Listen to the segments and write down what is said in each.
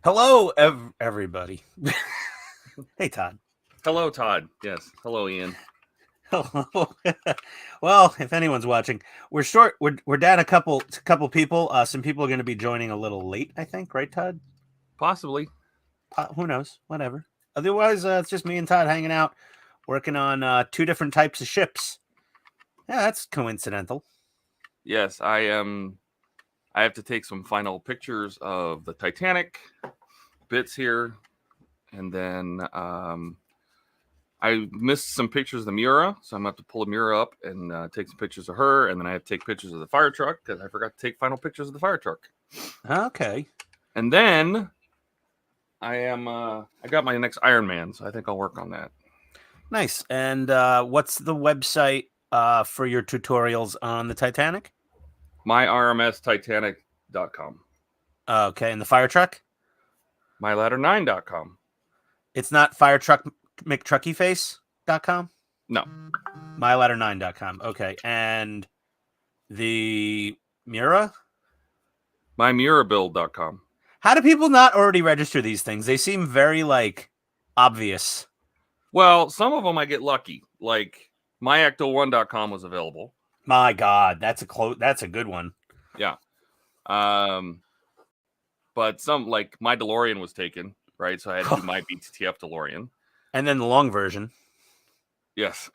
Hello, everybody. Hey, Todd. Hello, Todd. Yes. Hello, Ian. Hello. Well, if anyone's watching, we're short. We're down a couple people. Some people are going to be joining a little late, I think. Right, Todd? Possibly. Who knows? Whatever. Otherwise, it's just me and Todd hanging out, working on two different types of ships. Yeah, that's coincidental. Yes, I am. I have to take some final pictures of the Titanic bits here, and then I missed some pictures of the Mura, so I'm gonna have to pull a Mura up and take some pictures of her, and then I have to take pictures of the fire truck because I forgot to take final pictures of the fire truck. Okay. And then I got my next Iron Man, so I think I'll work on that. Nice. And what's the website for your tutorials on the Titanic? MyRMSTitanic.com. Okay, and the fire truck? MyLadder9.com. It's not firetruckmctruckyface.com? No. MyLadder9.com. Okay. And the Mura? MyMirabuild.com. How do people not already register these things? They seem very, obvious. Well, some of them I get lucky. Like myacto1.com was available. My God, that's a good one. Yeah. But some, like my DeLorean was taken, right? So I had to do my BTTF DeLorean. And then the long version. Yes.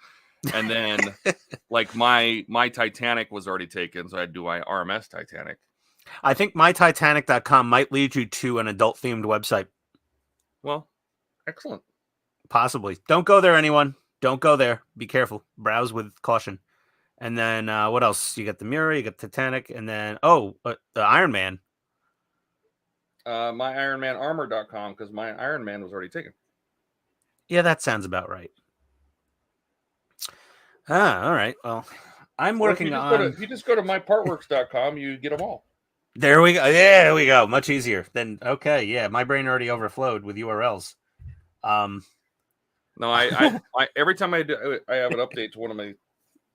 And then like my Titanic was already taken, so I had to do my RMS Titanic. I think mytitanic.com might lead you to an adult themed website. Well, excellent. Possibly. Don't go there, anyone. Don't go there. Be careful. Browse with caution. And then what else? You got the Mura, you got Titanic, and then the Iron Man. MyIronmanArmor.com because my Iron Man was already taken. Yeah, that sounds about right. All right. Well, I'm working on. If you just go to mypartworks.com, you get them all. There we go. Yeah, there we go. Much easier. Then okay, yeah, my brain already overflowed with URLs. No, I every time I have an update to one of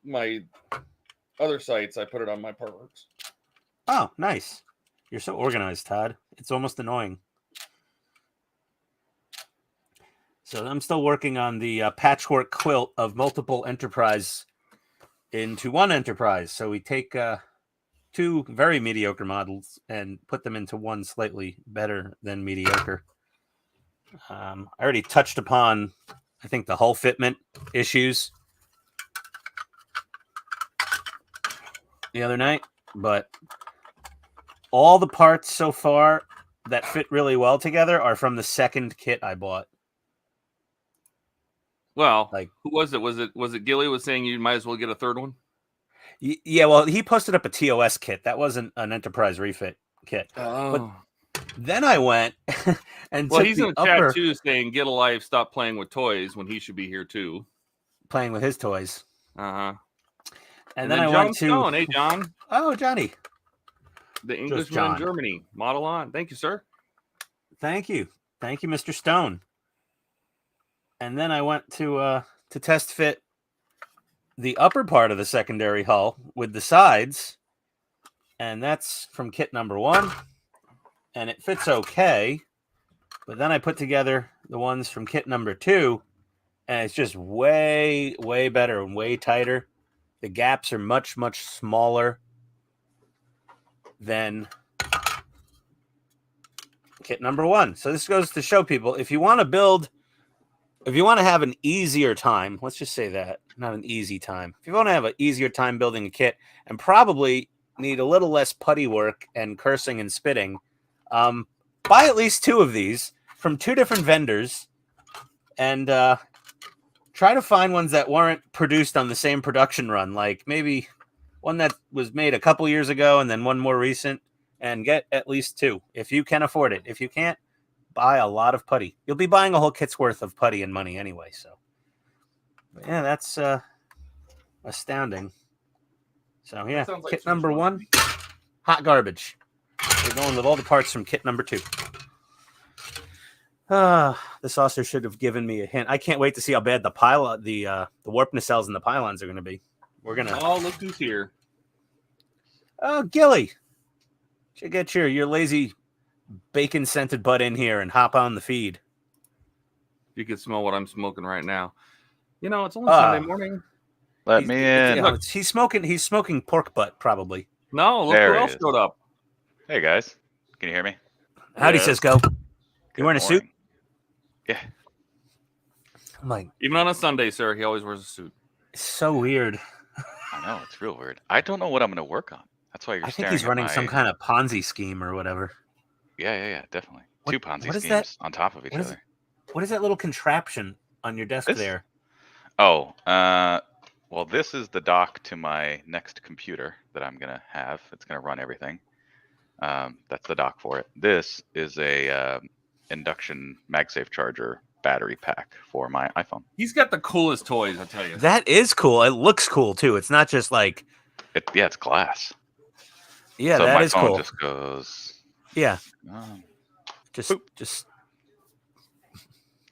my other sites, I put it on MyPartworks. Oh, nice. You're so organized, Todd. It's almost annoying. So I'm still working on the patchwork quilt of multiple enterprise into one enterprise. So we take two very mediocre models and put them into one slightly better than mediocre. I already touched upon, I think, the hull fitment issues the other night, but all the parts so far that fit really well together are from the second kit I bought. Well, who was it? Was it Gilly was saying you might as well get a third one? Yeah, well, he posted up a TOS kit. That wasn't an Enterprise refit kit. Oh. But then I went and well, he's in the chat too saying get a life, stop playing with toys when he should be here too. Playing with his toys. Uh-huh. And then I went to Stone. Hey, John. Oh, Johnny. The Englishman in Germany. Model on. Thank you, sir. Thank you. Thank you, Mr. Stone. And then I went to test fit the upper part of the secondary hull with the sides. And that's from kit number 1. And it fits okay. But then I put together the ones from kit number 2. And it's just way, way better and way tighter. The gaps are much, much smaller than kit number 1. So this goes to show people, if you want to have an easier time, let's just say that, not an easy time. If you want to have an easier time building a kit and probably need a little less putty work and cursing and spitting, buy at least 2 of these from 2 different vendors and try to find ones that weren't produced on the same production run, like maybe one that was made a couple years ago and then one more recent, and get at least 2 if you can afford it. If you can't, buy a lot of putty. You'll be buying a whole kit's worth of putty and money anyway. So, but yeah, that's astounding. So yeah, kit number 1, hot garbage. We're going with all the parts from kit number 2. The saucer should have given me a hint. I can't wait to see how bad the warp nacelles and the pylons are going to be. We're gonna. Oh, look who's here! Oh, Gilly, should get your lazy bacon scented butt in here and hop on the feed. You can smell what I'm smoking right now. You know, it's only Sunday morning. Let me in. You know, he's smoking pork butt probably. No, look There who he else is. showed up. Hey guys, can you hear me? Howdy, Yeah. Cisco. Good You wearing a suit? morning. Yeah. I'm like, Even on a Sunday, sir, he always wears a suit. it's so weird. I know, it's real weird. I don't know what I'm going to work on. That's why you're I think staring he's running at my... some kind of Ponzi scheme or whatever. Yeah, definitely. What- Two Ponzi what is schemes that? on top of each What is other. What is that little contraption on your desk This? there? Oh, well, this is the dock to my next computer that I'm going to have. It's going to run everything. That's the dock for it. This is a induction MagSafe charger battery pack for my iPhone. He's got the coolest toys, I tell you. That is cool. It looks cool too. It's not just like, Yeah, it's glass. yeah, So that my is phone cool. just goes... Yeah, um, just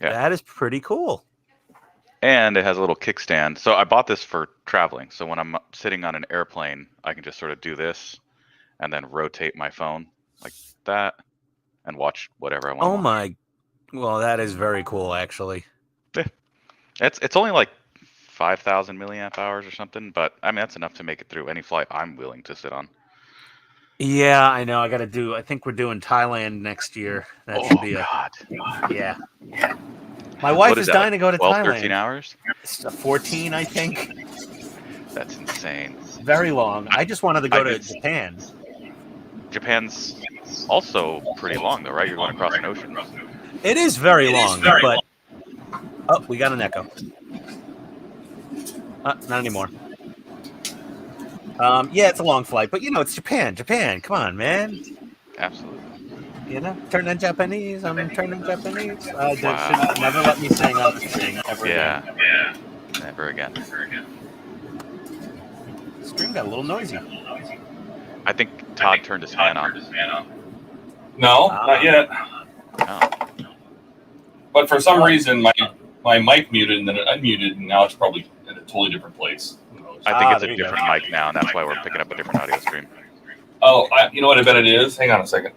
Yeah. That is pretty cool. And it has a little kickstand. So I bought this for traveling. So when I'm sitting on an airplane, I can just sort of do this and then rotate my phone like that and watch whatever I want to Oh watch. my, well, that is very cool actually. It's only like 5,000 milliamp hours or something, but I mean that's enough to make it through any flight I'm willing to sit on. Yeah, I know. I think we're doing Thailand next year. That should be God. yeah. My wife What is that, dying to like go to 12, Thailand. 13 hours? It's 14, I think. That's insane. Very long. I just wanted to go to did- Japan. Japan's also pretty long though, right? You're going across an ocean. It is very long, but oh, we got an echo. Not anymore. Yeah, it's a long flight, but you know, it's Japan. Japan, come on, man. Absolutely. You know, turning Japanese. I'm turning Japanese. They Wow. should never let me sing on the thing ever again. Yeah. Never again. Stream got a little noisy. I think Todd turned his fan on. No, not yet. Oh. But for some reason, my mic muted and then it unmuted, and now it's probably in a totally different place. Who knows? I think it's there a you go. different mic now, and that's why we're picking up a different audio stream. Oh, you know what I bet it is? Hang on a second.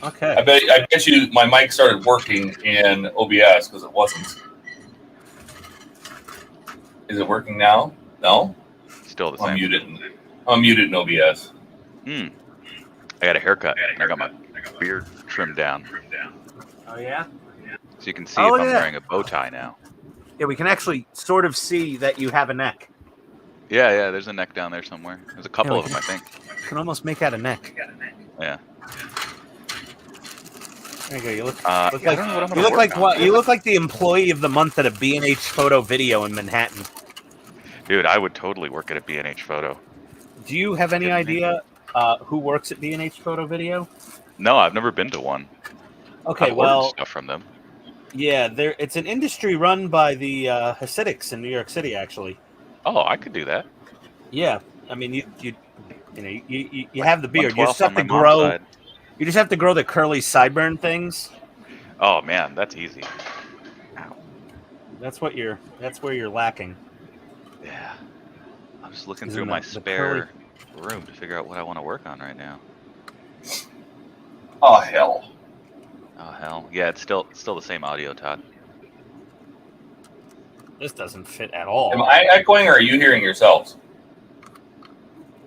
Okay. I bet you my mic started working in OBS because it wasn't. Is it working now? No. Still the I'm same. muted. I'm muted in OBS. I got a haircut, and I got my beard trimmed down. Oh yeah. So you can see Oh, if look I'm at that. wearing a bow tie now. Yeah, we can actually sort of see that you have a neck. Yeah, there's a neck down there somewhere. There's a couple Yeah, of them, I think. You can almost make out a neck. Yeah. There you go. You look I like don't know what I'm you gonna look work like on. what? You look like the employee of the month at a B&H photo video in Manhattan. Dude, I would totally work at a B&H photo. Do you have any Kidding me? idea who works at B&H photo video? No, I've never been to one. Okay, I've ordered well, stuff from them. yeah, it's an industry run by the Hasidics in New York City, actually. Oh, I could do that. Yeah, I mean, you have the beard. You 1/12 just have on to my mom's grow. side. You just have to grow the curly sideburn things. Oh man, that's easy. That's where you're lacking. Yeah. I'm just looking Is through in my the spare room to figure out what I want to work on right now. Oh hell! Oh hell. Yeah, it's still the same audio, Todd. This doesn't fit at all. Am I echoing, or are you hearing yourselves?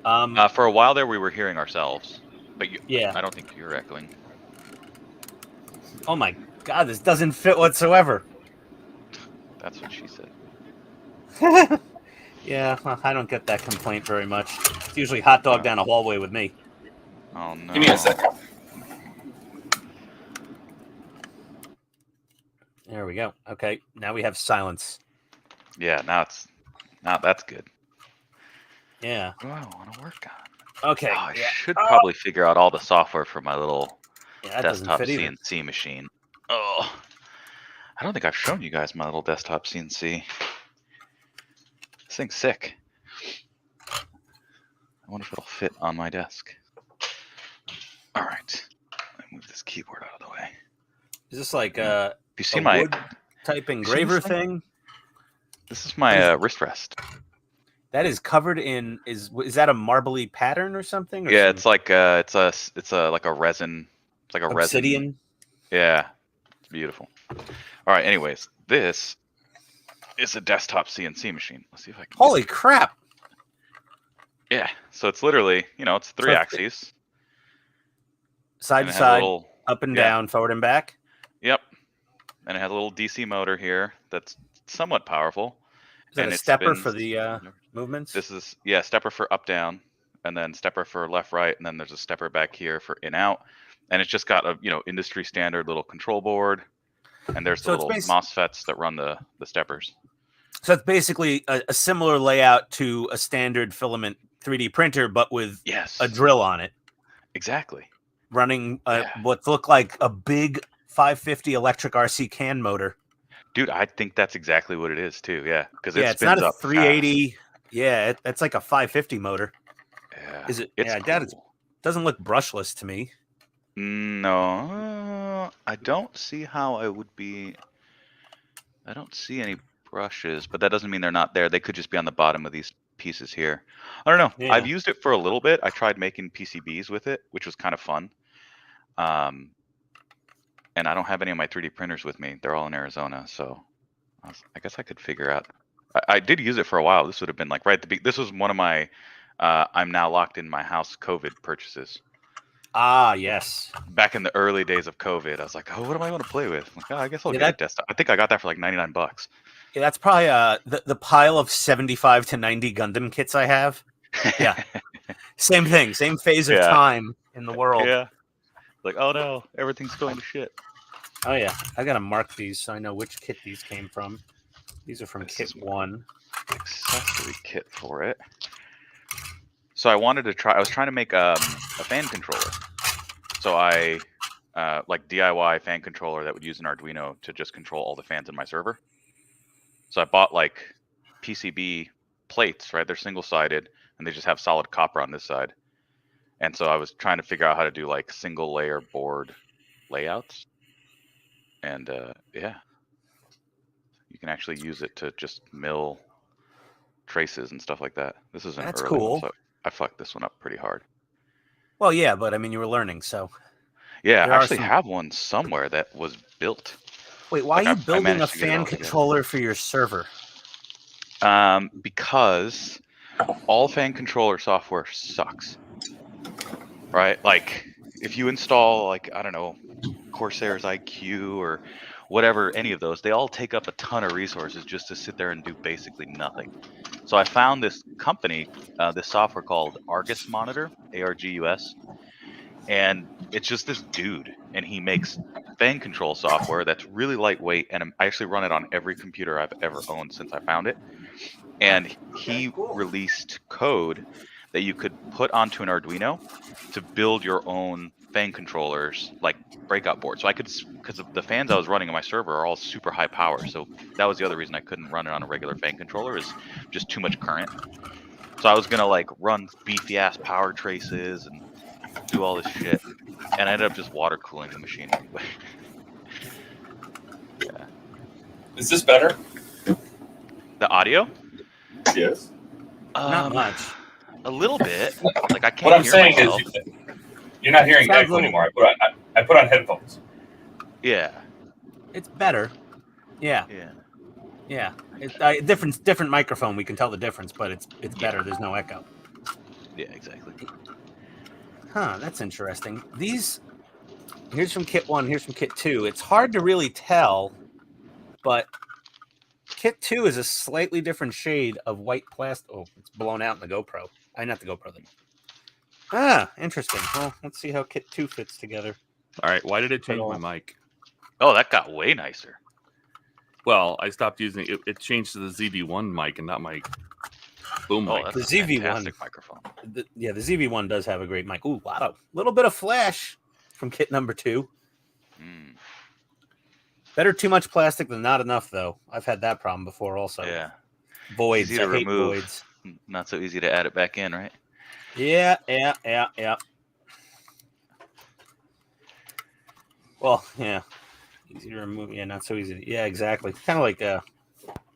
For a while there, we were hearing ourselves, but Yeah. I don't think you're echoing. Oh my God, this doesn't fit whatsoever. That's what she said. Yeah, well, I don't get that complaint very much. It's usually hot dog down a hallway with me. Oh no. Give me a second. There we go. Okay, now we have silence. Yeah, now that's good. Yeah. What do I want to work on? Okay. Oh, I yeah. should probably figure out all the software for my little Yeah, that doesn't desktop fit either. CNC machine. Oh, I don't think I've shown you guys my little desktop CNC. This thing's sick. I wonder if it'll fit on my desk. All right, let me move this keyboard out of the way. Is this like a You see my? wood type engraver this thing? thing? This is my wrist rest. That is covered in is that a marbly pattern or something? Or Yeah, some- it's like it's a like a resin It's like a resin. Obsidian. Yeah, it's beautiful. All right. Anyways, this is a desktop CNC machine. Let's see if I can. Holy crap! Yeah. So it's literally, it's 3 axes. Side And to it has a side, little- up and yeah. down, forward and back. Yep. And it has a little DC motor here that's somewhat powerful. Is that and a it stepper for spins- the movements? This is stepper for up down, and then stepper for left right, and then there's a stepper back here for in out. And it's just got a industry standard little control board, and there's So the it's little MOSFETs that run the steppers. So it's basically a similar layout to a standard filament 3D printer, but with Yes. a drill on it, Exactly. running Yeah. what looked like a big 550 electric RC can motor. Dude, I think that's exactly what it is too. Yeah, because it Yeah, it's spins not a up 380. Yeah, it's like a 550 motor. fast. Yeah. Is it? It's Yeah, Dad, it cool. doesn't look brushless to me. No, I don't see how I would be. I don't see any brushes, but that doesn't mean they're not there. They could just be on the bottom of these pieces here. I don't know. Yeah. I've used it for a little bit. I tried making PCBs with it, which was kind of fun. And I don't have any of my 3D printers with me. They're all in Arizona, so I guess I could figure out. I did use it for a while. This would have been like right at the beginning. This was one of my I'm now locked in my house COVID purchases. Ah, yes. Back in the early days of COVID, I was like, oh, what am I going to play with? I'm like, oh, I guess I'll Yeah, get a desktop. I think I got that for like $99. Yeah, that's probably the pile of 75 to 90 Gundam kits I have. Yeah. Same thing, same phase of Yeah. time in the world. Yeah. Like, oh no, everything's going to shit. Oh yeah, I gotta mark these so I know which kit these came from. These are from This kit is 1. Accessory kit for it. So I wanted to try. I was trying to make a fan controller. So I like DIY fan controller that would use an Arduino to just control all the fans in my server. So I bought like PCB plates, right? They're single-sided and they just have solid copper on this side. And so I was trying to figure out how to do like single layer board layouts. And yeah, you can actually use it to just mill traces and stuff like that. This is an That's early cool. one, so I fucked this one up pretty hard. Well, yeah, but I mean, you were learning, so. Yeah, There I are actually some- have one somewhere that was built. Wait, why Like, are I you building a managed to get it fan all together. controller for your server? Because all fan controller software sucks. Right? Like, if you install, like, I don't know, Corsair's IQ or whatever, any of those, they all take up a ton of resources just to sit there and do basically nothing. So I found this company, this software called Argus Monitor, ARGUS, and it's just this dude, and he makes fan control software that's really lightweight, and I actually run it on every computer I've ever owned since I found it. And he released code that you could put onto an Arduino to build your own fan controllers, like breakout boards. So I could, because the fans I was running on my server are all super high power. So that was the other reason I couldn't run it on a regular fan controller, is just too much current. So I was gonna like run beefy ass power traces and do all this shit, and I ended up just water cooling the machine anyway. Yeah. Is this better? The audio? Yes. Not much. A little bit. Like I can't What I'm hear saying myself. is, you're not hearing Sounds echo little- anymore. I put on headphones. Yeah. It's better. Yeah, Yeah. yeah. It's different microphone. We can tell the difference, but it's better. There's no echo. Yeah, exactly. Huh, that's interesting. These, here's from kit 1, here's from kit 2. It's hard to really tell, but kit 2 is a slightly different shade of white plastic. Oh, it's blown out in the GoPro. Not the GoPro. Ah, interesting. Well, let's see how kit 2 fits together. All right, why did it change all. my mic? Oh, that got way nicer. Well, I stopped using it. It changed to the ZV1 mic and not my boom Oh, mic. that's The a ZV1. fantastic microphone. The ZV1 does have a great mic. Ooh, wow. Little bit of flash from kit number 2. Mm, Better too much plastic than not enough, though. I've had that problem before also. yeah. Voids. Easy I to hate remove. voids. Not so easy to add it back in, right? Yeah. Well, yeah. Easy to remove. Yeah, not so easy. Yeah, exactly. Kind of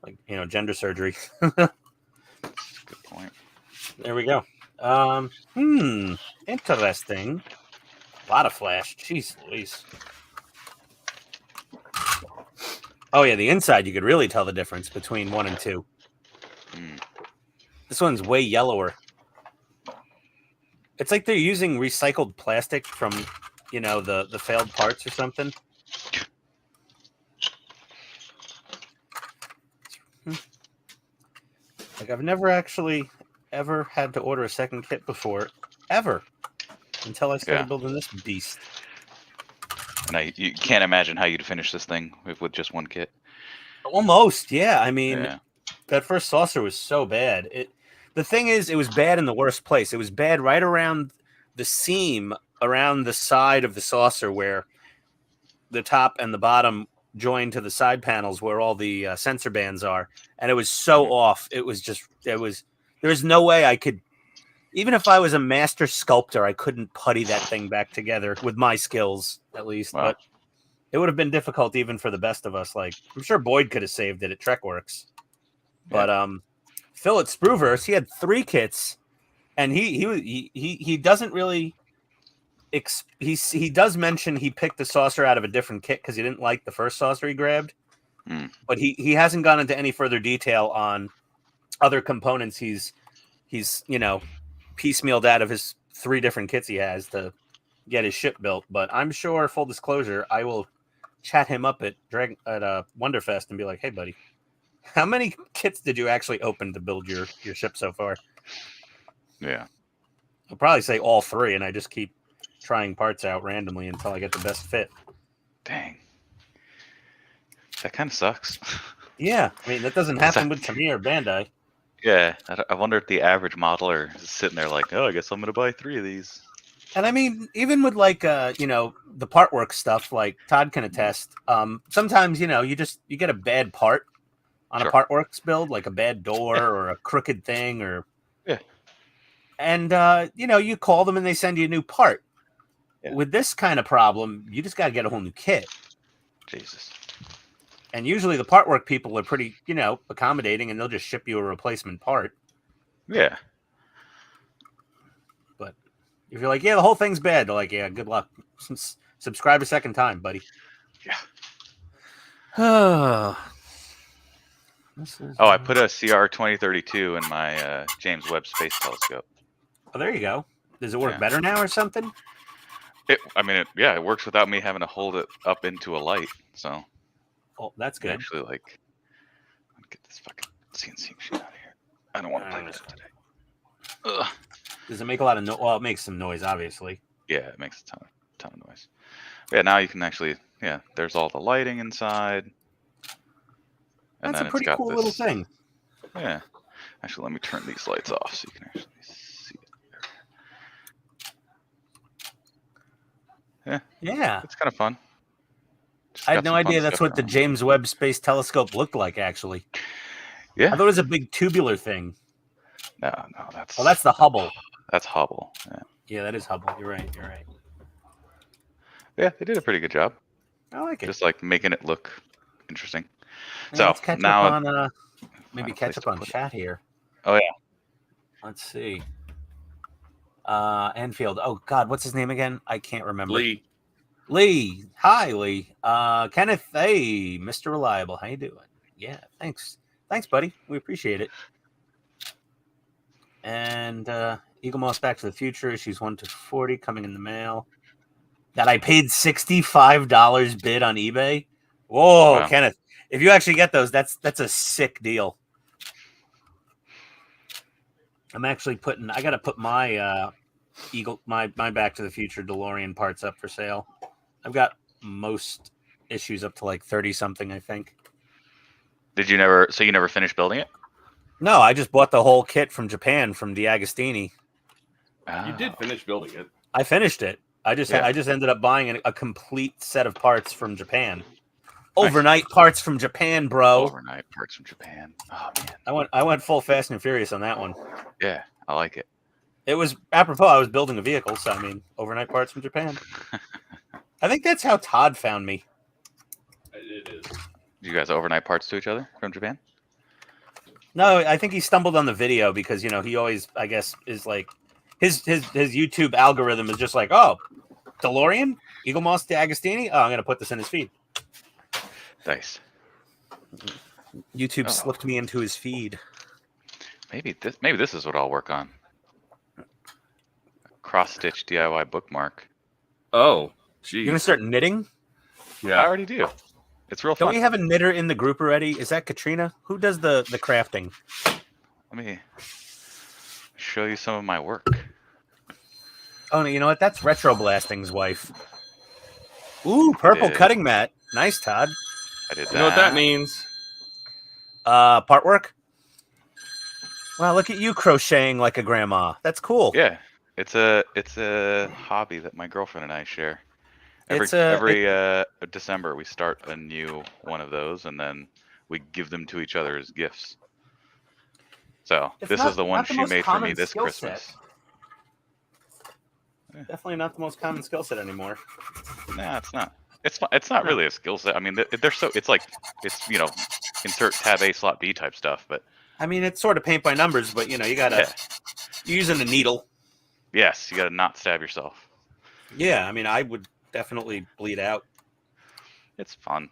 like gender surgery. Good point. There we go. Interesting. A lot of flash. Jeez Louise. Oh, yeah, the inside, you could really tell the difference between 1 and 2. Mm. This one's way yellower. It's like they're using recycled plastic from, you know, the failed parts or something. Like, I've never actually ever had to order a second kit before. Ever. Until I started building this beast. And you can't imagine how you'd finish this thing with just one kit. Almost, yeah. I mean, that first saucer was so bad. The thing is, it was bad in the worst place. It was bad right around the seam, around the side of the saucer where the top and the bottom join to the side panels where all the sensor bands are. And it was so off. It was just, there was no way I could, even if I was a master sculptor, I couldn't putty that thing back together with my skills, at least. Wow. But it would have been difficult even for the best of us. Like, I'm sure Boyd could have saved it at TrekWorks. But Phil at Spruverse, he had 3 kits, and he doesn't really he does mention he picked the saucer out of a different kit because he didn't like the first saucer he grabbed. But he hasn't gone into any further detail on other components he's you know, piecemealed out of his 3 different kits he has to get his ship built. But I'm sure, full disclosure, I will chat him up at Wonderfest and be like, hey buddy, how many kits did you actually open to build your ship so far? Yeah. I'll probably say all 3, and I just keep trying parts out randomly until I get the best fit. Dang. That kind of sucks. Yeah. I mean, that doesn't happen with Tamiya or Bandai. Yeah. I wonder if the average modeler is sitting there like, oh, I guess I'm going to buy 3 of these. And I mean, even with like, you know, the part work stuff, like Todd can attest, sometimes, you know, you get a bad part on a part works build, like a bad door or a crooked thing or. Yeah. And, you know, you call them and they send you a new part. Yeah. With this kind of problem, you just got to get a whole new kit. Jesus. And usually the part work people are pretty, you know, accommodating, and they'll just ship you a replacement part. Yeah. But if you're like, yeah, the whole thing's bad, they're like, yeah, good luck. Subscribe a second time, buddy. Yeah. I put a CR 2032 in my James Webb Space Telescope. Oh, there you go. Does it work better now or something? It works without me having to hold it up into a light. So, that's good. Actually, like, let me get this fucking CNC machine out of here. I don't want to play with it today. Ugh. Does it make a lot of noise? Well, it makes some noise, obviously. Yeah, it makes a ton of noise. But yeah, now you can actually, there's all the lighting inside. And that's a pretty cool little thing. Yeah. Actually, let me turn these lights off so you can actually see it. Yeah. It's kind of fun. I had no idea that's what the James Webb Space Telescope looked like, actually. Yeah. I thought it was a big tubular thing. No, that's... Oh, that's the Hubble. That's Hubble, Yeah, that is Hubble. You're right. Yeah, they did a pretty good job. I like it. Just, like, making it look interesting. So, let's catch up on, maybe catch up on chat here. Oh, yeah. Let's see. Enfield. Oh, God, what's his name again? I can't remember. Lee. Hi, Lee. Kenneth. Hey, Mr. Reliable. How you doing? Yeah, thanks. Thanks, buddy. We appreciate it. And Eagle Moss Back to the Future, issues 1-40 coming in the mail. That I paid $65 bid on eBay. Whoa, wow. Kenneth. If you actually get those, that's a sick deal. I'm actually I got to put my my Back to the Future DeLorean parts up for sale. I've got most issues up to like 30 something, I think. You never finished building it? No, I just bought the whole kit from Japan from DiAgostini. Oh. You did finish building it. I finished it. I just ended up buying a complete set of parts from Japan. Overnight parts from Japan, bro. Overnight parts from Japan. Oh man. I went full Fast and Furious on that one. Yeah, I like it. It was apropos. I was building a vehicle, so I mean, overnight parts from Japan. I think that's how Todd found me. It is. You guys overnight parts to each other from Japan? No, I think he stumbled on the video because he always, I guess, is like his YouTube algorithm is just like, oh, DeLorean? Eagle Moss D'Agostini? Oh, I'm going to put this in his feed. Nice. YouTube Oh. slipped me into his feed. Maybe this is what I'll work on. Cross-stitch DIY bookmark. Oh, You're going to geez. start knitting? I Yeah. already do. It's real Don't fun. we have a knitter in the group already? Is that Katrina? Who does the crafting? Let me show you some of my work. Oh, no, you know what? That's Retro Blasting's wife. Ooh, purple did. cutting mat. Nice, Todd. I did that. You know what that means? Part work? Wow, look at you crocheting like a grandma. That's cool. Yeah, it's a hobby that my girlfriend and I share. Every It's a- December we start a new one of those, and then we give them to each other as gifts. So It's this not- is the one not the she most made for me common this skill set. Christmas. Definitely not the most common skill set anymore. Nah, it's not. It's not really a skill set. I mean, they're so it's insert tab A slot B type stuff, but I mean, it's sort of paint by numbers, but you know, you gotta yeah. you're using a needle. Yes, you got to not stab yourself. Yeah, I mean, I would definitely bleed out. It's fun.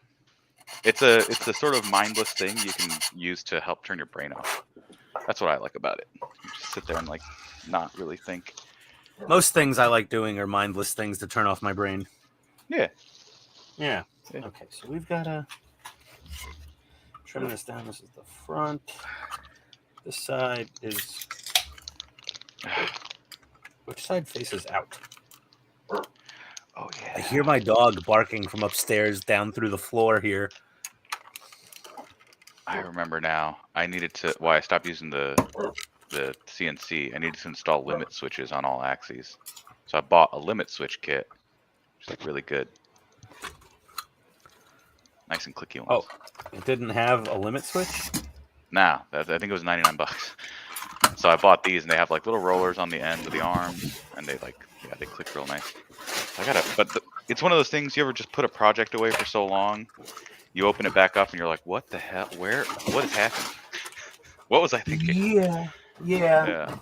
It's a sort of mindless thing you can use to help turn your brain off. That's what I like about it. You just sit there and like not really think. Most things I like doing are mindless things to turn off my brain. Yeah. Yeah. Yeah. Okay, so we've got to trim this down. This is the front. This side is... Which side faces out? Oh yeah. I hear my dog barking from upstairs down through the floor here. I remember now. I needed to. Why I stopped using the CNC. I needed to install limit switches on all axes. So I bought a limit switch kit, which is like really good. Nice and clicky ones. Oh, it didn't have a limit switch? Nah, I think it was $99. So I bought these, and they have like little rollers on the end of the arms, and they they click real nice. It's one of those things. You ever just put a project away for so long, you open it back up, and you're like, "What the hell? What is happening? What was I thinking?" Yeah.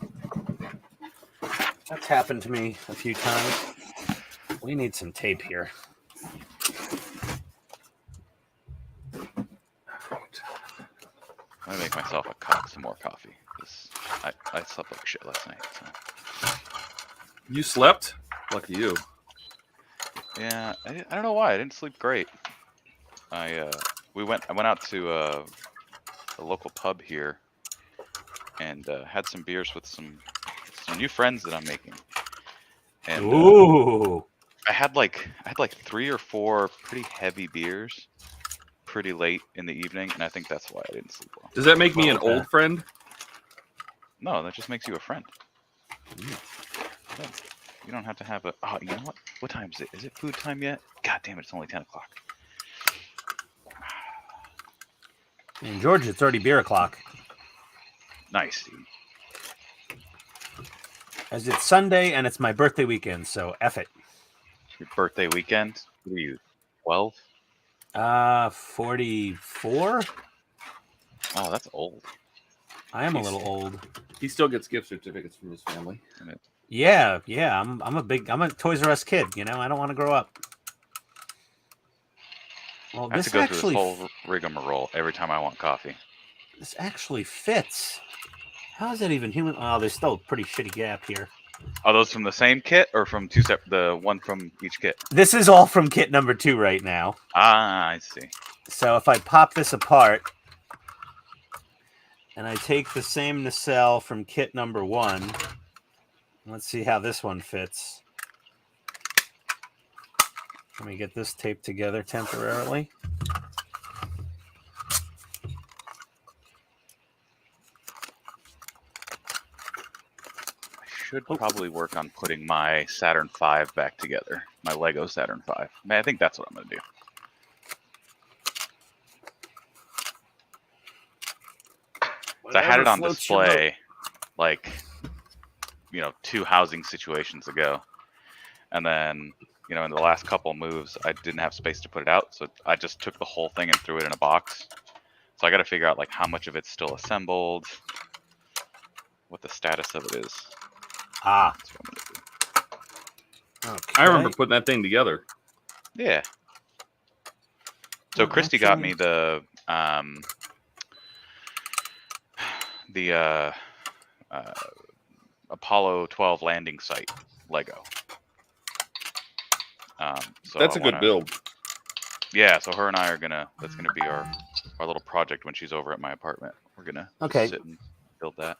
That's happened to me a few times. We need some tape here. I'm gonna make myself some more coffee. I slept like shit last night. So. You slept? Lucky you. Yeah, I don't know why I didn't sleep great. I went out to a local pub here and had some beers with some new friends that I'm making. And Ooh. I had like 3 or 4 pretty heavy beers pretty late in the evening, and I think that's why I didn't sleep well. Does that make me an Okay. old friend? No, that just makes you a friend. Yeah. You don't have to have a. Oh, you know what? What time is it? Is it food time yet? God damn it! It's only 10 o'clock. In Georgia, it's already beer o'clock. Nice, dude. As it's Sunday and it's my birthday weekend, so F it. Your birthday weekend? What are you? 12? 44? Oh, that's old. I am a little old. He still gets gift certificates from his family. Yeah. I'm a Toys R Us kid, you know. I don't want to grow up. Well, I have this to go actually through this whole rigmarole every time I want coffee. this actually fits. How is that even human? Oh, there's still a pretty shitty gap here. Are those from the same kit or from two separate? The one from each kit. This is all from kit number 2 right now. Ah, I see. So if I pop this apart and I take the same nacelle from kit number 1, let's see how this one fits. Let me get this taped together temporarily. I should probably work on putting my Saturn V back together. My Lego Saturn V. I think that's what I'm gonna do. So I had it on display, like, 2 housing situations ago, and then, in the last couple moves, I didn't have space to put it out, so I just took the whole thing and threw it in a box. So I got to figure out like how much of it's still assembled, what the status of it is. Ah, That's what I'm gonna do. Okay. I remember putting that thing together. Yeah. So Well, Christy got actually- me the Apollo 12 landing site Lego. So That's I a good wanna- build. Yeah, so her and I are that's gonna be our little project when she's over at my apartment. We're gonna just sit and build that.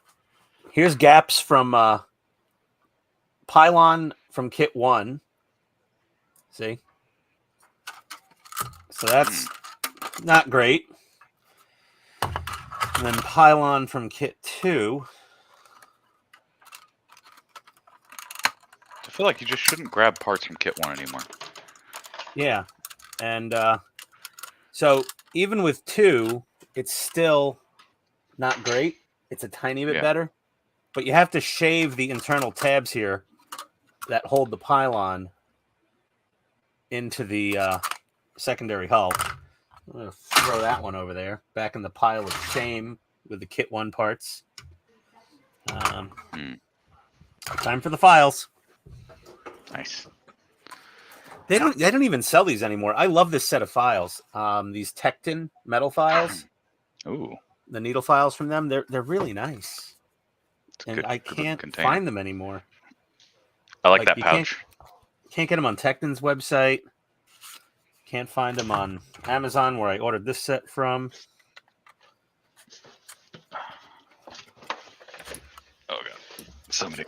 Here's gaps from pylon from kit 1. See? So that's not great. And then pylon from kit 2. I feel like you just shouldn't grab parts from kit 1 anymore. Yeah. And so even with 2, it's still not great. It's a tiny bit better. But you have to shave the internal tabs here that hold the pylon into the secondary hull. I'm going to throw that one over there, back in the pile of shame with the kit 1 parts. Time for the files. Nice. They don't even sell these anymore. I love this set of files. These Tecton metal files. Ooh. The needle files from them, they're really nice. And Good, I can't find them anymore. I like that pouch. Can't get them on Tecton's website. Can't find them on Amazon, where I ordered this set from. Oh god. Somebody.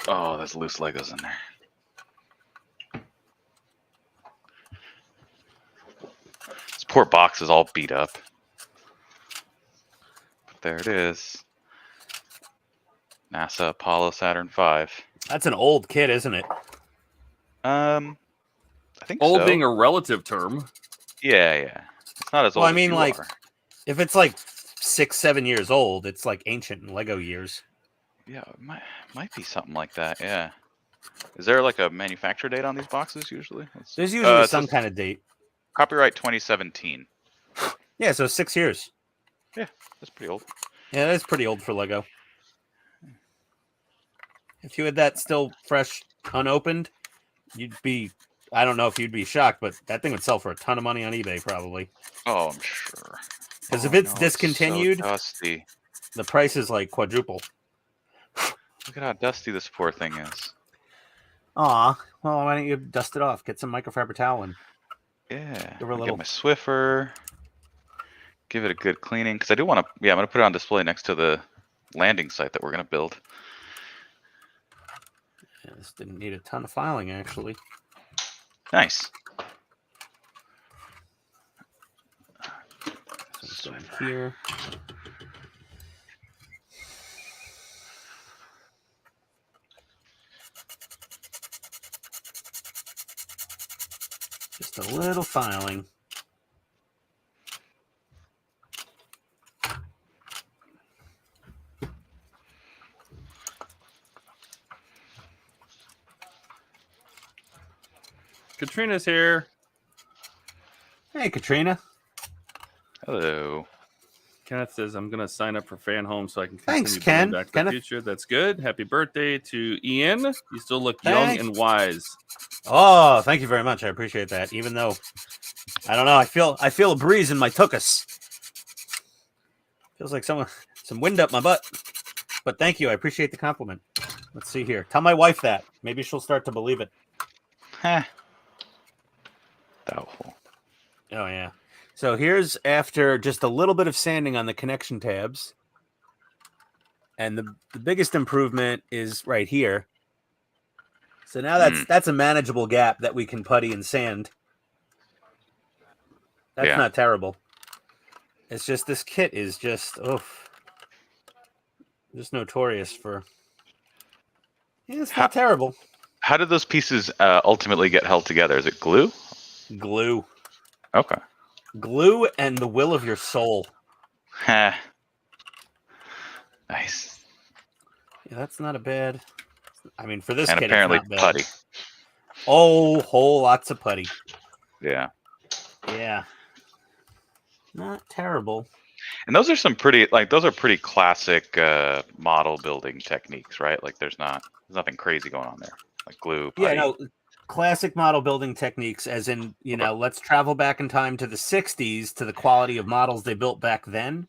Oh, there's loose Legos in there. This poor box is all beat up. But there it is. NASA Apollo Saturn V. That's an old kit, isn't it? I think Old so. being a relative term. Yeah. It's not as old. Well, I as mean, you like, are. if it's like 6-7 years old, it's like ancient in Lego years. Yeah, it might be something like that. Yeah. Is there like a manufacture date on these boxes usually? There's usually it some says kind of date. Copyright 2017. Yeah, so 6 years. Yeah, that's pretty old. Yeah, that's pretty old for Lego. If you had that still fresh, unopened, you'd be, I don't know if you'd be shocked, but that thing would sell for a ton of money on eBay, probably. Oh, I'm sure. Because if it's no, discontinued, it's so dusty. the price is like quadruple. Look at how dusty this poor thing is. Aw, well, why don't you dust it off? Get some microfiber towel and Yeah. give her a I'll little. get my Swiffer. Give it a good cleaning because I do want to. Yeah, I'm gonna put it on display next to the landing site that we're gonna build. Yeah, this didn't need a ton of filing, actually. Nice. So let's go in here. Just a little filing. Katrina's here. Hey, Katrina. Hello. Kenneth says, I'm going to sign up for Fan Home so I can Thanks, continue building Ken. Back to Kenneth. the Future. That's good. Happy birthday to Ian. You still look Thanks. young and wise. Oh, thank you very much. I appreciate that. Even though, I don't know, I feel a breeze in my tuchus. Feels like some wind up my butt. But thank you. I appreciate the compliment. Let's see here. Tell my wife that. Maybe she'll start to believe it. Heh. Doubtful. Oh, yeah. So here's after just a little bit of sanding on the connection tabs. And the biggest improvement is right here. So now that's a manageable gap that we can putty and sand. That's not terrible. It's just this kit is just just notorious for. Yeah, it's not terrible. How did those pieces ultimately get held together? Is it glue? Glue. Okay. Glue and the will of your soul. Heh. Nice. Yeah, that's not a bad. I mean, for this And kit, apparently it's not bad. putty. Oh, whole lots of putty. Yeah. Yeah. Not terrible. And those are some pretty pretty classic model building techniques, right? Like there's nothing crazy going on there. Like glue, putty. Yeah, no. classic model building techniques, as in, you know, let's travel back in time to the 60s to the quality of models they built back then.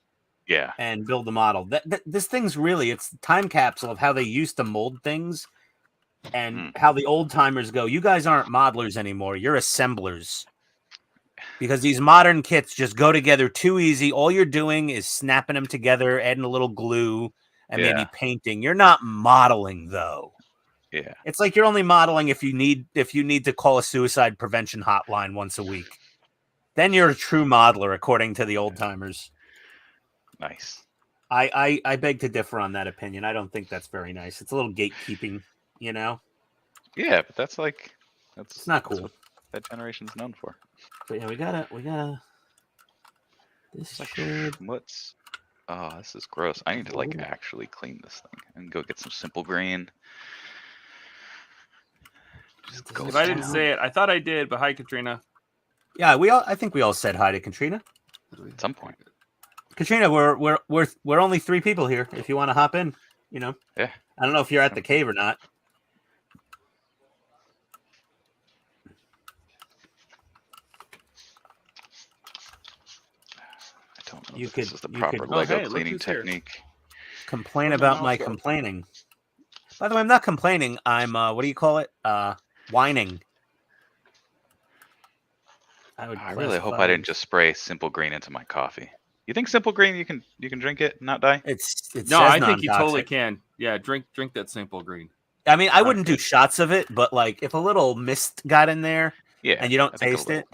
Yeah. And build the model. This thing's really, it's the time capsule of how they used to mold things and how the old timers go, you guys aren't modelers anymore. You're assemblers. Because these modern kits just go together too easy. All you're doing is snapping them together, adding a little glue, and maybe painting. You're not modeling, though. Yeah. It's like you're only modeling if you need to call a suicide prevention hotline once a week. Then you're a true modeler, according to the old timers. Nice. I beg to differ on that opinion. I don't think that's very nice. It's a little gatekeeping, you know? Yeah, but that's it's not cool. What that generation's known for. But yeah, we gotta this should... What's this is gross. I need to like actually clean this thing and go get some simple green. If I didn't say it, I thought I did, but hi Katrina. Yeah, I think we all said hi to Katrina. At some point. Katrina, we're only 3 people here. If you want to hop in, you know. Yeah. I don't know if you're at the cave or not. I don't know if this is the proper could, Lego cleaning technique. Complain about my complaining. By the way, I'm not complaining. I'm what do you call it? Whining. I really hope I didn't just spray simple green into my coffee. You think simple green you can drink it and not die? No, I think you totally can. Yeah, drink that simple green. I mean, I wouldn't do shots of it, but like if a little mist got in there, and you don't taste it.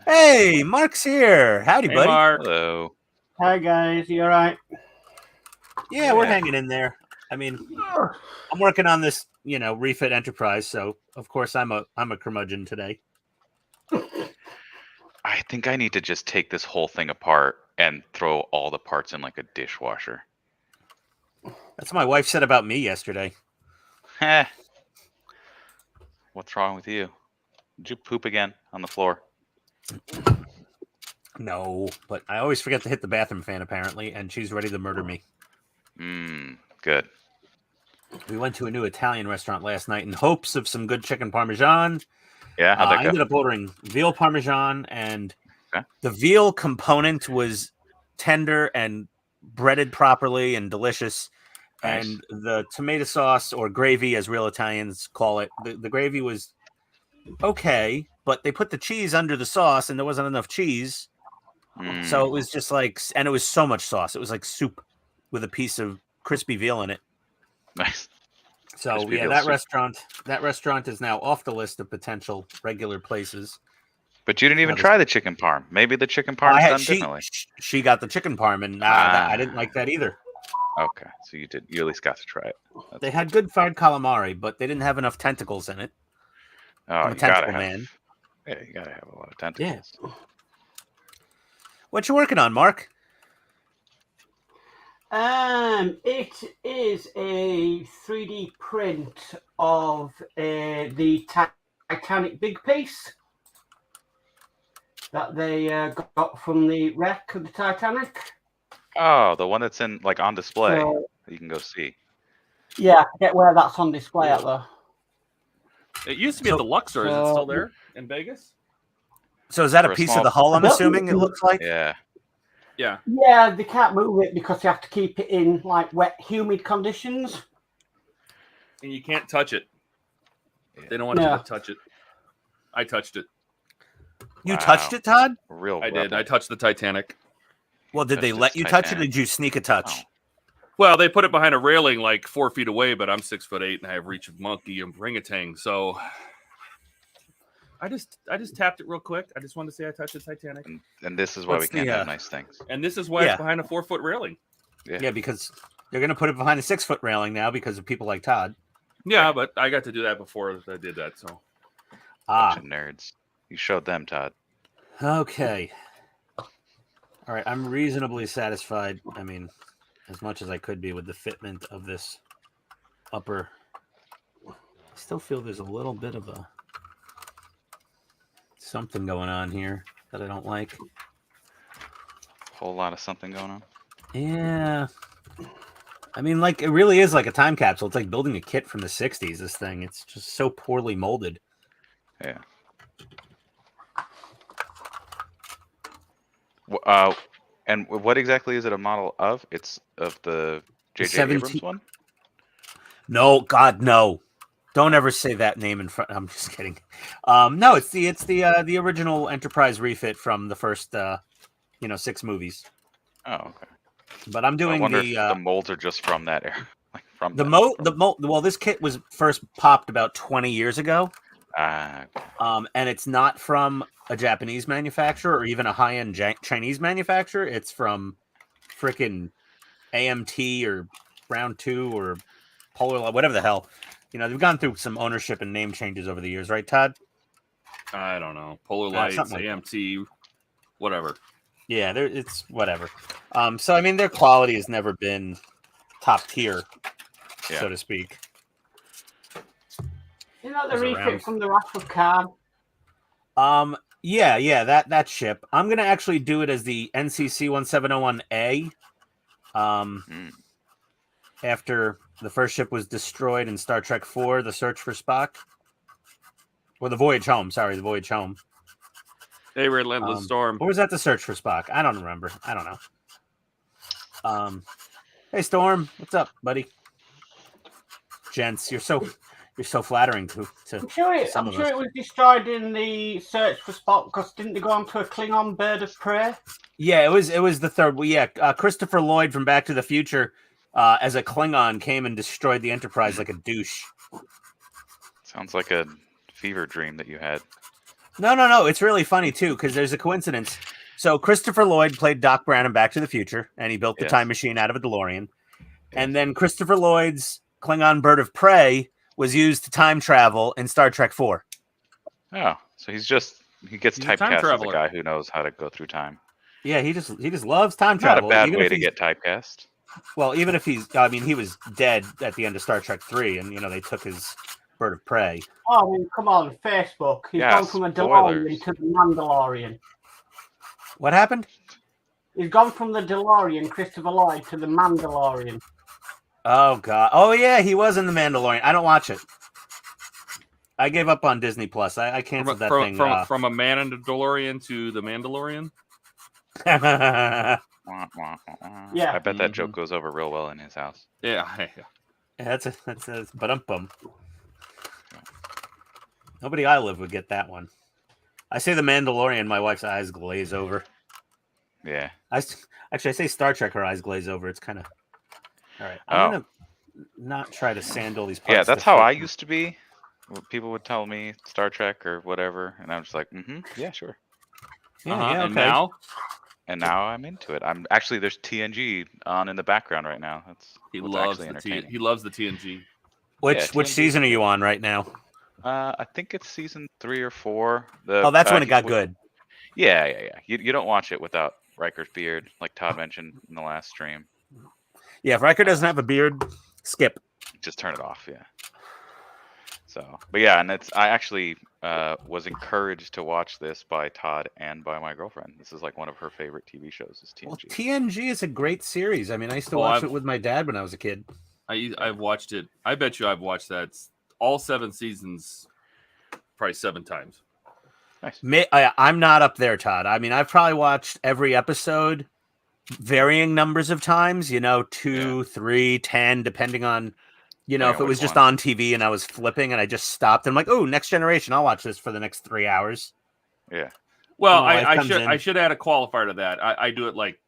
Hey, Mark's here. Howdy, buddy. Mark. Hello. Hi guys, you all right? Yeah, we're hanging in there. I mean, I'm working on this, you know, refit enterprise, so of course I'm a curmudgeon today. I think I need to just take this whole thing apart and throw all the parts in like a dishwasher. That's what my wife said about me yesterday. What's wrong with you? Did you poop again on the floor? No, but I always forget to hit the bathroom fan, apparently, and she's ready to murder me. Good. We went to a new Italian restaurant last night in hopes of some good chicken parmesan. Yeah, how'd that go? I ended up ordering veal parmesan, and the veal component was tender and breaded properly and delicious. Nice. And the tomato sauce, or gravy as real Italians call it, the gravy was okay, but they put the cheese under the sauce and there wasn't enough cheese. So it was just like, and it was so much sauce. It was like soup with a piece of crispy veal in it. Nice. So crispy yeah, veal that restaurant is now off the list of potential regular places. But you didn't even try the chicken parm. Maybe the chicken parm's done differently. She got the chicken parm, and I didn't like that either. Okay, so you at least got to try it. They had good fried calamari, but they didn't have enough tentacles in it. Oh, you gotta have. Yeah, you gotta have a lot of tentacles. Yeah. What you working on, Mark? It is a 3D print of the Titanic big piece that they got from the wreck of the Titanic. Oh, the one that's in on display So, that you can go see. yeah, I forget where that's on display at though. It used to be at the Luxor. Is it still there in Vegas? So is that a piece of the hull, I'm assuming, it looks like? Yeah. Yeah. Yeah, they can't move it because they have to keep it in wet, humid conditions. And you can't touch it. They don't want you to touch it. I touched it. You touched it, Todd? I did. I touched the Titanic. Well, did they let you touch it, or did you sneak a touch? Oh. Well, they put it behind a railing 4 feet away, but I'm 6'8" and I have reach of monkey and orangutan. So I just tapped it real quick. I just wanted to say I touched the Titanic. And this is why we can't have nice things. And this is why it's behind a 4-foot railing. Yeah, because they're going to put it behind a 6-foot railing now because of people like Todd. Yeah, but I got to do that before I did that. So Bunch of nerds. You showed them, Todd. Okay. All right, I'm reasonably satisfied. I mean, as much as I could be with the fitment of this upper. I still feel there's a little bit of something going on here that I don't like. Whole lot of something going on. Yeah. I mean, it really is like a time capsule. It's like building a kit from the 60s, this thing. It's just so poorly molded. Yeah. And what exactly is it a model of? It's of the J.J. Abrams one? No, God, no. Don't ever say that name in front. I'm just kidding. No, it's the original Enterprise refit from the first 6 movies. Oh, okay. But I'm doing I wonder if the molds are just from that era. Like from well, this kit was first popped about 20 years ago. Okay. And it's not from a Japanese manufacturer or even a high-end Chinese manufacturer. It's from frickin' AMT or Round 2 or Polar, whatever the hell. They've gone through some ownership and name changes over the years, right, Todd? I don't know. Polar Lights, something like AMT, whatever. Yeah, it's whatever. So I mean, their quality has never been top tier, so to speak. You know the refit from the Wrath of Khan? Yeah, that ship. I'm gonna actually do it as the NCC 1701A. After the first ship was destroyed in Star Trek IV, The Search for Spock. Or The Voyage Home, sorry, The Voyage Home. Hey, Relentless Storm. Or was that The Search for Spock? I don't remember. I don't know. Hey, Storm. What's up, buddy? Gents, you're so flattering to I'm sure it was destroyed in the Search for Spock because didn't they go on to a Klingon bird of prey? Yeah, it was the third. Well, yeah, Christopher Lloyd from Back to the Future as a Klingon came and destroyed the Enterprise like a douche. Sounds like a fever dream that you had. No. It's really funny, too, because there's a coincidence. So Christopher Lloyd played Doc Brown in Back to the Future, and he built the time machine out of a DeLorean. And then Christopher Lloyd's Klingon bird of prey was used to time travel in Star Trek IV. Oh, so he gets typecast as a guy who knows how to go through time. Yeah, he just loves time travel. Not a bad way to get typecast. Well, even if he was dead at the end of Star Trek 3, and they took his bird of prey. Oh, I mean, come on, Facebook. He's gone from a DeLorean to the Mandalorian. What happened? He's gone from the DeLorean, Christopher Lloyd, to the Mandalorian. Oh, God. Oh, yeah, he was in the Mandalorian. I don't watch it. I gave up on Disney Plus. I canceled that thing. From a man in the DeLorean to the Mandalorian? Yeah. I bet that joke goes over real well in his house. Yeah. That's a bum. Nobody I live would get that one. I say the Mandalorian, my wife's eyes glaze over. Yeah. I say Star Trek, her eyes glaze over. It's kind of... All right. I'm going to not try to sand all these parts. Yeah, that's how I used to be. People would tell me Star Trek or whatever, and I'm just like, yeah, sure. Yeah, okay. And now I'm into it. There's TNG on in the background right now. He loves the TNG. Which season are you on right now? I think it's season 3 or 4. That's when it got good. Yeah. You don't watch it without Riker's beard, like Todd mentioned in the last stream. Yeah, if Riker doesn't have a beard, skip. Just turn it off, yeah. So, but yeah, and I actually was encouraged to watch this by Todd and by my girlfriend. This is like one of her favorite TV shows is TNG. Well, TNG is a great series. I mean, I used to watch it with my dad when I was a kid. I've watched it. I bet you I've watched that all 7 seasons probably 7 times. Nice. I'm not up there, Todd. I mean, I've probably watched every episode varying numbers of times, 2, 3, 10, depending on, if it was just on TV and I was flipping and I just stopped and I'm like, oh, Next Generation, I'll watch this for the next 3 hours. Yeah. Well, I should add a qualifier to that. I do it like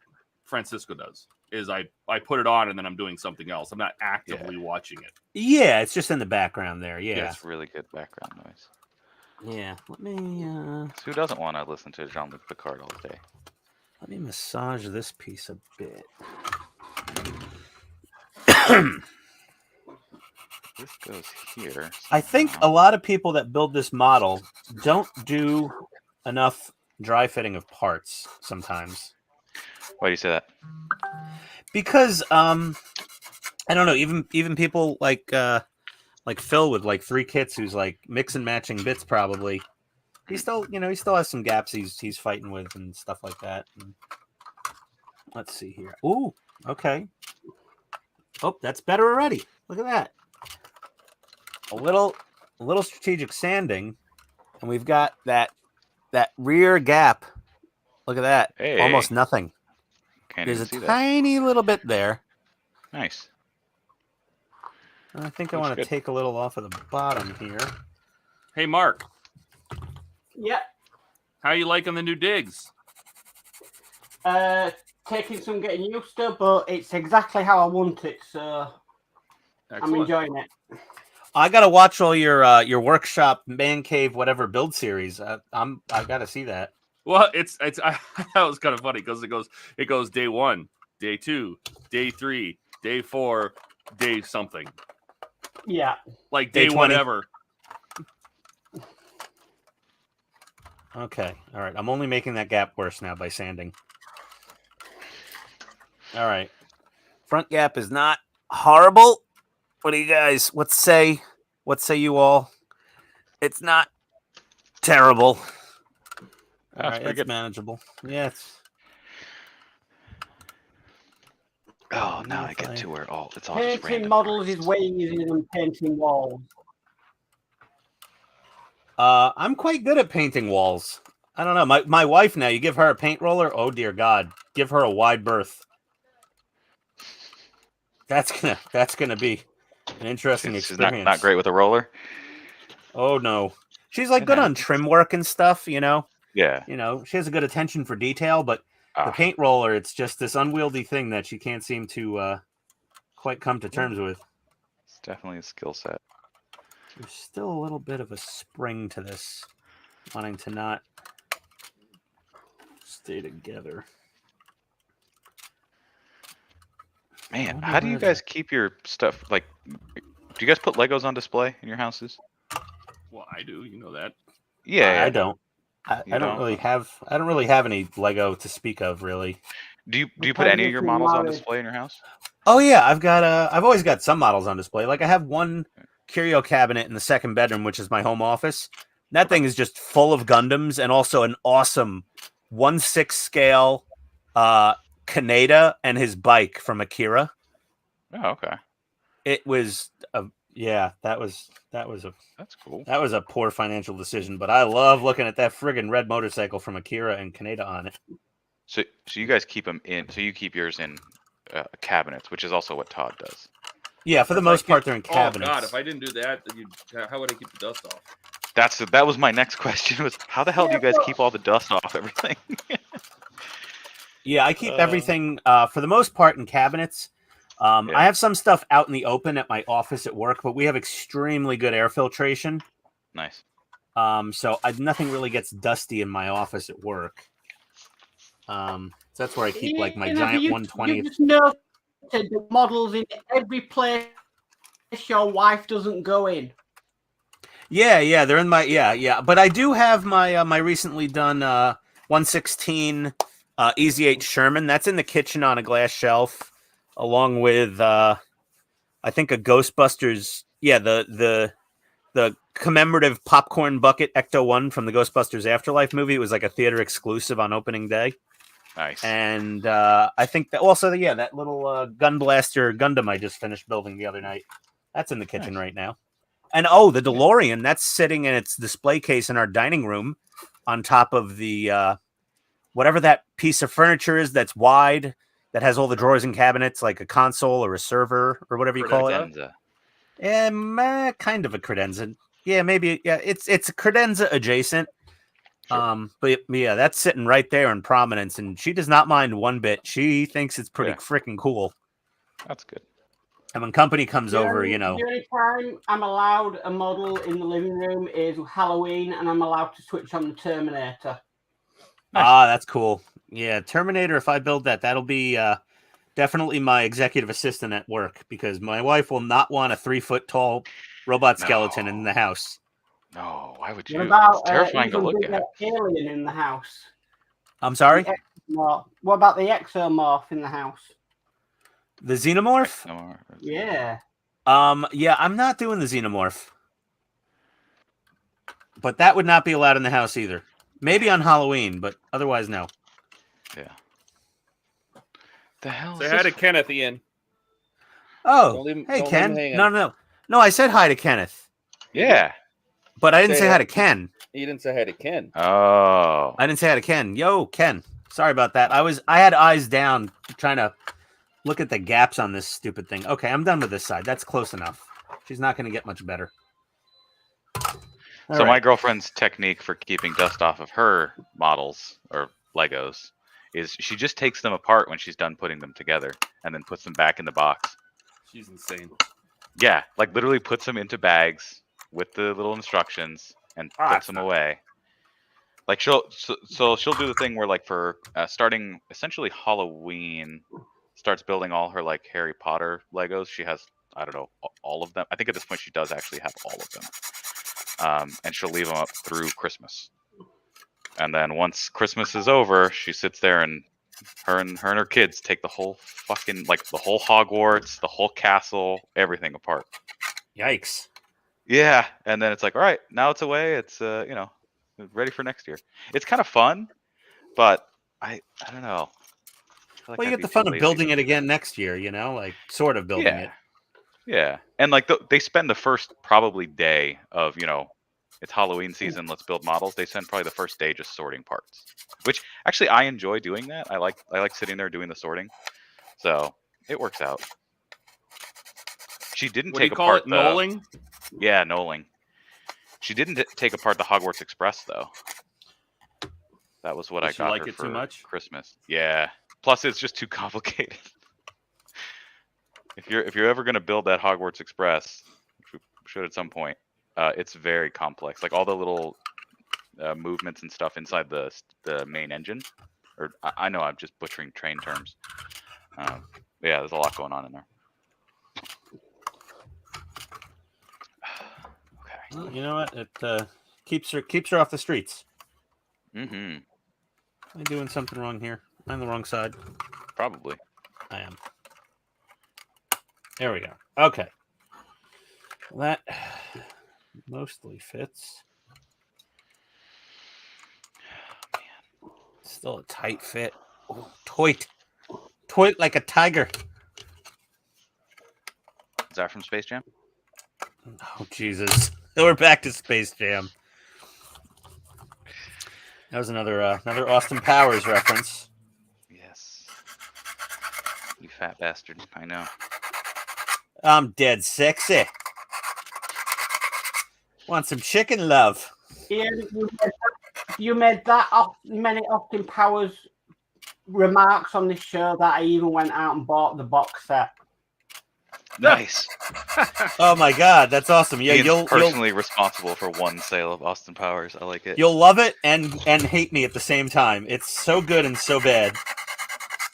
Francisco does, is I put it on and then I'm doing something else. I'm not actively watching it. Yeah, it's just in the background there. Yeah. It's really good background noise. Yeah. Let me who doesn't want to listen to Jean-Luc Picard all day? Let me massage this piece a bit. This goes here. I think a lot of people that build this model don't do enough dry fitting of parts sometimes. Why do you say that? Because I don't know, even people like Phil with like 3 kits who's like mix and matching bits probably. He still has some gaps he's fighting with and stuff like that. And let's see here. Ooh, okay. Oh, that's better already. Look at that. A little strategic sanding, And we've got that rear gap. Look at that. Hey. Almost nothing. Can't There's a even see that. tiny little bit there. Nice. I think I Looks want to good. take a little off of the bottom here. Hey, Mark, Yeah. how you liking the new digs? Taking some getting used to, but it's exactly how I want it, so I'm Excellent. enjoying it. I gotta watch all your workshop, man cave, whatever build series. I gotta see that. Well, it's I thought it was kind of funny because it goes day 1, day 2, day 3, day 4, day something. Yeah. Like Day day 20. whatever. Okay, all right. I'm only making that gap worse now by sanding. All right, front gap is not horrible. What do you guys? What say you all? It's not terrible. All That's right, pretty it's good. manageable. Yeah, it's. Oh, now I If get I- to where it's all just random. Painting models is way easier than painting walls. I'm quite good at painting walls. I don't know. My wife now, you give her a paint roller, oh dear God. Give her a wide berth. That's gonna be an interesting She's experience. not great with a roller. Oh no. She's like It good on happens. trim work and stuff, you know. Yeah. You know, she has a good attention for detail, but the Ah, paint roller, it's just this unwieldy thing that she can't seem to quite come to terms with. it's definitely a skill set. There's still a little bit of a spring to this, wanting to not stay together. Man, wonder how do you where the- guys keep your stuff? Like, do you guys put Legos on display in your houses? Well, I do. You know that. Yeah. I don't. I You don't don't? really have. I don't really have any Lego to speak of, really. Do you put any of your models on display in your house? Oh yeah, I've always got some models on display. Like I have one curio cabinet in the second bedroom, which is my home office. That thing is just full of Gundams and also an awesome 1/6 scale Kaneda and his bike from Akira. Oh, okay. It was that was That's cool. a poor financial decision, but I love looking at that friggin' red motorcycle from Akira and Kaneda on it. So you guys keep them in. So you keep yours in cabinets, which is also what Todd does. Yeah, for the If most I part, keep- they're in cabinets. Oh God! If I didn't do that, how would I keep the dust off? That was my next question. Was how the hell do you guys keep all the dust off everything? Yeah, I keep everything for the most part in cabinets. Yeah. I have some stuff out in the open at my office at work, but we have extremely good air filtration. Nice. So nothing really gets dusty in my office at work. So that's where I keep like my giant 120. You just noted the models in every place your wife doesn't go in. Yeah, they're in my yeah. But I do have my my recently done 116 Easy 8 Sherman. That's in the kitchen on a glass shelf, along with I think a Ghostbusters. Yeah, the commemorative popcorn bucket Ecto 1 from the Ghostbusters Afterlife movie. It was like a theater exclusive on opening day. Nice. And I think that also that little gun blaster Gundam I just finished building the other night. That's in the kitchen right now. And the DeLorean, that's sitting in its display case in our dining room on top of the whatever that piece of furniture is that's wide, that has all the drawers and cabinets, like a console or a server or whatever you call it. Credenza. Kind of a credenza. Yeah, maybe. Yeah, it's a credenza adjacent. Sure. But yeah, that's sitting right there in prominence, and she does not mind one bit. She thinks it's pretty freaking cool. That's good. And when company comes over, The only time I'm allowed a model in the living room is Halloween, and I'm allowed to switch on the Terminator. Nice. That's cool. Yeah, Terminator. If I build that, that'll be definitely my executive assistant at work, because my wife will not want a 3-foot tall robot skeleton in the house. No, why would you? What about It's terrifying to look at. alien in the house? I'm sorry? What about the exomorph in the house? The xenomorph? Yeah. Yeah, I'm not doing the xenomorph. But that would not be allowed in the house either. Maybe on Halloween, but otherwise no. Yeah. The hell? Say hi to Kenneth, Ian. Oh, Don't leave him- hey don't leave Ken. him hanging. No, I said hi to Kenneth. Yeah. But I didn't Say say hi hi. to Ken. He didn't say hi to Ken. Oh. I didn't say hi to Ken. Yo, Ken. Sorry about that. I had eyes down trying to look at the gaps on this stupid thing. Okay, I'm done with this side. That's close enough. She's not going to get much better. So my girlfriend's technique for keeping dust off of her models or Legos is she just takes them apart when she's done putting them together and then puts them back in the box. She's insane. Yeah, like literally puts them into bags with the little instructions and puts them away. Like she'll do the thing where like for starting essentially Halloween, starts building all her like Harry Potter Legos. She has, I don't know, all of them. I think at this point she does actually have all of them. And she'll leave them up through Christmas. And then once Christmas is over, she sits there and her kids take the whole fucking, like the whole Hogwarts, the whole castle, everything apart. Yikes. Yeah, and then it's like, all right, now it's away. It's you know, ready for next year. It's kind of fun, but I don't know. Well, you get the fun of building it again next year, you know, like sort of building it. Yeah, and like they spend the first probably day of, you know, it's Halloween season, let's build models. They spend probably the first day just sorting parts, which actually I enjoy doing that. I like sitting there doing the sorting, so it works out. She didn't take apart the knolling. Yeah, knolling. She didn't take apart the Hogwarts Express though. That was what I got her for too much? Christmas. Yeah. Plus, it's just too complicated. If you're ever gonna build that Hogwarts Express, which we should at some point, it's very complex. Like all the little movements and stuff inside the main engine. Or I know I'm just butchering train terms. Yeah, there's a lot going on in there. Okay. Well, you know what? It keeps her off the streets. Mm-hmm. Am I doing something wrong here? I'm on the wrong side. Probably. I am. There we go. Okay. Well, that mostly fits. Still a tight fit. Oh, toit like a tiger. Is that from Space Jam? Oh, Jesus. We're back to Space Jam. That was another Austin Powers reference. Yes. You fat bastard. I know. I'm dead sexy. Want some chicken love? Yeah, you made that many Austin Powers remarks on this show that I even went out and bought the box set. Nice. Oh my God, that's awesome! Yeah, Ian's you'll personally responsible for one sale of Austin Powers. I like it. You'll love it and hate me at the same time. It's so good and so bad.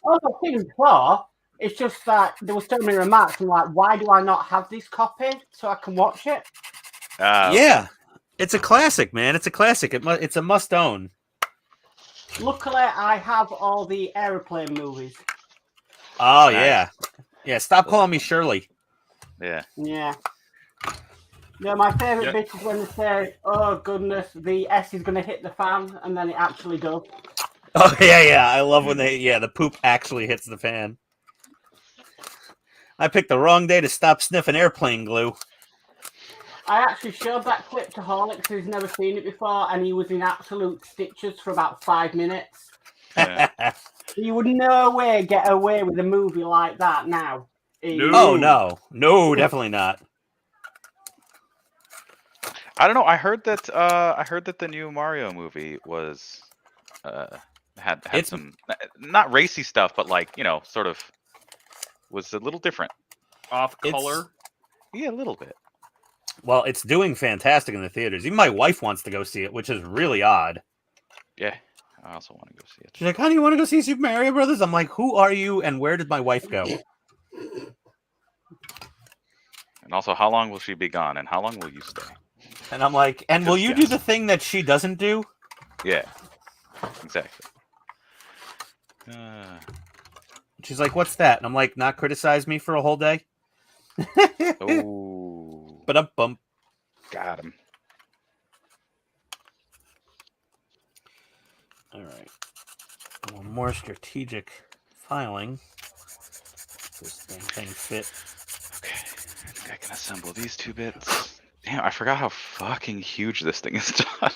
Oh, the thing before, it's just that there were so many remarks. I'm like, why do I not have this copy so I can watch it? Yeah, it's a classic, man. It's a classic. It's a must own. Luckily, I have all the airplane movies. Oh Nice. yeah. Stop calling me Shirley. Yeah. Yeah. Yeah, my favourite bit is when they say, oh goodness, the S is going to hit the fan, and then it actually does. Oh yeah. I love when the poop actually hits the fan. I picked the wrong day to stop sniffing airplane glue. I actually showed that clip to Horlicks, who's never seen it before, and he was in absolute stitches for about 5 minutes. Yeah. You would no way get away with a movie like that now. Oh no, definitely not. I don't know. I heard that the new Mario movie was had some not racy stuff, but like, you know, sort of was a little different. Off color. Yeah, a little bit. Well, it's doing fantastic in the theaters. Even my wife wants to go see it, which is really odd. Yeah, I also want to go see it. She's like, "How do you want to go see Super Mario Brothers?" I'm like, "Who are you, and where did my wife go?" And also, how long will she be gone, and how long will you stay? And I'm like, "And will you do the thing that she doesn't do?" Yeah, exactly. She's like, "What's that?" And I'm like, "Not criticize me for a whole day." Oh, But bump. got him. All right. A little more strategic filing. This thing fit. Okay, I think I can assemble these 2 bits. Damn, I forgot how fucking huge this thing is done.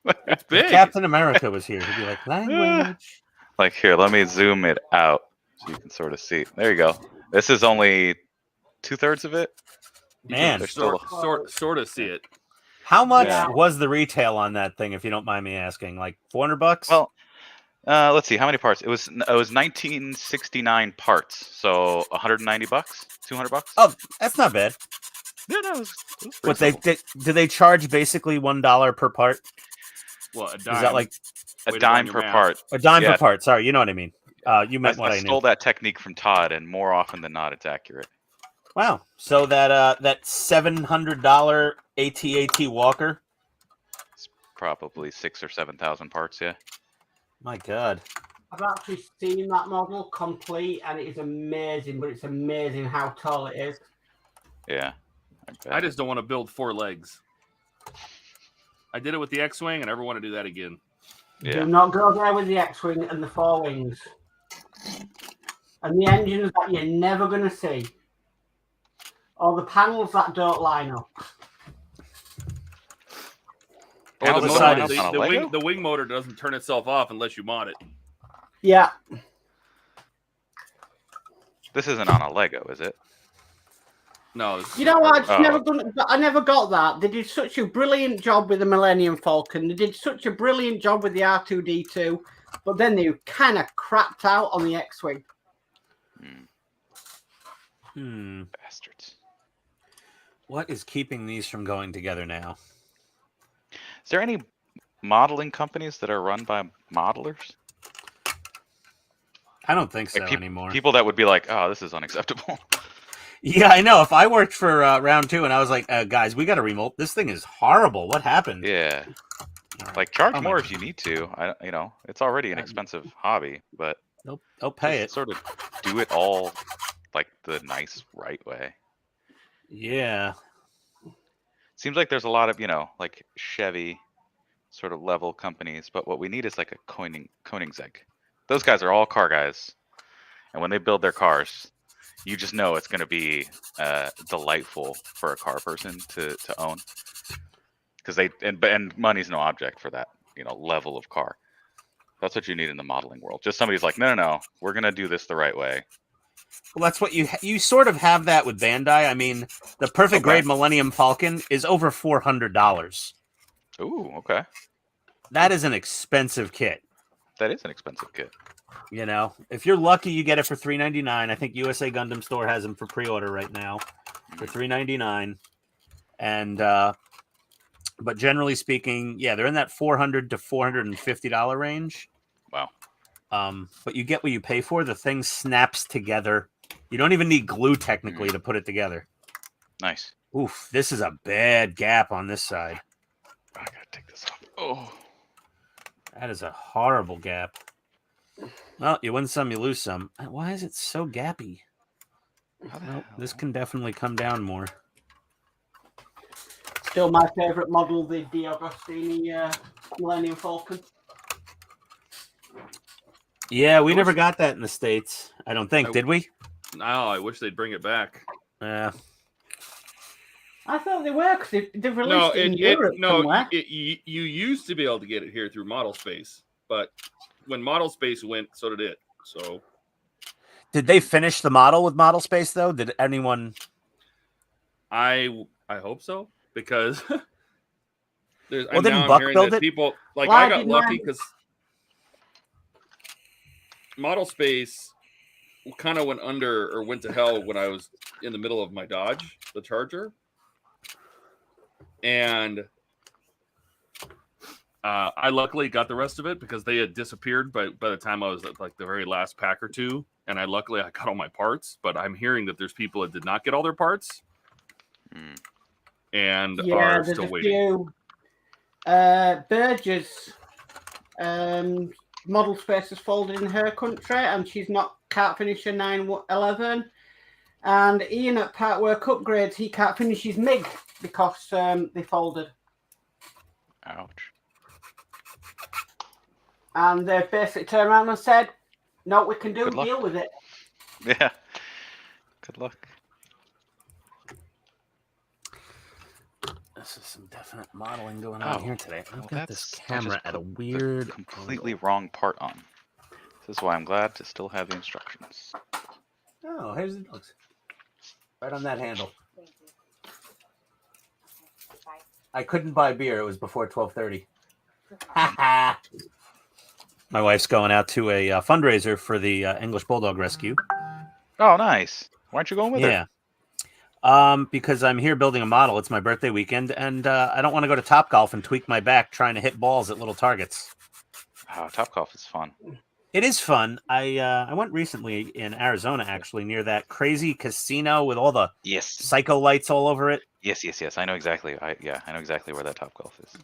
It's If big. Captain America was here, he'd be like, language. Like here, let me zoom it out so you can sort of see. There you go. This is only 2/3 of it. Man, There's still Sort of see it. how much Yeah. was the retail on that thing, if you don't mind me asking? Like $400? well. Let's see how many parts. It was 1969 parts, so $190, $200. Oh, that's not bad. Yeah, no, it was What they reasonable. do they charge basically $1 per part? Well, a dime. Is that like A Way to dime run per your math. part. a dime Yeah. per part? Sorry, you know what I mean. You meant what I I knew. stole that technique from Todd, and more often than not, it's accurate. Wow. So that $700 AT-AT Walker. It's probably 6,000 or 7,000 parts. Yeah. My God. I've actually seen that model complete, and it is amazing. But it's amazing how tall it is. Yeah. I just don't want to build 4 legs. I did it with the X-Wing, and I never want to do that again. Yeah. Do not go there with the X-Wing and the 4 wings. And the engines that you're never going to see. Or the panels that don't line up. Or How the, the motor, side is on a Lego? the wing motor doesn't turn itself off unless you mod it. Yeah. This isn't on a Lego, is it? No. You know what? Oh. I never got that. They did such a brilliant job with the Millennium Falcon. They did such a brilliant job with the R2-D2. But then they kind of crapped out on the X-Wing. Bastards. What is keeping these from going together now? Is there any modeling companies that are run by modelers? I don't think so Like anymore. People that would be like, "Oh, this is unacceptable." Yeah, I know. If I worked for round 2 and I was like, guys, we got to remote. This thing is horrible. What happened? Yeah. All right. Like charge Oh my more God. if you need to. It's already an expensive hobby, but They'll pay just it. sort of do it all like the nice right way. Yeah. Seems like there's a lot of, like Chevy sort of level companies, but what we need is like a Koenigsegg. Those guys are all car guys. And when they build their cars, you just know it's going to be delightful for a car person to own. Because and money's no object for that, level of car. That's what you need in the modeling world. Just somebody's like, no, we're going to do this the right way. Well, that's what you sort of have that with Bandai. I mean, the perfect grade Millennium Falcon is over $400. Ooh, okay. That is an expensive kit. That is an expensive kit. If you're lucky, you get it for $399. I think USA Gundam Store has them for pre-order right now for $399. And but generally speaking, yeah, they're in that $400 to $450 range. Wow. But you get what you pay for. The thing snaps together. You don't even need glue technically to put it together. Nice. Oof, this is a bad gap on this side. I gotta take this off. Oh. That is a horrible gap. Well, you win some, you lose some. Why is it so gappy? Well, this can definitely come down more. Still my favourite model, the D'Agostini Millennium Falcon. Yeah, we never got that in the States. I don't think. Did we? No, I wish they'd bring it back. Yeah. I thought they were because they've released it in Europe somewhere. You used to be able to get it here through Model Space, but when Model Space went, so did it. So, did they finish the model with Model Space though? Did anyone? I hope so, because well, didn't Buck build it? People like I got lucky because Model Space kind of went under or went to hell when I was in the middle of my Dodge, the Charger. And I luckily got the rest of it because they had disappeared by the time I was at like the very last pack or two. And I got all my parts, but I'm hearing that there's people that did not get all their parts and are still waiting. Burgess Model Space has folded in her country and can't finish her 911. And Ian at Partwork Upgrades, he can't finish his MiG because they folded. Ouch. And they basically turned around and said, no, we can deal with it. Yeah. Good luck. this is some definite modeling going on here today. I've well, got this I just camera at a put the weird completely angle. wrong part on. This is why I'm glad to still have the instructions. Oh, here's the dogs. Right on that handle. I couldn't buy beer. It was before 12:30. My wife's going out to a fundraiser for the English Bulldog Rescue. Oh, nice. Why aren't you going with her? Yeah. Because I'm here building a model. It's my birthday weekend, and I don't want to go to Topgolf and tweak my back trying to hit balls at little targets. Oh, Topgolf is fun. It is fun. I went recently in Arizona, actually, near that crazy casino with all the Yes. psycho lights all over it. Yes. I know exactly. I know exactly where that Topgolf is.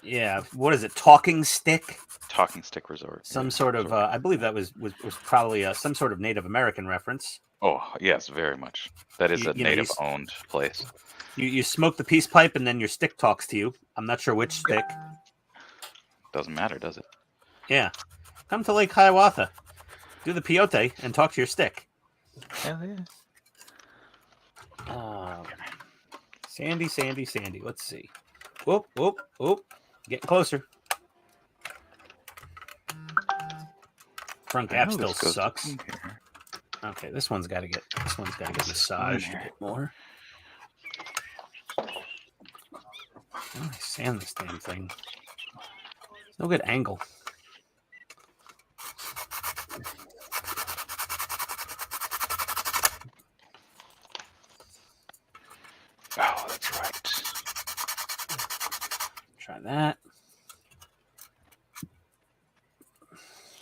Yeah. What is it? Talking Stick? Talking Stick Resort. Some sort of. I believe that was probably some sort of Native American reference. Oh, yes, very much. That is a You know, native-owned place. You smoke the peace pipe, and then your stick talks to you. I'm not sure which stick. Doesn't matter, does it? Yeah. Come to Lake Hiawatha. Do the peyote and talk to your stick. Hell yeah. Sandy. Let's see. Whoop. Getting closer. Front gap still sucks. Okay, this one's got to get massaged a bit more. How do I sand this damn thing? No good angle. Oh, that's right. Try that.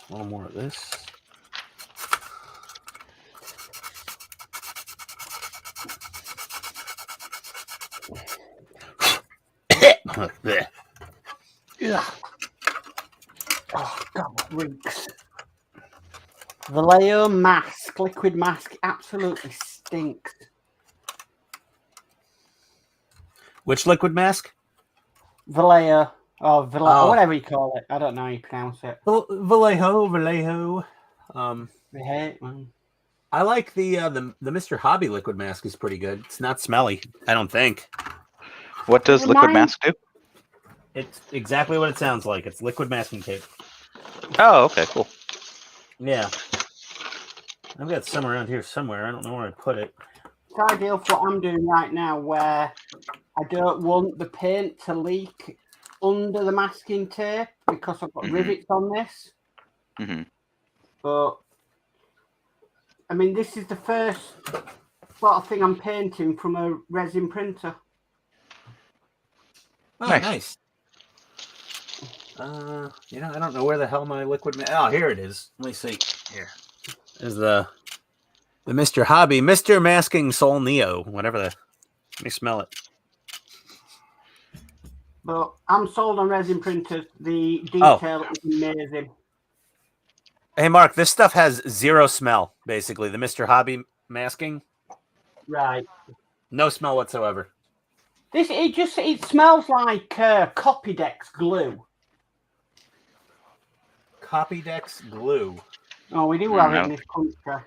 A little more of this. Yeah. Oh, God, reeks. Vallejo mask, liquid mask, absolutely stinks. Which liquid mask? Vallejo, or Vallejo, Oh. whatever you call it. I don't know how you pronounce it. Vallejo. I hate, man. I like the Mr. Hobby liquid mask is pretty good. It's not smelly, I don't think. What does liquid mask do? It's exactly what it sounds like. It's liquid masking tape. Oh, okay, cool. Yeah. I've got some around here somewhere. I don't know where I put it. It's ideal for what I'm doing right now, where I don't want the paint to leak under the masking tape because I've got rivets on this. But I mean, this is the first sort of thing I'm painting from a resin printer. Oh, nice. I don't know where the hell my liquid. Oh, here it is. Let me see. Here is the Mr. Hobby, Mr. Masking Sol Neo. Whatever the. Let me smell it. But I'm sold on resin printers. The detail is amazing. Hey, Mark, this stuff has zero smell. Basically, the Mr. Hobby masking. Right. No smell whatsoever. It smells like Copydex glue. Copydex glue. Oh, we do have it in this country.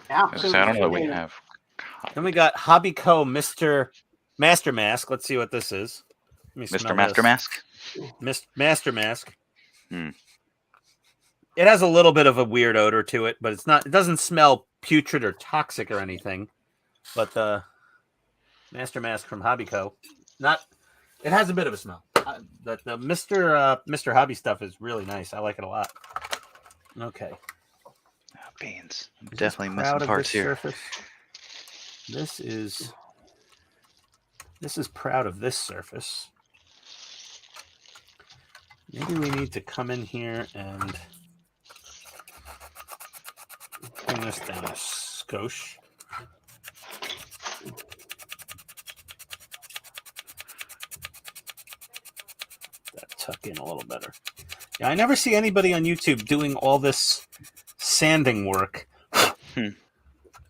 Absolutely. I don't know what we have. Then we got Hobby Co. Mr. Master Mask. Let's see what this is. Mr. Master Mask? Master Mask. It has a little bit of a weird odor to it, but it's not. It doesn't smell putrid or toxic or anything. But the Master Mask from Hobby Co. It has a bit of a smell. The Mr. Hobby stuff is really nice. I like it a lot. Okay. Oh, beans. I'm definitely missing parts here. Surface. This is proud of this surface. Maybe we need to come in here and bring this down a skosh. That tuck in a little better. Yeah, I never see anybody on YouTube doing all this sanding work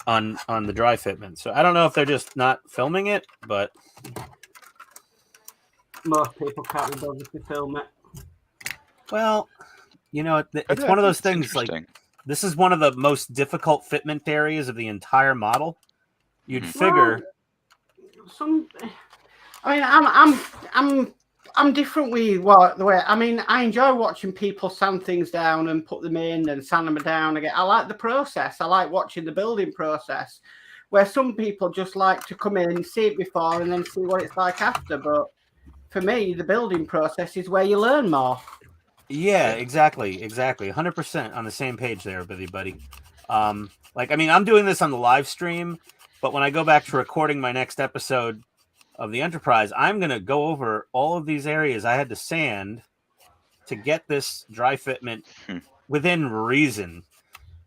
on the dry fitment. So I don't know if they're just not filming it, but most people can't be bothered to film it. Well, it's one of those things. Like, this is one of the most difficult fitment areas of the entire model. You'd figure. I mean, I'm different with the way. I mean, I enjoy watching people sand things down and put them in and sand them down again. I like the process. I like watching the building process. Where some people just like to come in, see it before, and then see what it's like after. But for me, the building process is where you learn more. Yeah, exactly. 100% on the same page there, buddy. Like, I mean, I'm doing this on the live stream, but when I go back to recording my next episode of the Enterprise, I'm going to go over all of these areas I had to sand to get this dry fitment within reason.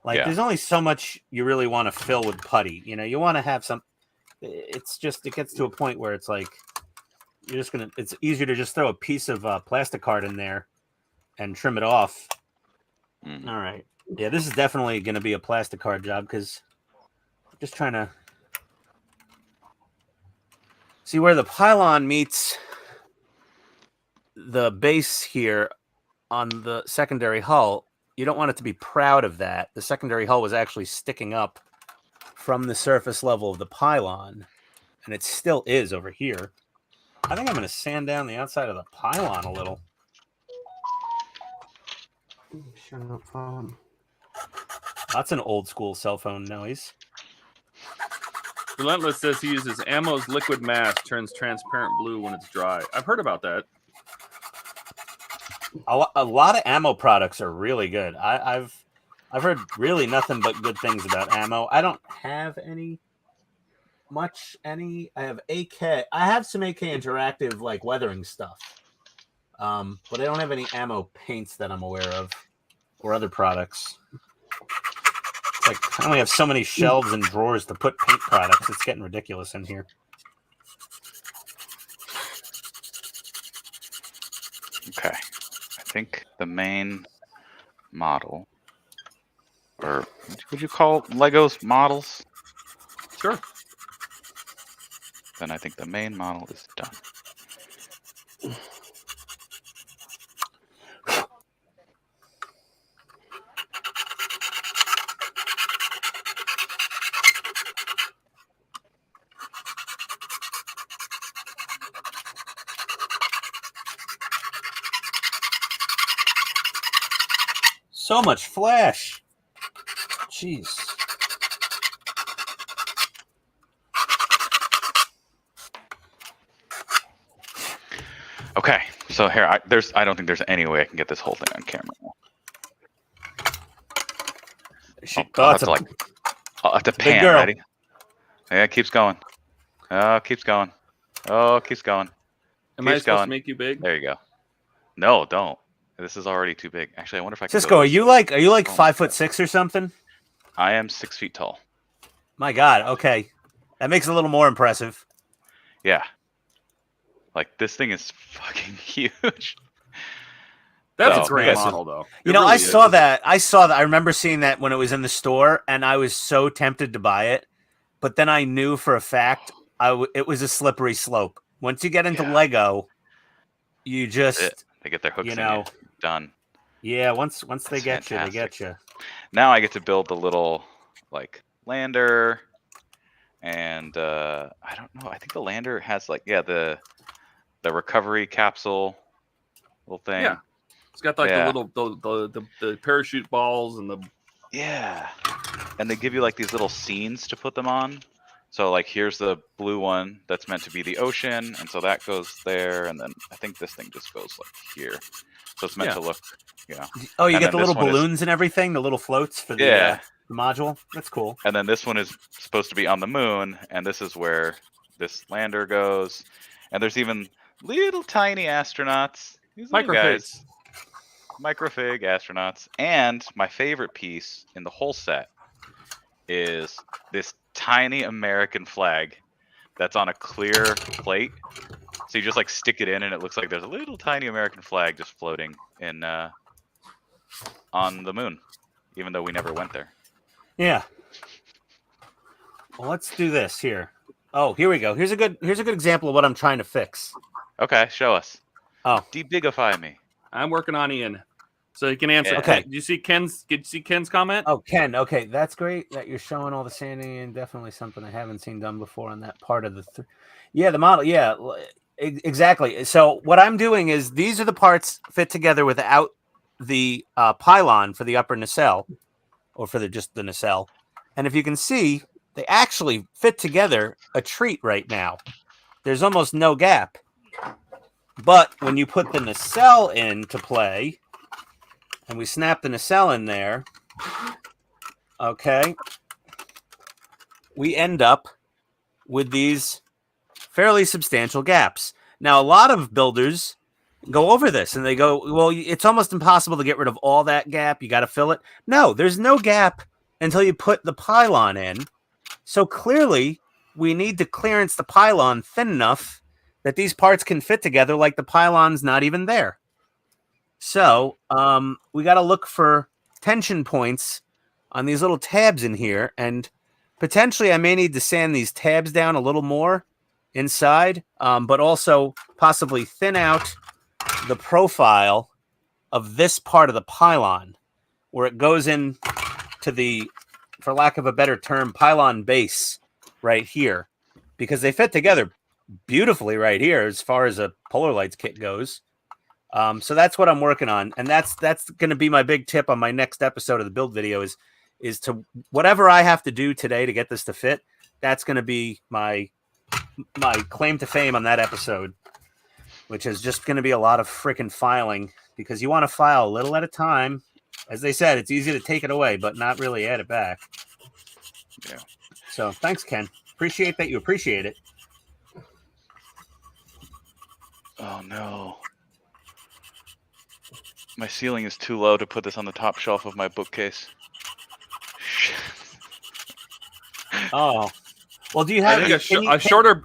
Like, there's only so much you really want to fill with putty. You know, you want to have some. It's just, it gets to a point where it's like, you're just going to, it's easier to just throw a piece of plastic card in there and trim it off. All right. Yeah, this is definitely going to be a plastic card job because I'm just trying to see where the pylon meets the base here on the secondary hull. You don't want it to be proud of that. The secondary hull was actually sticking up from the surface level of the pylon, and it still is over here. I think I'm going to sand down the outside of the pylon a little. Shut up, phone. That's an old school cell phone noise. Relentless says he uses Ammo's liquid mask, turns transparent blue when it's dry. I've heard about that. A lot of ammo products are really good. I've heard really nothing but good things about ammo. I don't have any. I have AK. I have some AK Interactive like weathering stuff. But I don't have any ammo paints that I'm aware of or other products. It's like I only have so many shelves and drawers to put paint products. It's getting ridiculous in here. Okay. I think the main model, or would you call Legos models? Sure. Then I think the main model is done. So much flash. Jeez. Okay, so here I don't think there's any way I can get this whole thing on camera. I'll have to pan. Ready? Yeah, it keeps going. Oh, it keeps going. Oh, it keeps going. Am I supposed to make you big? There you go. No, don't. This is already too big. Actually, I wonder if I can. Cisco, are you like 5'6" or something? I am 6 feet tall. My God. Okay, that makes it a little more impressive. Yeah. Like this thing is fucking huge. That's a great model, though. You know, really I saw that. I remember seeing that when it was in the store, and I was so tempted to buy it. But then I knew for a fact it was a slippery slope. Once you get into Lego, you just they get their hooks in you. Done. Yeah, once they get you, they get you. Now I get to build the little like lander, and I don't know. I think the lander has like the recovery capsule little thing. Yeah, it's got like the little the parachute balls and the and they give you like these little scenes to put them on. So like here's the blue one that's meant to be the ocean, and so that goes there, and then I think this thing just goes like here. So it's meant to look, Oh, you get the little balloons and everything, the little floats for the module. That's cool. And then this one is supposed to be on the moon, and this is where this lander goes. And there's even little tiny astronauts. These guys. Microfig astronauts. And my favorite piece in the whole set is this tiny American flag that's on a clear plate. So you just like stick it in, and it looks like there's a little tiny American flag just floating in on the moon, even though we never went there. Yeah. Well, let's do this here. Oh, here we go. Here's a good example of what I'm trying to fix. Okay, show us. Oh, debigify me. I'm working on Ian, so he can answer. Yeah. Okay. Did you see Ken's comment? Oh, Ken. Okay, that's great that you're showing all the sanding, and definitely something I haven't seen done before on that part of the. Yeah, the model. Yeah, Exactly. So what I'm doing is these are the parts fit together without the pylon for the upper nacelle, or for just the nacelle. And if you can see, they actually fit together a treat right now. There's almost no gap. But when you put the nacelle into play, and we snap the nacelle in there, okay, we end up with these fairly substantial gaps. Now, a lot of builders go over this and they go, well, it's almost impossible to get rid of all that gap. You got to fill it. No, there's no gap until you put the pylon in. So clearly, we need to clearance the pylon thin enough that these parts can fit together like the pylon's not even there. So we got to look for tension points on these little tabs in here. And potentially, I may need to sand these tabs down a little more inside, but also possibly thin out the profile of this part of the pylon where it goes in to the, for lack of a better term, pylon base right here, because they fit together beautifully right here as far as a Polar Lights kit goes. So that's what I'm working on, and that's going to be my big tip on my next episode of the build video is to whatever I have to do today to get this to fit. That's going to be my claim to fame on that episode, which is just going to be a lot of freaking filing, because you want to file a little at a time. As they said, it's easy to take it away, but not really add it back. Yeah. So thanks, Ken. Appreciate that you appreciate it. Oh no. My ceiling is too low to put this on the top shelf of my bookcase. Oh. Well, do you I have think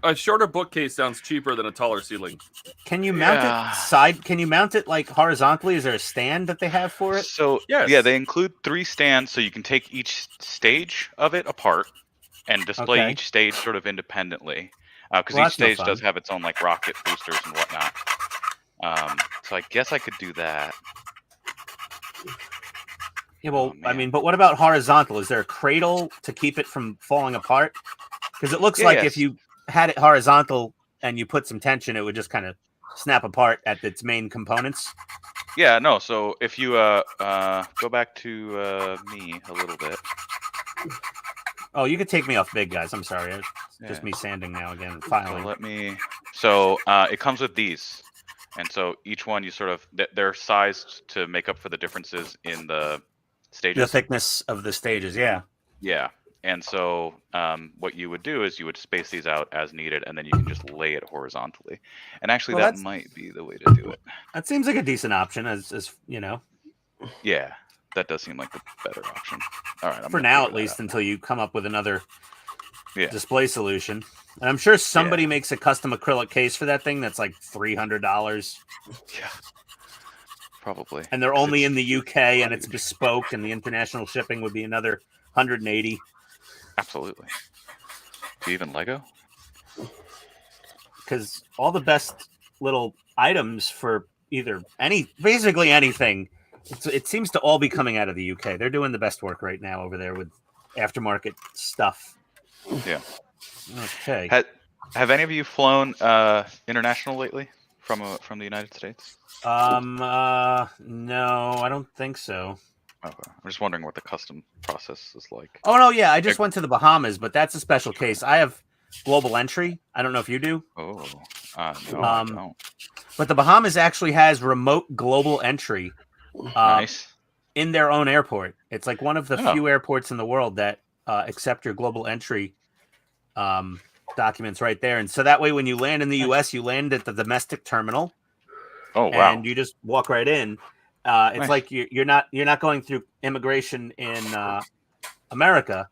a shorter bookcase sounds cheaper than a taller ceiling. Can you mount it side? Can you mount it like horizontally? Is there a stand that they have for it? So Yes. yeah, they include 3 stands, so you can take each stage of it apart and display each stage sort of independently. Because each stage does have its own like rocket boosters and whatnot. So I guess I could do that. Yeah, well, I mean, but what about horizontal? Is there a cradle to keep it from falling apart? Because it looks like if you had it horizontal and you put some tension, it would just kind of snap apart at its main components. Yeah, no. So if you go back to me a little bit. Oh, you could take me off big, guys. I'm sorry. It's just me sanding now again, filing. So let me. So it comes with these, and so each one you sort of they're sized to make up for the differences in the stages. The thickness of the stages, yeah. Yeah. And so what you would do is you would space these out as needed, and then you can just lay it horizontally. And actually, that might be the way to do it. That seems like a decent option, as you know. Yeah, that does seem like the better option. All right. For now, at least, until you come up with another display solution. And I'm sure somebody makes a custom acrylic case for that thing that's like $300. Yeah. Probably. And they're only in the UK, and it's bespoke, and the international shipping would be another $180. Absolutely. Do you even Lego? Because all the best little items for basically anything, it seems to all be coming out of the UK. They're doing the best work right now over there with aftermarket stuff. Yeah. Okay. Have any of you flown international lately from the United States? No, I don't think so. Okay. I'm just wondering what the custom process is like. Oh no, yeah, I just went to the Bahamas, but that's a special case. I have global entry. I don't know if you do. Oh, no, I don't. But the Bahamas actually has remote global entry. Nice. In their own airport. It's like one of the few airports in the world that accept your global entry documents right there. And so that way, when you land in the U.S., you land at the domestic terminal. Oh wow! And you just walk right in. It's like you're not going through immigration in America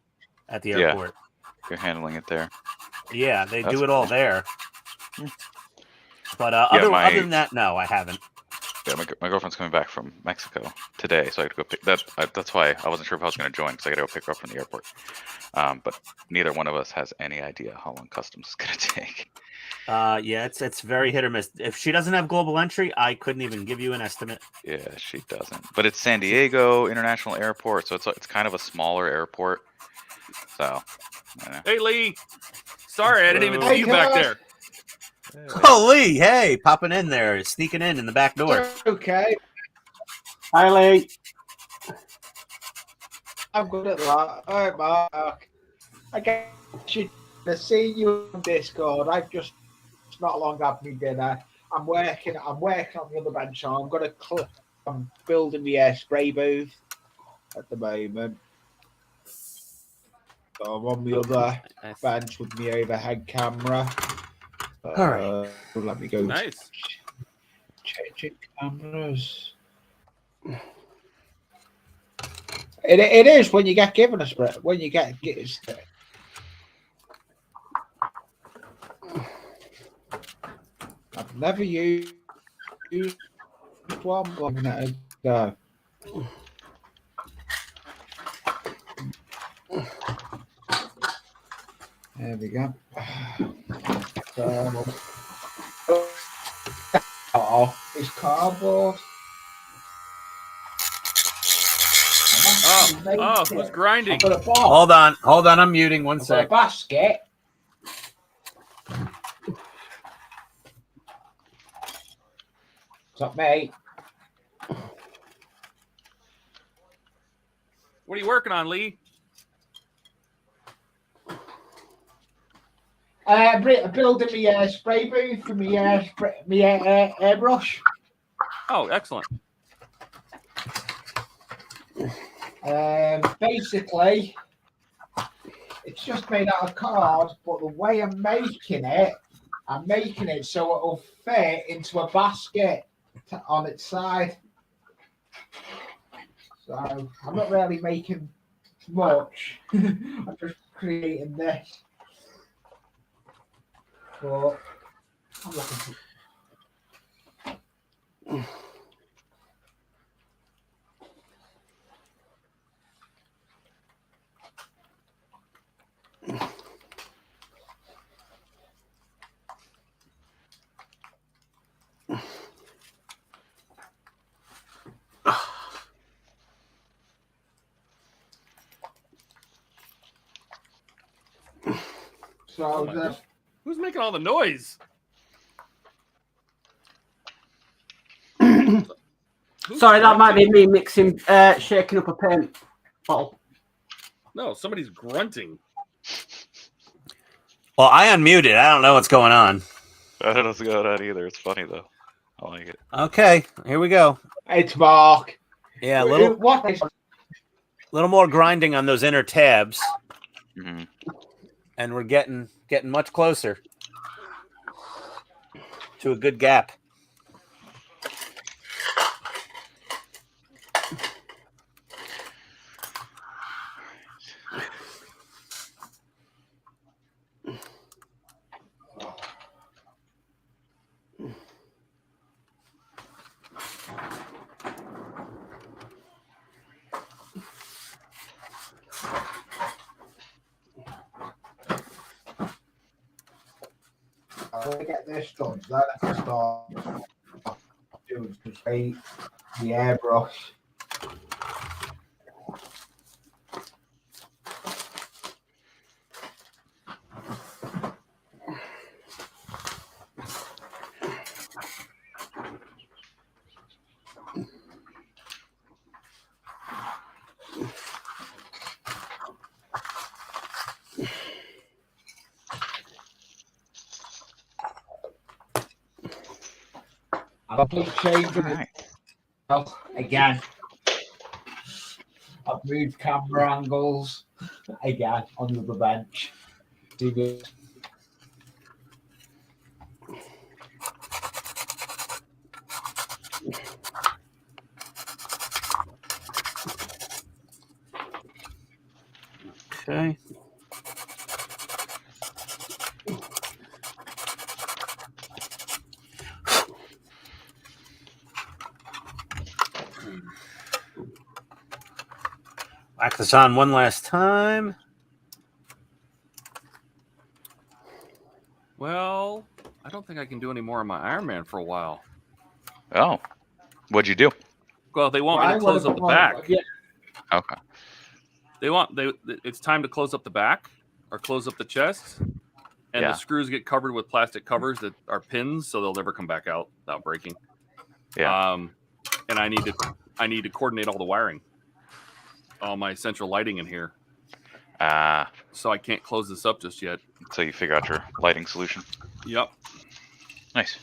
at the airport. You're handling it there. Yeah, they do it all there. But other than that, no, I haven't. Yeah, my girlfriend's coming back from Mexico today, so I had to go pick that. That's why I wasn't sure if I was going to join, because I got to go pick her up from the airport. But neither one of us has any idea how long customs is going to take. Yeah, it's very hit or miss. If she doesn't have global entry, I couldn't even give you an estimate. Yeah, she doesn't. But it's San Diego International Airport, so it's kind of a smaller airport. So, hey Lee, sorry I didn't even see you back there. Oh, Lee, hey, popping in there, sneaking in the back door. Okay, Hi, Lee. I'm good at that. All right, Mark. I guess you to see you on Discord. I've just not long had me dinner. I'm working on the other bench. So I'm building the spray booth at the moment. So I'm on the other bench with my overhead camera. All right. Let me go. Nice. Changing cameras. It is when you get given a spray. When you get I've never used one, but I'm gonna go. There we go. Oh, it's cardboard. Oh, who's grinding? I've got a box. Hold on, I'm muting one I've got a sec. basket. What's up, mate? What are you working on, Lee? Building my spray booth for my airbrush. Oh, excellent. Basically, it's just made out of card, but the way I'm making it so it'll fit into a basket on its side. So I'm not really making much. I'm just creating this. But I'm looking for... So Who's making all the noise? Sorry, that might be me mixing, shaking up a paint bottle. No, somebody's grunting. Well, I unmuted. I don't know what's going on. I don't know what's going on either. It's funny though. I like it. Okay, here we go. it's Mark. Yeah, a What is little more grinding on those inner tabs, Mm-hmm. and we're getting much closer to a good gap. I want to get this done. Then I can start doing the airbrush. I'll keep changing it again. I've moved camera angles again on the other bench. Do this. Okay. Wax this on one last time. Well, I don't think I can do any more of my Iron Man for a while. Oh, what'd you do? Well, they want me to close up the back. Yeah. Okay. It's time to close up the back or close up the chest. And Yeah. the screws get covered with plastic covers that are pins, so they'll never come back out without breaking. Yeah. And I need to coordinate all the wiring, all my central lighting in here. So I can't close this up just yet. So you figure out your lighting solution. Yep. Nice.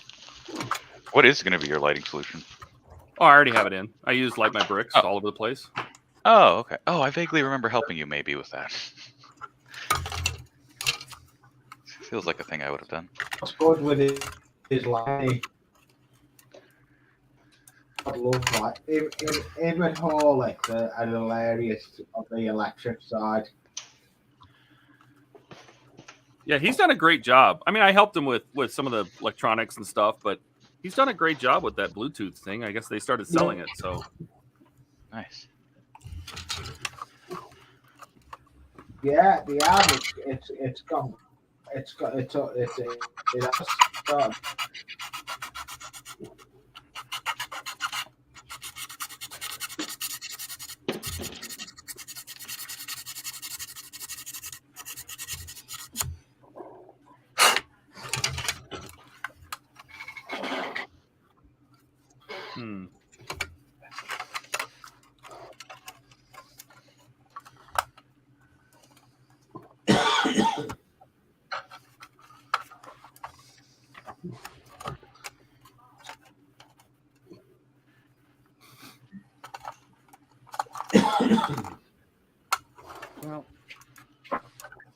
What is going to be your lighting solution? Oh, I already have it in. I use Light My Bricks all over the place. Oh, okay. Oh, I vaguely remember helping you maybe with that. Feels like a thing I would have done. What's good with it is like I love like him and Hawley are hilarious on the electric side. Yeah, he's done a great job. I mean, I helped him with some of the electronics and stuff, but he's done a great job with that Bluetooth thing. I guess they started selling it, so Nice. Yeah, the average it's gone. It has gone. Well,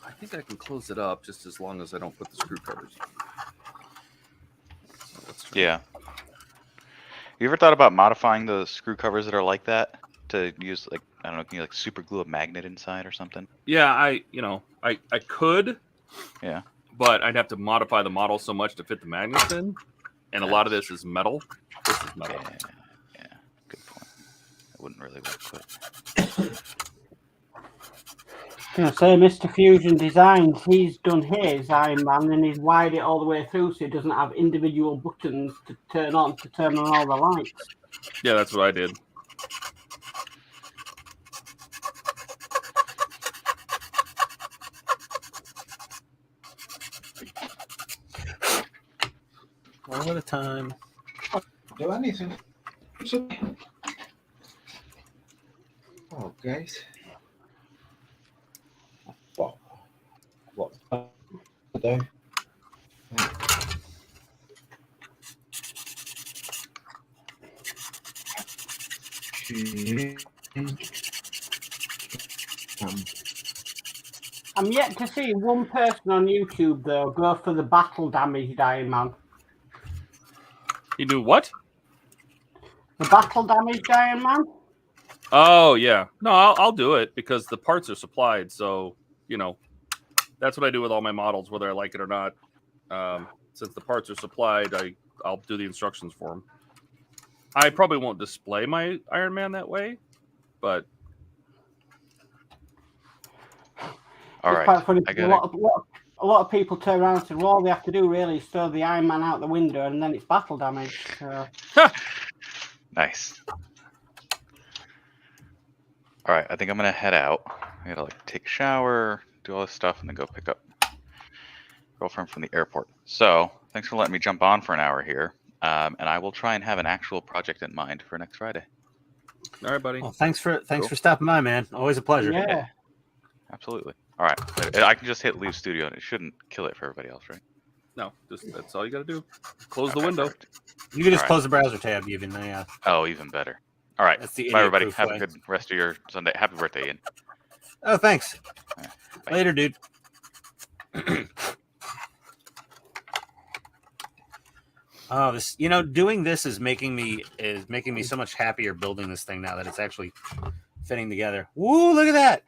I think I can close it up just as long as I don't put the screw covers. So Yeah. You ever thought about modifying the screw covers that are like that to use, like, I don't know, can you like super glue a magnet inside or something? Yeah, I could. Yeah. But I'd have to modify the model so much to fit the magnets in, and a lot of this is metal. This is metal. Yeah. Good point. That wouldn't really work, but I was gonna say, Mr. Fusion Designs, he's done his Iron Man and he's wired it all the way through so it doesn't have individual buttons to turn on all the lights. Yeah, that's what I did. One at a time. Do anything. Oh, guys. What? Do? I'm yet to see one person on YouTube though go for the battle damaged Iron Man. You do what? The battle damaged Iron Man? Oh yeah, no, I'll do it because the parts are supplied. So that's what I do with all my models, whether I like it or not. Since the parts are supplied, I'll do the instructions for them. I probably won't display my Iron Man that way, but all It's right. quite funny. I A got lot of people turn around and say, well, all they have to do really is throw the Iron Man out the window and then it's battle damage. So. Nice. All right, I think I'm gonna head out. I gotta like take a shower, do all this stuff, and then go pick up girlfriend from the airport. So thanks for letting me jump on for an hour here, and I will try and have an actual project in mind for next Friday. all right, buddy. Well, thanks for stopping by, man. Always a pleasure. Yeah. Absolutely. All right, I can just hit leave studio, and it shouldn't kill it for everybody else, right? No, that's all you got to do. Close the window. Perfect. You can just All right. close the browser tab, even. Yeah. Oh, even better. All right. That's the Bye, everybody. idiot-proof Have way. a good rest of your Sunday. Happy birthday, Ian. Oh, thanks. Bye. Later, dude. Oh, this, doing this is making me so much happier building this thing now that it's actually fitting together. Woo, look at that.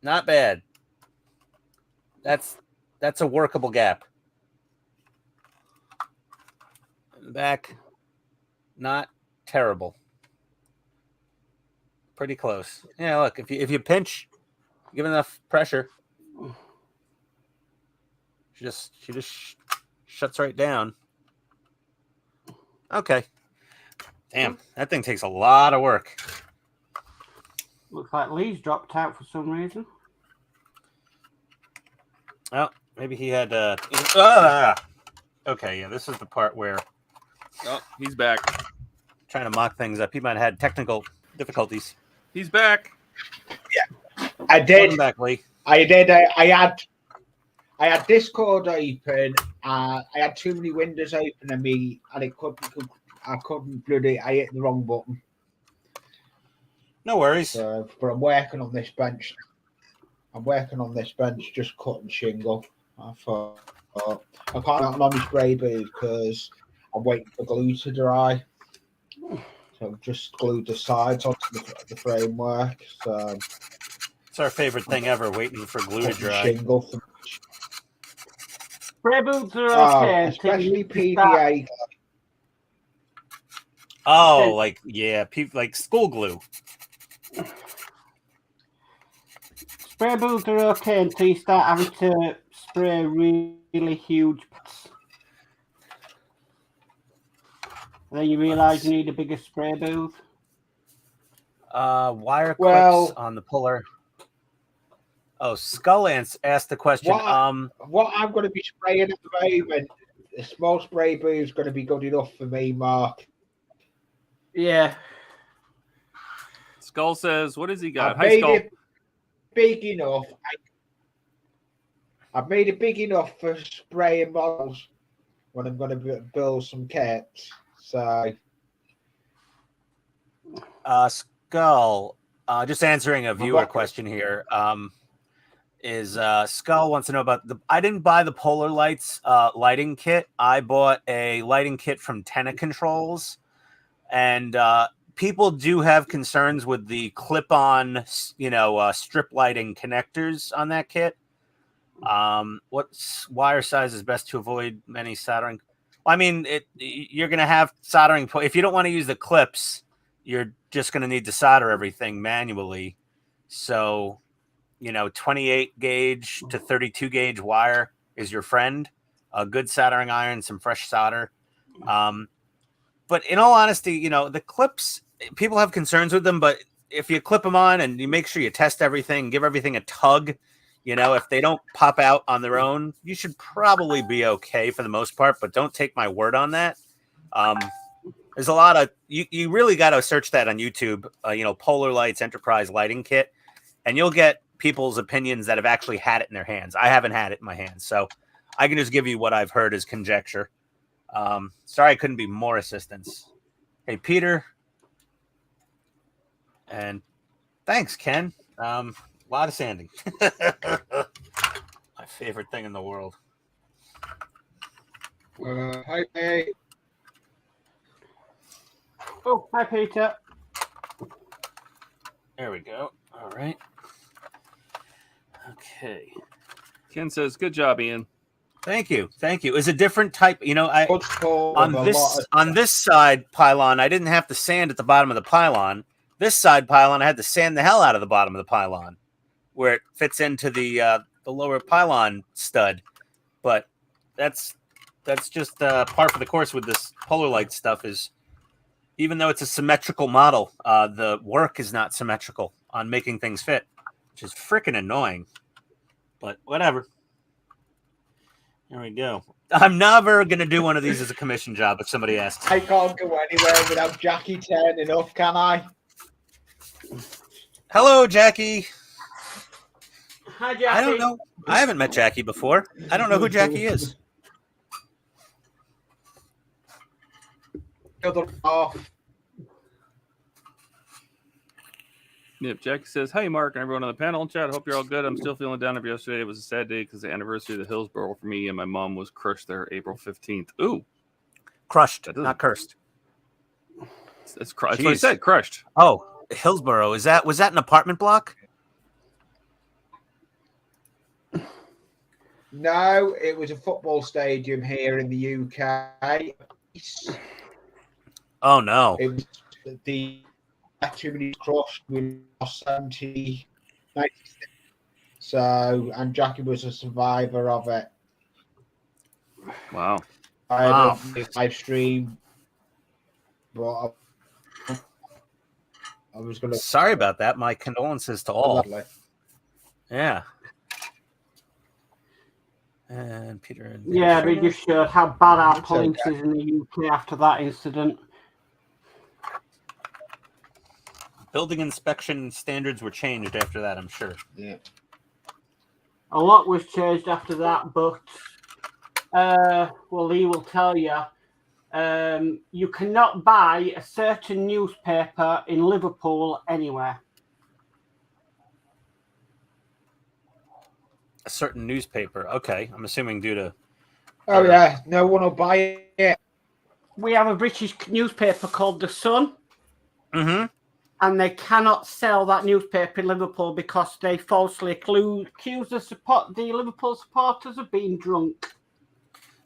Not bad. That's a workable gap. In the back, not terrible. Pretty close. Yeah, look, if you pinch, give it enough pressure, she just shuts right down. Okay. Damn, that thing takes a lot of work. Looks like Lee's dropped out for some reason. Oh, maybe he had. Okay, yeah, this is the part where Oh, he's back. trying to mock things up. He might have had technical difficulties. He's back. I did. Welcome back, Lee. I did. I had Discord open. I had too many windows open on me, and I couldn't bloody. I hit the wrong button. No worries. So, but I'm working on this bench. Just cutting shingle. I thought I can't have on my spray booth because I'm waiting for glue to dry. So I've just glued the sides onto the framework. So It's our favorite thing ever, waiting for glue to cutting dry. shingle. Spray boots are okay. Especially PVA. Oh, like, yeah, like school glue. Spray boots are okay until you start having to spray really huge pots. And then you realise you need a bigger spray booth. Wire Well- clips on the puller. Oh, Skull Ants asked the question. What I'm going to be spraying at the moment, the small spray booth is going to be good enough for me, Mark. Yeah. Skull says, "What has he got?" I've Hi, made Skull. it big enough. I've made it big enough for spraying models when I'm going to build some kits. So, Skull, just answering a viewer welcome. question here. Is Skull wants to know about I didn't buy the Polar Lights lighting kit. I bought a lighting kit from Tenna Controls, and people do have concerns with the clip-on, strip lighting connectors on that kit. What wire size is best to avoid many soldering? I mean, you're going to have soldering. If you don't want to use the clips, you're just going to need to solder everything manually. So, 28 gauge to 32 gauge wire is your friend. A good soldering iron, some fresh solder. But in all honesty, the clips, people have concerns with them, but if you clip them on and you make sure you test everything, give everything a tug, if they don't pop out on their own, you should probably be okay for the most part, but don't take my word on that. There's a lot of, you really got to search that on YouTube, Polar Lights Enterprise Lighting Kit, and you'll get people's opinions that have actually had it in their hands. I haven't had it in my hands, so I can just give you what I've heard as conjecture. Sorry I couldn't be more assistance. Hey, Peter. And thanks, Ken. A lot of sanding. My favorite thing in the world. hi, hey. Oh, hi, Peter. There we go. All right. Okay. Ken says, "Good job, Ian." Thank you. Is a different type. On On this side pylon, I didn't have to sand at the bottom of the pylon. This side pylon, I had to sand the hell out of the bottom of the pylon, where it fits into the lower pylon stud. But that's just par for the course with this Polar Light stuff. Is even though it's a symmetrical model, the work is not symmetrical on making things fit, which is freaking annoying. But whatever. There we go. I'm never going to do one of these as a commission job if somebody asks. I can't go anywhere without Jackie turning up, can I? Hello, Jackie. Hi, Jackie. I don't know. I haven't met Jackie before. I don't know who Jackie is. Other half. Yep, Jackie says, "Hey, Mark and everyone on the panel and chat. I hope you're all good. I'm still feeling down after yesterday. It was a sad day because the anniversary of the Hillsborough for me and my mom was crushed there April 15th. Ooh. Crushed, not cursed. That's what I said, crushed. Oh, Hillsborough. Was that an apartment block? No, it was a football stadium here in the UK. Oh, no. It was the activity crushed. We lost 70. So, and Jackie was a survivor of it. Wow. I had a live stream, but I was going to. Sorry about that. My condolences to all. Yeah. And Peter and Yeah, they just showed how bad our It's police okay. is in the UK after that incident. building inspection standards were changed after that, I'm sure. Yeah. A lot was changed after that, but well, Lee will tell you. You cannot buy a certain newspaper in Liverpool anywhere. A certain newspaper. Okay, I'm assuming due to. Oh yeah, no one will buy it. We have a British newspaper called The Sun, Mm-hmm. and they cannot sell that newspaper in Liverpool because they falsely accuse the Liverpool supporters of being drunk.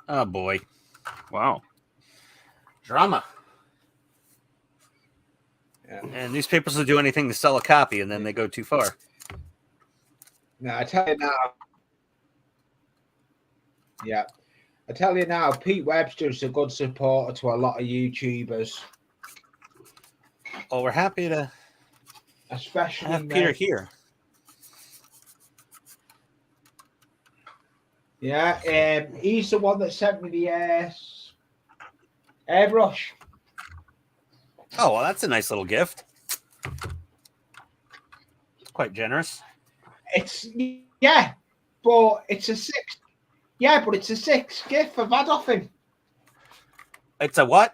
Oh boy, Wow. drama. Yeah. And newspapers will do anything to sell a copy, and then they go too far. No, I tell you now. Yeah. I tell you now, Pete Webster's a good supporter to a lot of YouTubers. Well, we're happy to Especially have me. Peter here. Yeah, he's the one that sent me the airbrush. Oh, well, that's a nice little gift. Quite generous. It's but it's a sixth. Yeah, but it's a sixth gift I've had off him. It's a what?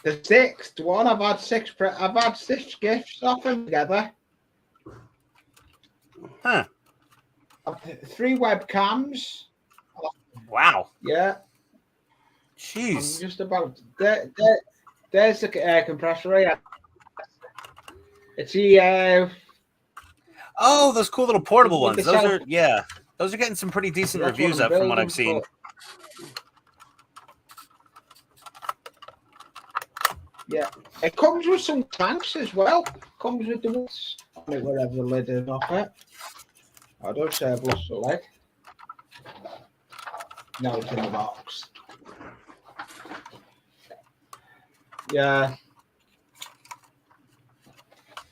The sixth one. I've had six gifts off him together. Huh. 3 webcams. Wow. Yeah. Jeez. I'm just about there's the compressor. Yeah. It's the Oh, those cool little portable with ones. the Those cell- are, yeah. Those are getting some pretty decent that's reviews I'm up from what building I've seen. for. Yeah, it comes with some tanks as well. Comes with the ones wherever the lid is off it. I don't say I've lost the lid. No, it's in the box. Yeah.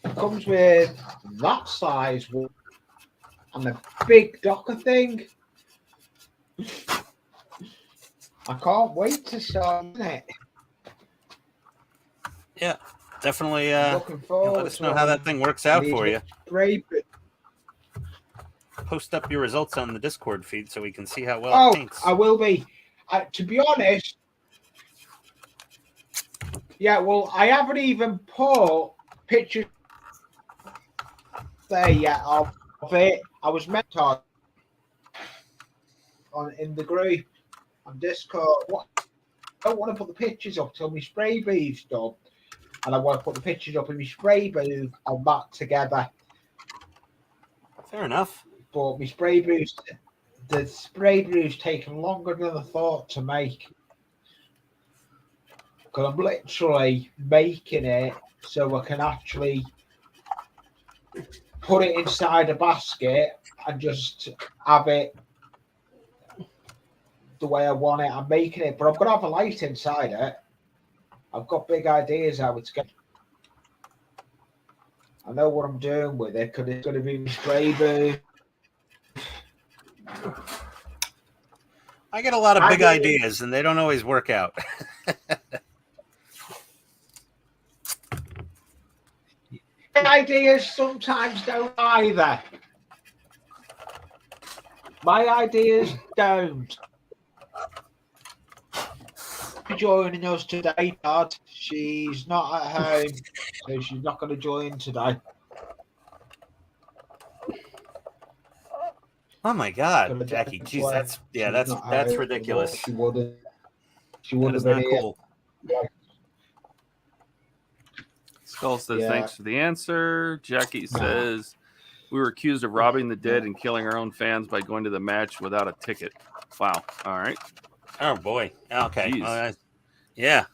It comes with that size one and a big Docker thing. I can't wait to start it. Yeah, definitely. Looking forward Let us know how that thing works out for you. Great. Post up your results on the Discord feed so we can see how well it paints. I will be. To be honest, yeah. Well, I haven't even put pictures there yet of it. I was meant to in the group on Discord. What? I don't want to put the pictures up till my spray booth's done, and I want to put the pictures up in my spray booth on that together. Fair enough. But my spray booth, the spray booth's taken longer than I thought to make. Because I'm literally making it so I can actually put it inside a basket and just have it the way I want it. I'm making it, but I'm going to have a light inside it. I've got big ideas how it's going. I know what I'm doing with it because it's going to be my spray booth. I get a lot of big ideas, and they don't always work out. Ideas sometimes don't either. My ideas don't. Joining us today, Todd. She's not at home, so she's not going to join today. Oh my God, Jackie! Jeez, that's ridiculous. She wouldn't. She That wouldn't is have not been cool. Skull says Yeah. thanks for the answer. Jackie says we were accused of robbing the dead and killing our own fans by going to the match without a ticket. Wow. All right. Oh boy. Okay. Jeez. Yeah.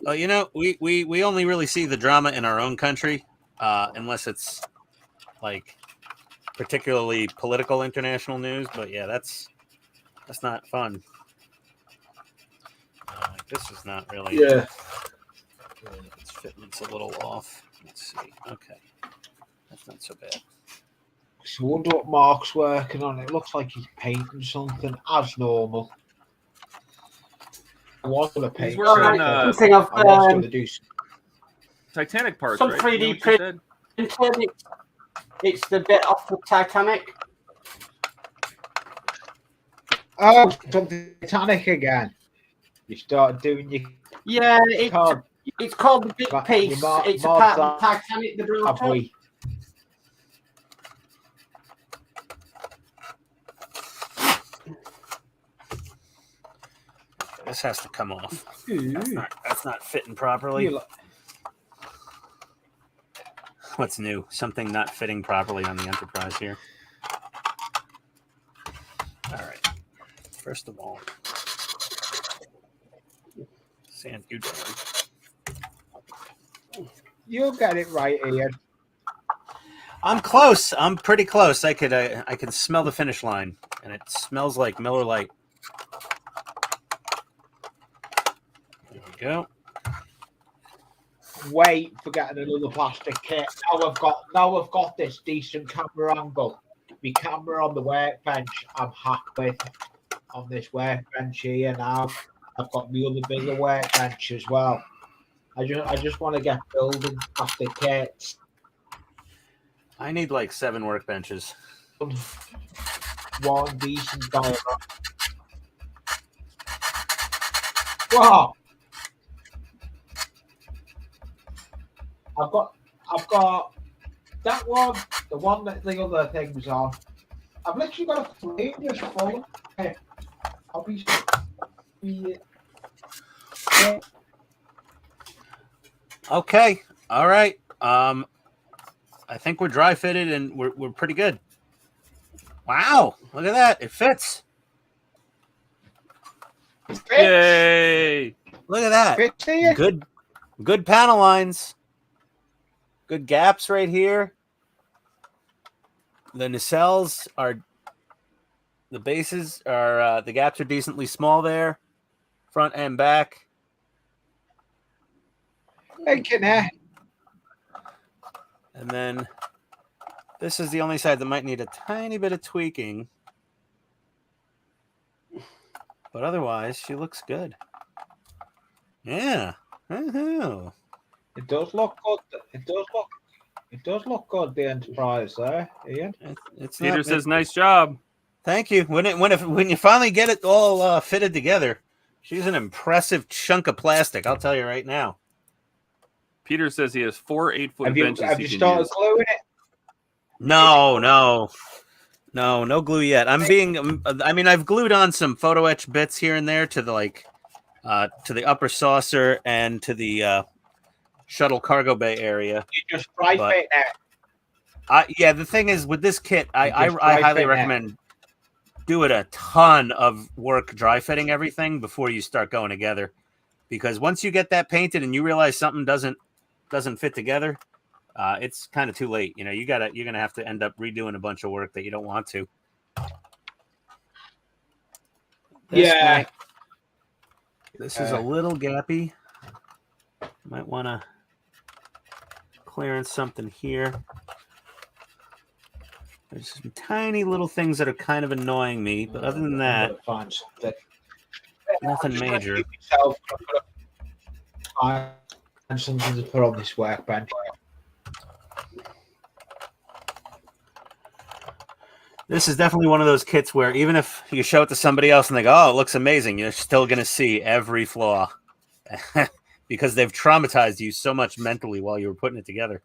Well, you know, we only really see the drama in our own country, unless it's like particularly political international news. But yeah, that's not fun. This is not really. Yeah. Its fitment's a little off. Let's see. Okay, that's not so bad. So I wonder what Mark's working on. It looks like he's painting something as normal. I was going to paint. He's working on something of I was going to do some. Titanic parts, some right? 3D You know printed. It's the bit off the Titanic. Oh, something Titanic again. You start doing your. Yeah, it's called the big piece. It's a part of the Titanic that brought up. This has to come off. That's not fitting properly. What's new? Something not fitting properly on the Enterprise here. All right. First of all, sand you down. You'll get it right, Ian. I'm close. I'm pretty close. I could smell the finish line, and it smells like Miller Lite. There we go. Wait for getting another plastic kit. Now I've got this decent camera angle. My camera on the workbench, I'm happy with on this workbench here now. I've got my other bigger workbench as well. I just want to get building plastic kits. I need like 7 workbenches. One decent dollar. Wow. I've got that one, the one that the other things on. I've literally got a plate just full of hobbies. Yeah. Okay. All right. I think we're dry fitted and we're pretty good. Wow. Look at that. It fits. Yay! Look at that. Fits here. Good panel lines. Good gaps right here. The nacelles are, the bases are, the gaps are decently small there, front and back. Thinking here. And then this is the only side that might need a tiny bit of tweaking. But otherwise, she looks good. Yeah. Woohoo. It does look good. It does look good. The Enterprise there, Ian. Peter says, "Nice job." Thank you. When you finally get it all fitted together, she's an impressive chunk of plastic. I'll tell you right now. Peter says he has 4 8-foot benches. Have you started gluing it? No glue yet. I've glued on some photo etch bits here and there to the upper saucer and to the shuttle cargo bay area. You just dry fit that. Yeah, the thing is with this kit, I highly recommend doing a ton of work dry fitting everything before you start going together, because once you get that painted and you realize something doesn't fit together, it's kind of too late. You know, you're gonna have to end up redoing a bunch of work that you don't want to. This is a little gappy. Might want to clearance something here. There's some tiny little things that are kind of annoying me, but other than that, nothing major. And something to put on this workbench. This is definitely one of those kits where even if you show it to somebody else and they go, "Oh, it looks amazing," you're still going to see every flaw because they've traumatized you so much mentally while you were putting it together.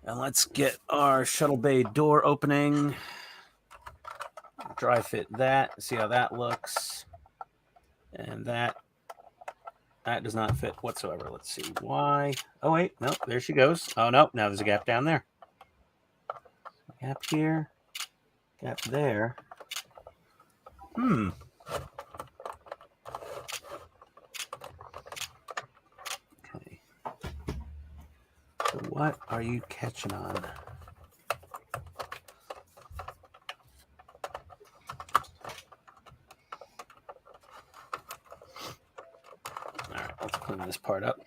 And let's get our shuttle bay door opening. Dry fit that. See how that looks. And that does not fit whatsoever. Let's see why. Oh, wait. No, there she goes. Oh, no. Now there's a gap down there. Gap here. Gap there. Okay. So what are you catching on? All right, let's clean this part up.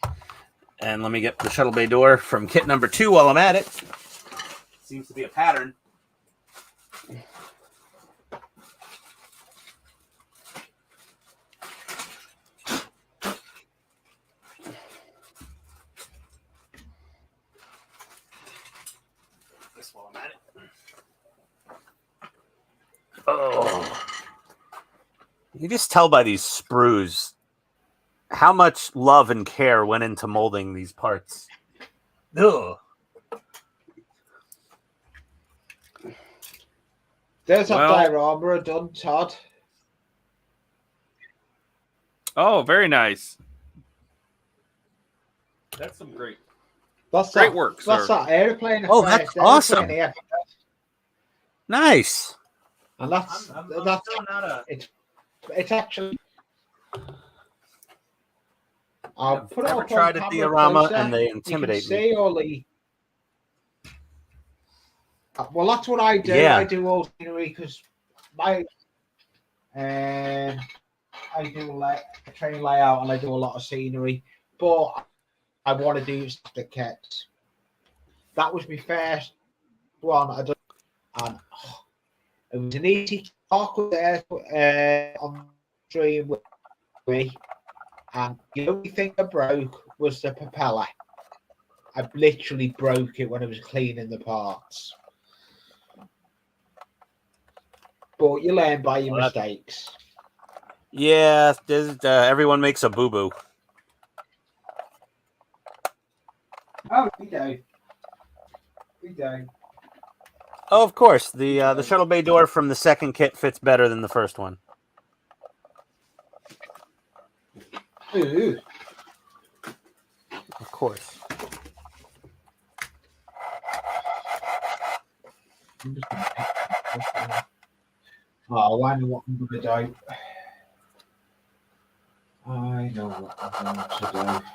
And let me get the shuttle bay door from kit number 2 while I'm at it. Seems to be a pattern. This while I'm at it. Oh. You just tell by these sprues how much love and care went into molding these parts. Ugh. There's Well- that diorama done, Todd. Oh, very nice. That's some great That's Great that, work, That's sir. that airplane. Oh, effect, that's the airplane awesome. here. Nice. And that's still not a... it's actually. I'll I've put it never up tried on a camera diorama closer. and they You can intimidate me. see all the. Well, that's what I do. Yeah. I do all scenery because my. I do like a training layout and I do a lot of scenery, but I want to do static kits. That was my first one I done, and it was an easy talk with on stream with me, and the only thing I broke was the propeller. I literally broke it when I was cleaning the parts. But you learn by your Well, mistakes. Yeah, everyone makes a boo-boo. Oh, we do. We do. Oh, of course. The shuttle bay door from the second kit fits better than the first one. Ooh. Of course. Oh, I know what I'm going to do. I know what I'm going to do.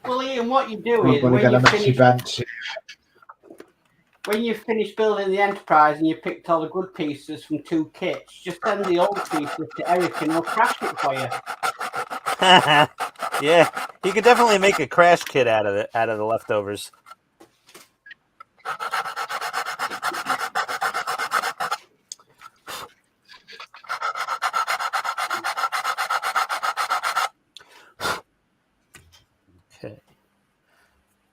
Well, Ian, what you do I'm is going to get a messy bench. when you finish building the Enterprise and you picked all the good pieces from 2 kits, just send the old pieces to Eric and he'll crash it for you. Yeah, you could definitely make a crash kit out of the leftovers. Okay.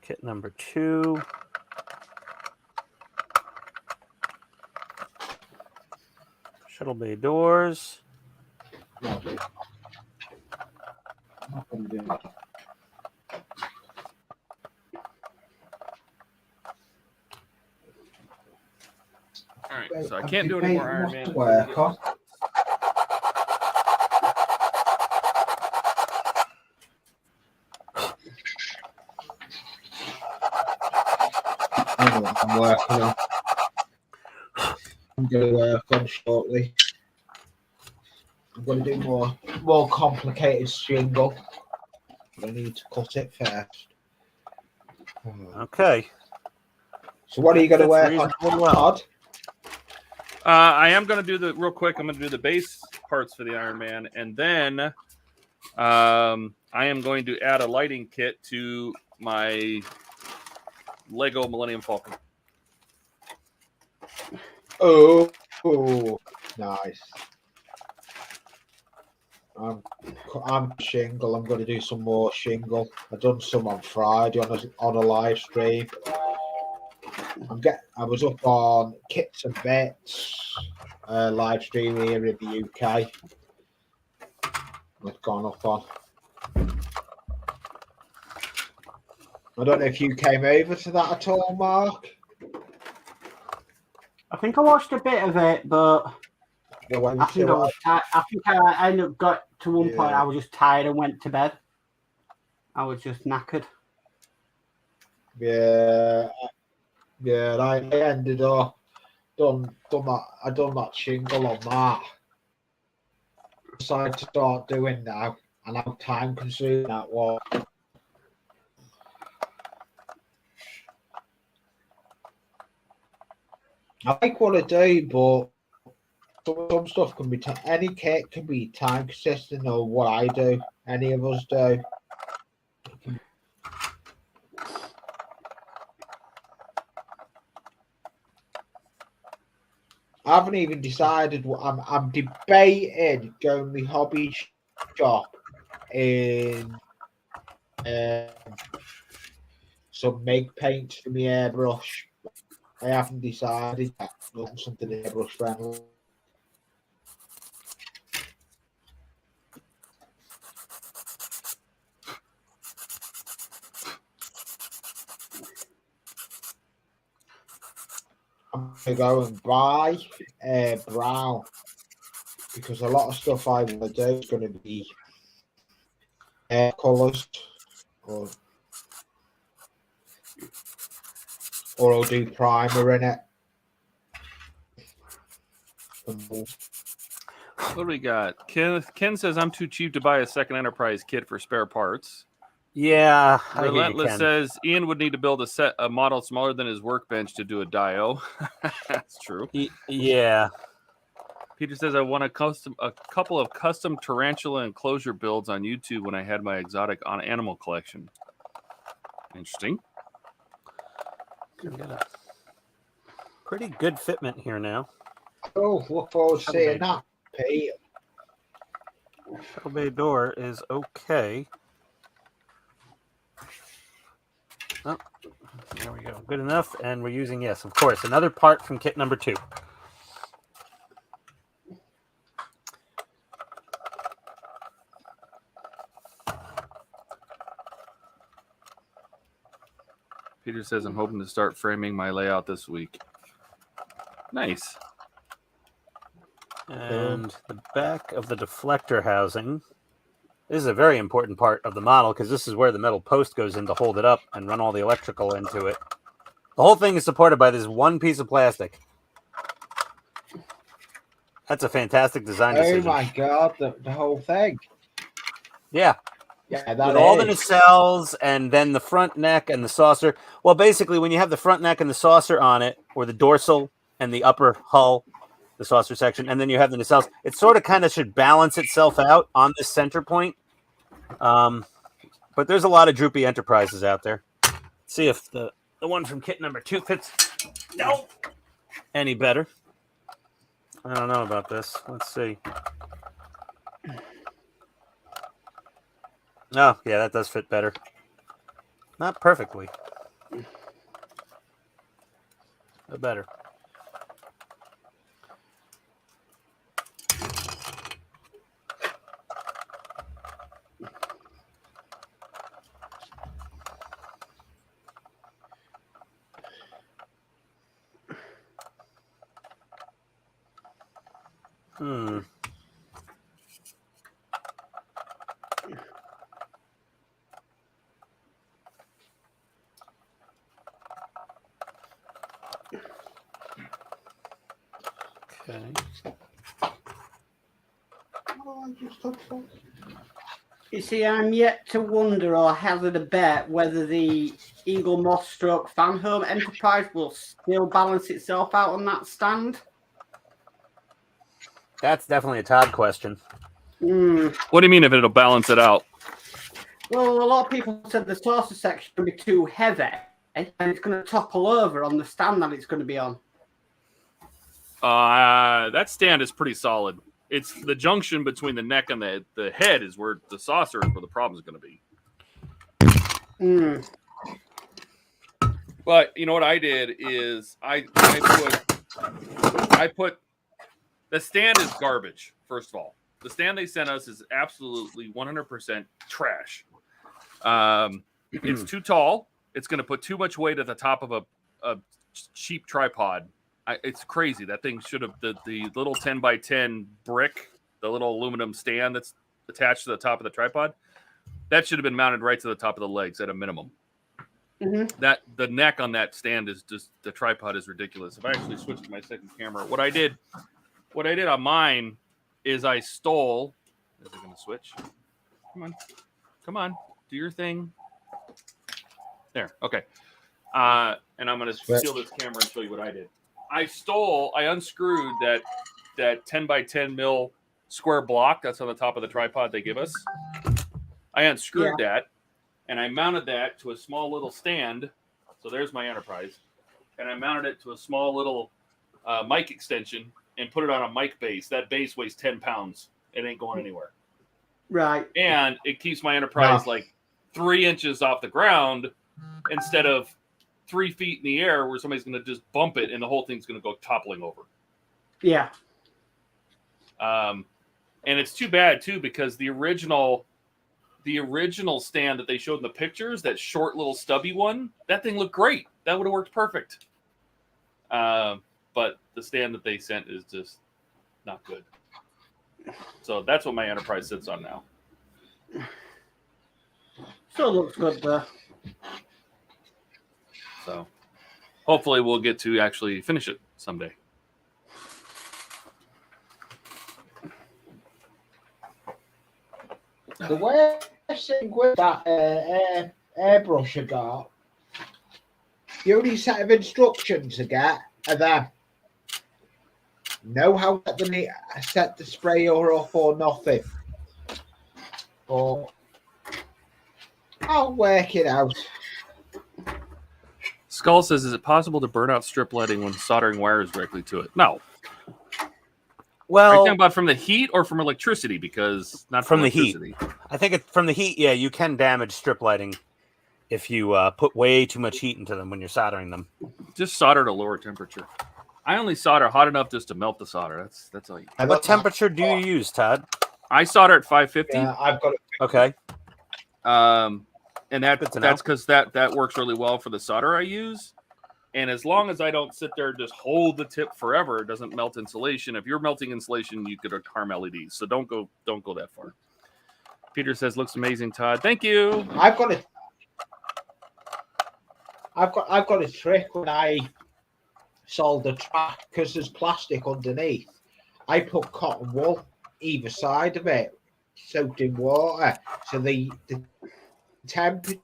Kit number 2. Shuttle bay doors. All right, so I can't do any more Iron Man. Work on. I know what I'm working on. I'm going to work on shortly. I'm going to do more complicated shingle. But I need to cut it first. Okay. So what are you going to Fits work on, reasonably well. Todd? I am going to do real quick. I'm going to do the base parts for the Iron Man, and then I am going to add a lighting kit to my Lego Millennium Falcon. Oh, nice. I'm shingle. I'm going to do some more shingle. I've done some on Friday on a live stream. I was up on Kits and Bits live stream here in the UK. I've gone up on. I don't know if you came over to that at all, Mark. I think I watched a bit of it, but I I think I ended up got to one point. I was just tired and went to bed. I was just knackered. Yeah, I ended up done that. I done that shingle on that. Decided to start doing now, and how time consuming that was. I like what I do, but some stuff can be any kit can be time consistent or what I do. Any of us do. I haven't even decided what I'm debating going to the hobby shop in some make paints for my airbrush. I haven't decided yet. Something airbrush friendly. I'm gonna go and buy brown because a lot of stuff I want to do is going to be colours or I'll do primer in it. What do we got? Ken says I'm too cheap to buy a second Enterprise kit for spare parts. Yeah, I hear you, Relentless Ken. says Ian would need to build a model smaller than his workbench to do a dio. That's true. Yeah. Peter says I won a couple of custom tarantula enclosure builds on YouTube when I had my exotic on animal collection. Interesting. We got a pretty good fitment here now. Oh, look forward to seeing that, Pete. Shuttle bay door is okay. Oh, there we go. Good enough. And we're using, yes, of course, another part from kit number 2. Peter says I'm hoping to start framing my layout this week. Nice. And the back of the deflector housing. This is a very important part of the model because this is where the metal post goes in to hold it up and run all the electrical into it. The whole thing is supported by this one piece of plastic. That's a fantastic design decision. Oh my god, the whole thing. Yeah. Yeah, with all the nacelles and then the front neck and the saucer. Well, basically, when you have the front neck and the saucer on it, or the dorsal and the upper hull, the saucer section, and then you have the nacelles, it sort of kind of should balance itself out on this center point. But there's a lot of droopy Enterprises out there. Let's see if the one from kit number 2 fits any better. I don't know about this. Let's see. Oh, yeah, that does fit better. Not perfectly, but better. You see, I'm yet to wonder or hazard a bet whether the Eagle Moss stroke fan home Enterprise will still balance itself out on that stand. That's definitely a Todd question. What do you mean if it'll balance it out? Well, a lot of people said the saucer section will be too heavy and it's going to topple over on the stand that it's going to be on. That stand is pretty solid. It's the junction between the neck and the head is where the saucer is where the problem is going to be. But you know what I did is I put the stand is garbage. First of all, the stand they sent us is absolutely 100% trash. It's too tall. It's going to put too much weight at the top of a cheap tripod. It's crazy. That thing should have the little 10x10 brick, the little aluminum stand that's attached to the top of the tripod. That should have been mounted right to the top of the legs at a minimum. That the neck on that stand is just the tripod is ridiculous. If I actually switched to my second camera, what I did on mine is I stole. Is it going to switch? Come on, do your thing. There, okay. And I'm going to steal this camera and show you what I did. I unscrewed that that 10 by 10 mil square block that's on the top of the tripod they give us. I unscrewed that, and I mounted that to a small little stand. So there's my Enterprise. And I mounted it to a small little mic extension and put it on a mic base. That base weighs 10 pounds. It ain't going anywhere. Right. And it keeps my Enterprise like 3 inches off the ground instead of 3 feet in the air where somebody's going to just bump it and the whole thing's going to go toppling over. Yeah. And it's too bad, too, because the original stand that they showed in the pictures, that short little stubby one, that thing looked great. That would have worked perfect. But the stand that they sent is just not good. So that's what my Enterprise sits on now. Still looks good though. So hopefully we'll get to actually finish it someday. The worst thing with that airbrush I got, the only set of instructions I get are them. Know how to set the sprayer up or nothing. But I'll work it out. Skull says, is it possible to burn out strip lighting when soldering wires directly to it? No. Well, are you talking about from the heat or from electricity? Because not from the heat. I think from the heat, yeah, you can damage strip lighting if you put way too much heat into them when you're soldering them. Just solder at a lower temperature. I only solder hot enough just to melt the solder. That's all you do. What temperature do you use, Todd? I solder at 550. Yeah, I've got it. Okay. And that's because that works really well for the solder I use. And as long as I don't sit there and just hold the tip forever, it doesn't melt insulation. If you're melting insulation, you could harm LEDs. So don't go that far. Peter says, looks amazing, Todd. Thank you. I've got a trick when I solder track because there's plastic underneath. I put cotton wool either side of it, soaked in water, so the temperature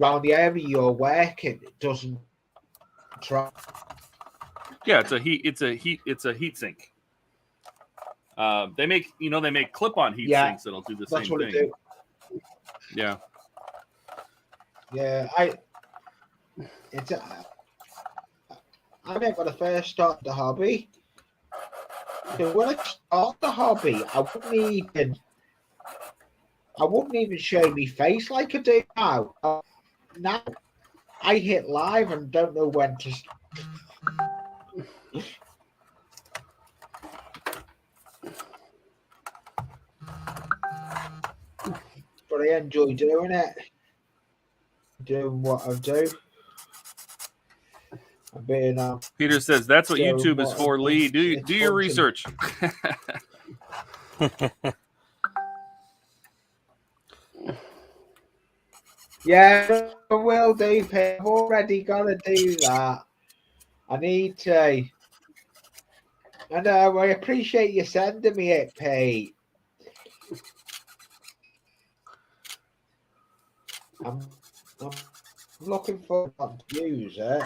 around the area you're working doesn't drop. Yeah, it's a heat sink. They make clip-on heat sinks that'll do the same thing. That's what it do. Yeah. Yeah, I remember when I first started the hobby. So when I started the hobby, I wouldn't even show me face like I do now. Now I hit live and don't know when to. But I enjoy doing it. Doing what I do. Peter says that's what YouTube is for, Lee. Do your research. Yeah, I will do, Pete. I've already got to do that. I need to. I know, I appreciate you sending me it, Pete. I'm looking forward to use it.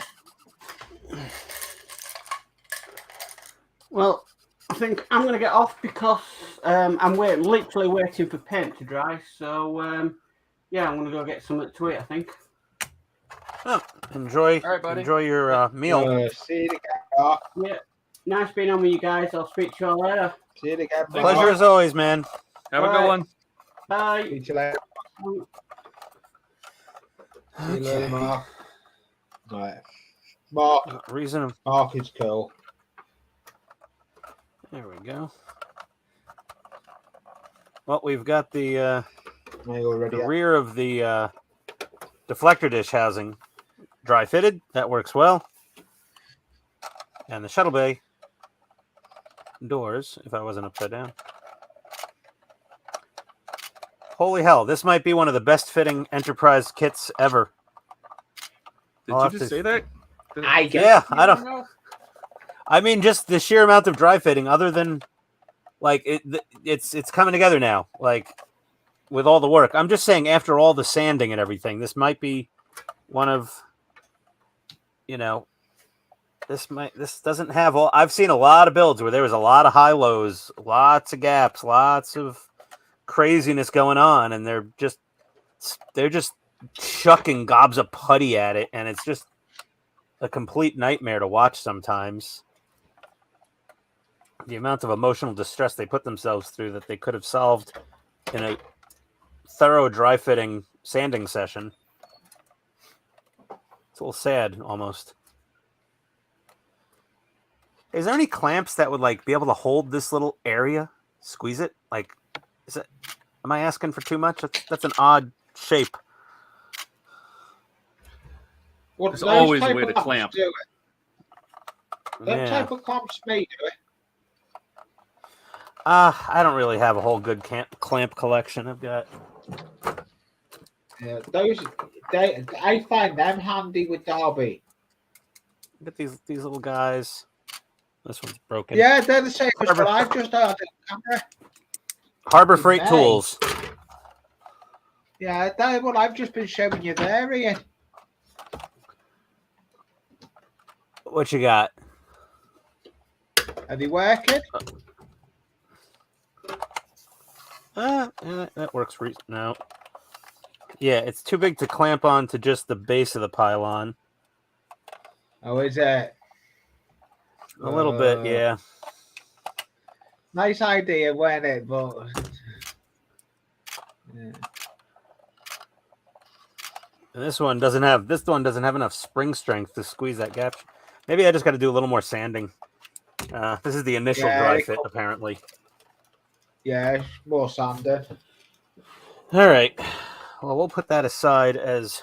Well, I think I'm going to get off because I'm literally waiting for paint to dry. So, yeah, I'm going to go get something to eat, I think. Oh, enjoy your meal. See you again. Yeah, nice being on with you guys. I'll speak to you all later. See you again. Pleasure as always, man. Have a good one. Bye. See you later. See you later, Mark. Right. Mark is cool. There we go. Well, we've got the rear of the deflector dish housing dry fitted. That works well. And the shuttle bay doors, if I wasn't upside down. Holy hell, this might be one of the best fitting Enterprise kits ever. Did you just say that? I don't. I mean, just the sheer amount of dry fitting, other than like it's coming together now, like with all the work. I'm just saying, after all the sanding and everything, this might be one of, this doesn't have all. I've seen a lot of builds where there was a lot of high lows, lots of gaps, lots of craziness going on, and they're just chucking gobs of putty at it, and it's just a complete nightmare to watch sometimes. The amount of emotional distress they put themselves through that they could have solved in a thorough dry fitting sanding session. It's a little sad almost. Is there any clamps that would like be able to hold this little area? Squeeze it? Like, is it? Am I asking for too much? That's an odd shape. Well, There's those always a type way of to clamps clamp. do it. Them type of clamps may do it. I don't really have a whole good clamp collection. I've got. Yeah, I find them handy with the hobby. Look at these little guys. This one's broken. Yeah, they're the same as Harbor- what I've just had on camera. Harbor Freight Nice. Tools. Yeah, that's what I've just been showing you there, Ian. What you got? Are they working? That works. No. Yeah, it's too big to clamp on to just the base of the pylon. Oh, is it? A little bit, yeah. Nice idea, wasn't it? But yeah. And this one doesn't have enough spring strength to squeeze that gap. Maybe I just got to do a little more sanding. This is the initial dry fit, apparently. Yeah, more sanding. All right. Well, we'll put that aside as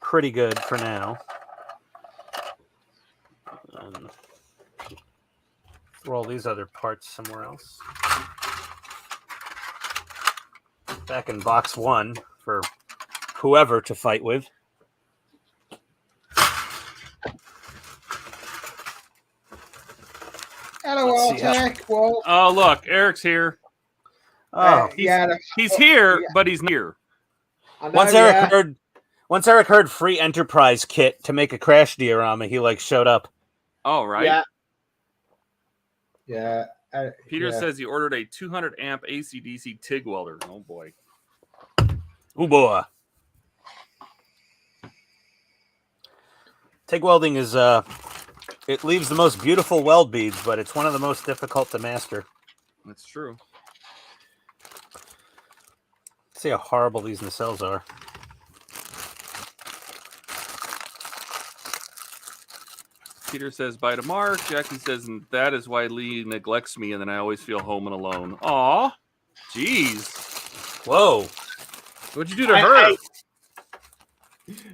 pretty good for now. Throw all these other parts somewhere else. Back in box 1 for whoever to fight with. Hello, Let's see Altec. Well, Oh, look, Eric's here. Oh, He's here, but he's near. I know, once Eric heard free enterprise kit to make a crash diorama, he like showed up. Oh, right. Yeah. Yeah. Peter says he ordered a 200 amp AC/DC TIG welder. Oh boy. Oh boy. TIG welding is it leaves the most beautiful weld beads, but it's one of the most difficult to master. That's true. See how horrible these nacelles are. Peter says bye to Mark. Jackie says that is why Lee neglects me, and then I always feel home and alone. Aw, jeez. Whoa. What'd you do to her?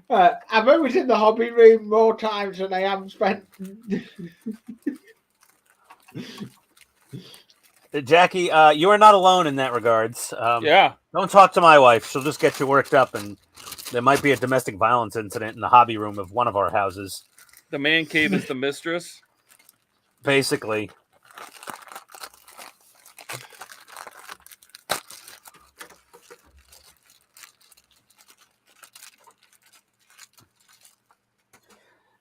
I've always in the hobby room more times than I haven't spent. Jackie, you are not alone in that regards. Yeah. Don't talk to my wife. She'll just get you worked up, and there might be a domestic violence incident in the hobby room of one of our houses. The man cave is the mistress. Basically.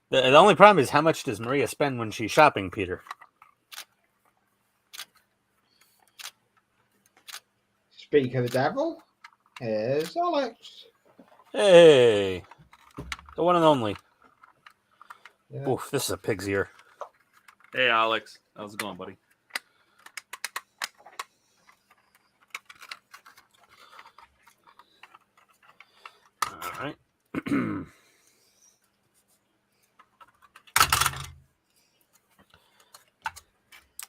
The only problem is how much does Maria spend when she's shopping, Peter? Speak of the devil. Here's Alex. Hey. The one and only. Yeah. Oof, this is a pig's ear. Hey, Alex. How's it going, buddy? All right.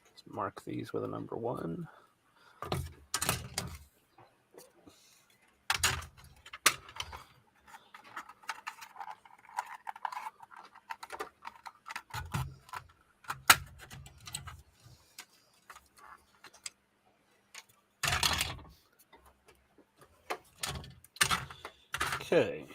Let's mark these with a number 1. Okay.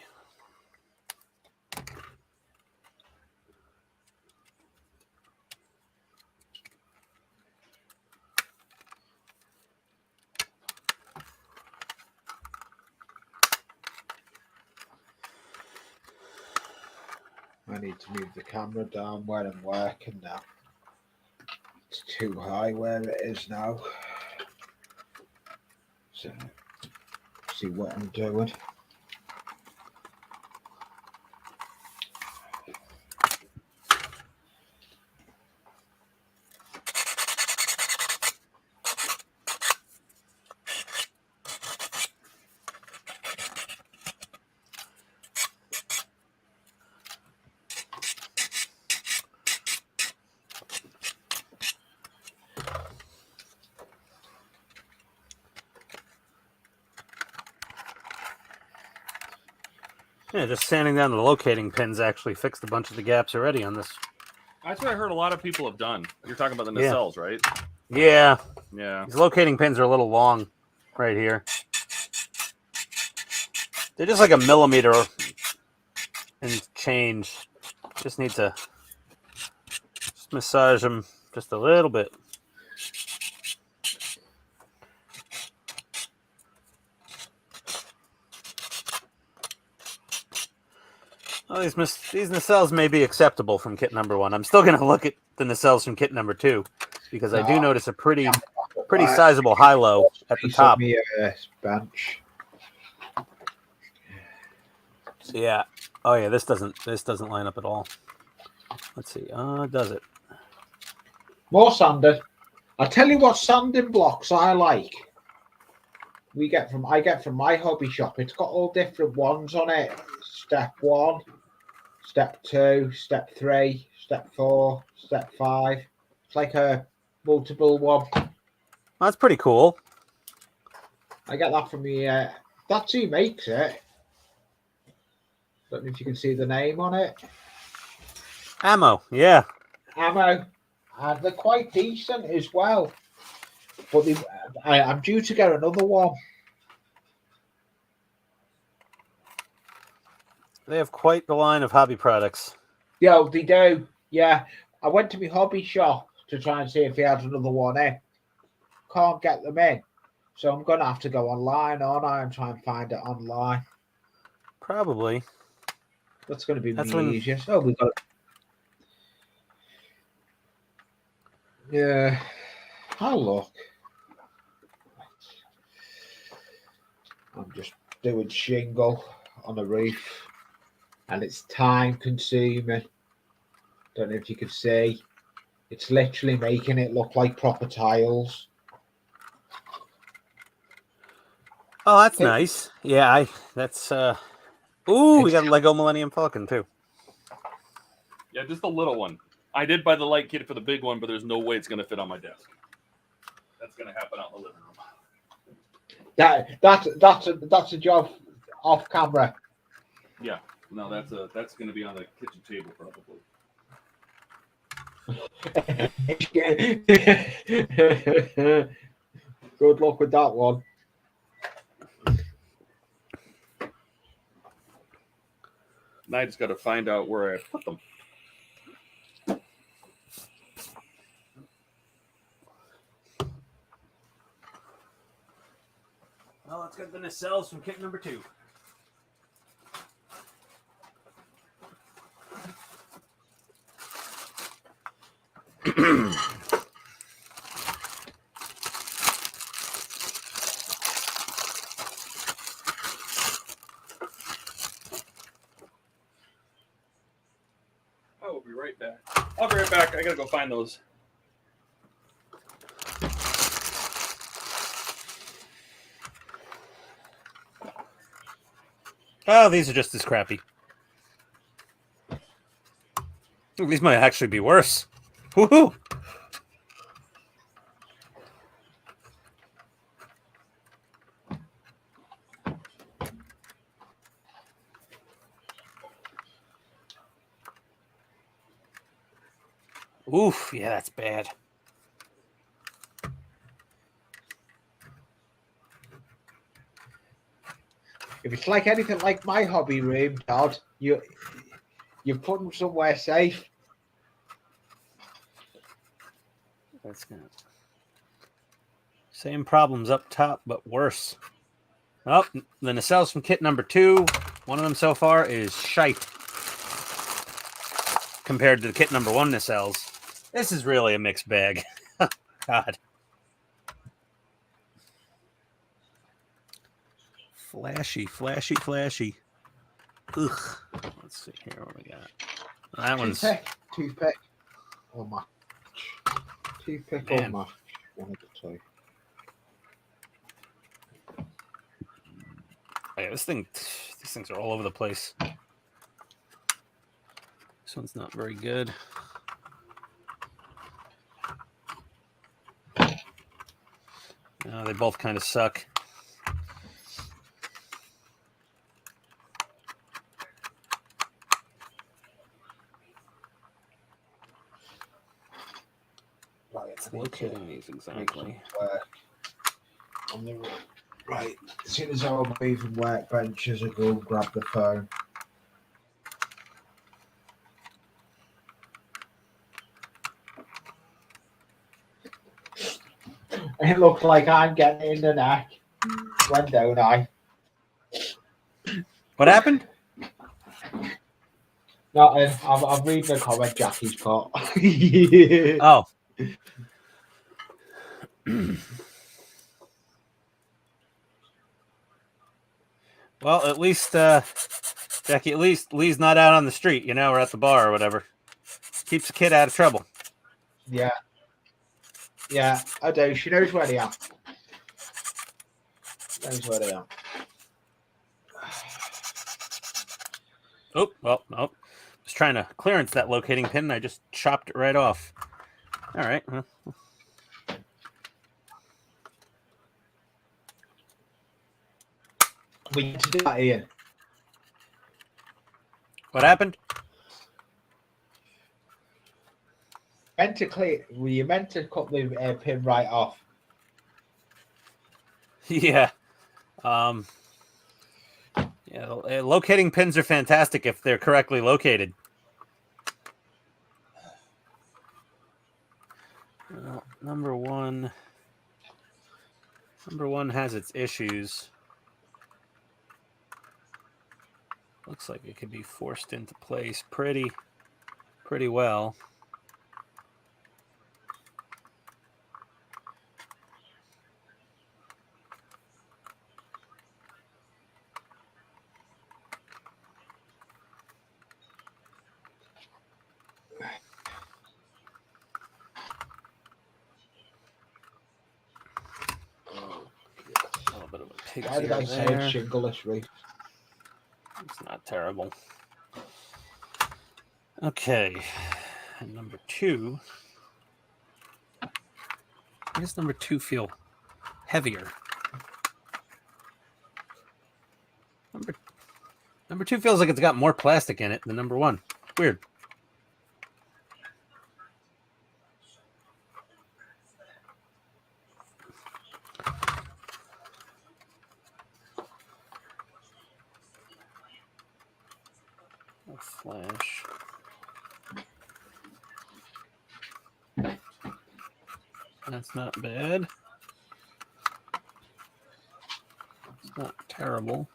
need to move the camera down where I'm working now. It's too high where it is now. So, see what I'm doing. Yeah, just sanding down the locating pins actually fixed a bunch of the gaps already on this. That's what I heard a lot of people have done. You're talking about the Yeah. nacelles, right? Yeah, Yeah. these locating pins are a little long right here. They're just like a millimeter and change. Just need to just massage them just a little bit. Well, these nacelles may be acceptable from kit number 1. I'm still going to look at the nacelles from kit number 2 because I do notice a pretty sizable high-low at the top. Bench. Yeah. Oh yeah. This doesn't line up at all. Let's see. Does it? More sanding. I tell you what sanding blocks I like. I get from my hobby shop. It's got all different ones on it. Step 1, step 2, step 3, step 4, step 5. It's like a multiple one. That's pretty cool. I get that from the. That's who makes it. Don't know if you can see the name on it. Ammo. Yeah. Ammo. And they're quite decent as well. But I'm due to get another one. They have quite the line of hobby products. Yeah, they do. Yeah. I went to my hobby shop to try and see if he had another one in. Can't get them in. So I'm going to have to go online, aren't I, and try and find it online. Probably. That's going to be That's the easiest. Oh, we got it. Yeah. I'll look. I'm just doing shingle on the roof. And it's time consuming. Don't know if you can see. It's literally making it look like proper tiles. Oh, that's nice. Yeah, that's ooh, we got a Lego Millennium Falcon too. Yeah, just a little one. I did buy the light kit for the big one, but there's no way it's going to fit on my desk. That's going to happen out in the living room. That's a job off camera. Yeah. No, that's going to be on the kitchen table probably. Good luck with that one. Now I just got to find out where I put them. Well, let's get the nacelles from kit number 2. I will be right back. I'll be right back. I got to go find those. Oh, these are just as crappy. These might actually be worse. Woohoo! Oof, yeah, that's bad. If it's like anything like my hobby room, Todd, you put them somewhere safe. That's good. Same problems up top, but worse. Oh, the nacelles from kit number 2. One of them so far is shite. compared to the kit number 1 that sells. This is really a mixed bag. God. Flashy, flashy, flashy. Ugh. Let's see here what we got. That one's Toothpick. Or match. Toothpick or match. One of the two. Yeah, these things are all over the place. This one's not very good. They both kind of suck. It's locating these exactly. Right, as soon as I'm moving workbenches, I go and grab the phone. It looks like I'm getting in the neck. When don't I? What happened? Nothing. I'm reading a comment Jackie's put. Oh. Well, at least, Jackie, at least Lee's not out on the street, you know, or at the bar or whatever. Keeps the kid out of trouble. Yeah. Yeah, I do. She knows where they are. Knows where they are. Oh, well, no. Just trying to clearance that locating pin, and I just chopped it right off. All right. Well. We need to do that, Ian. What happened? Were you meant to cut the pin right off? Yeah. Yeah, locating pins are fantastic if they're correctly located. Well, number one has its issues. Looks like it could be forced into place pretty well. A little bit of a pig How did I say there. shingle this week? It's not terrible. Okay, and number 2. Why does number 2 feel heavier? Number 2 feels like it's got more plastic in it than number 1. Weird. A flash. That's not bad. It's not terrible.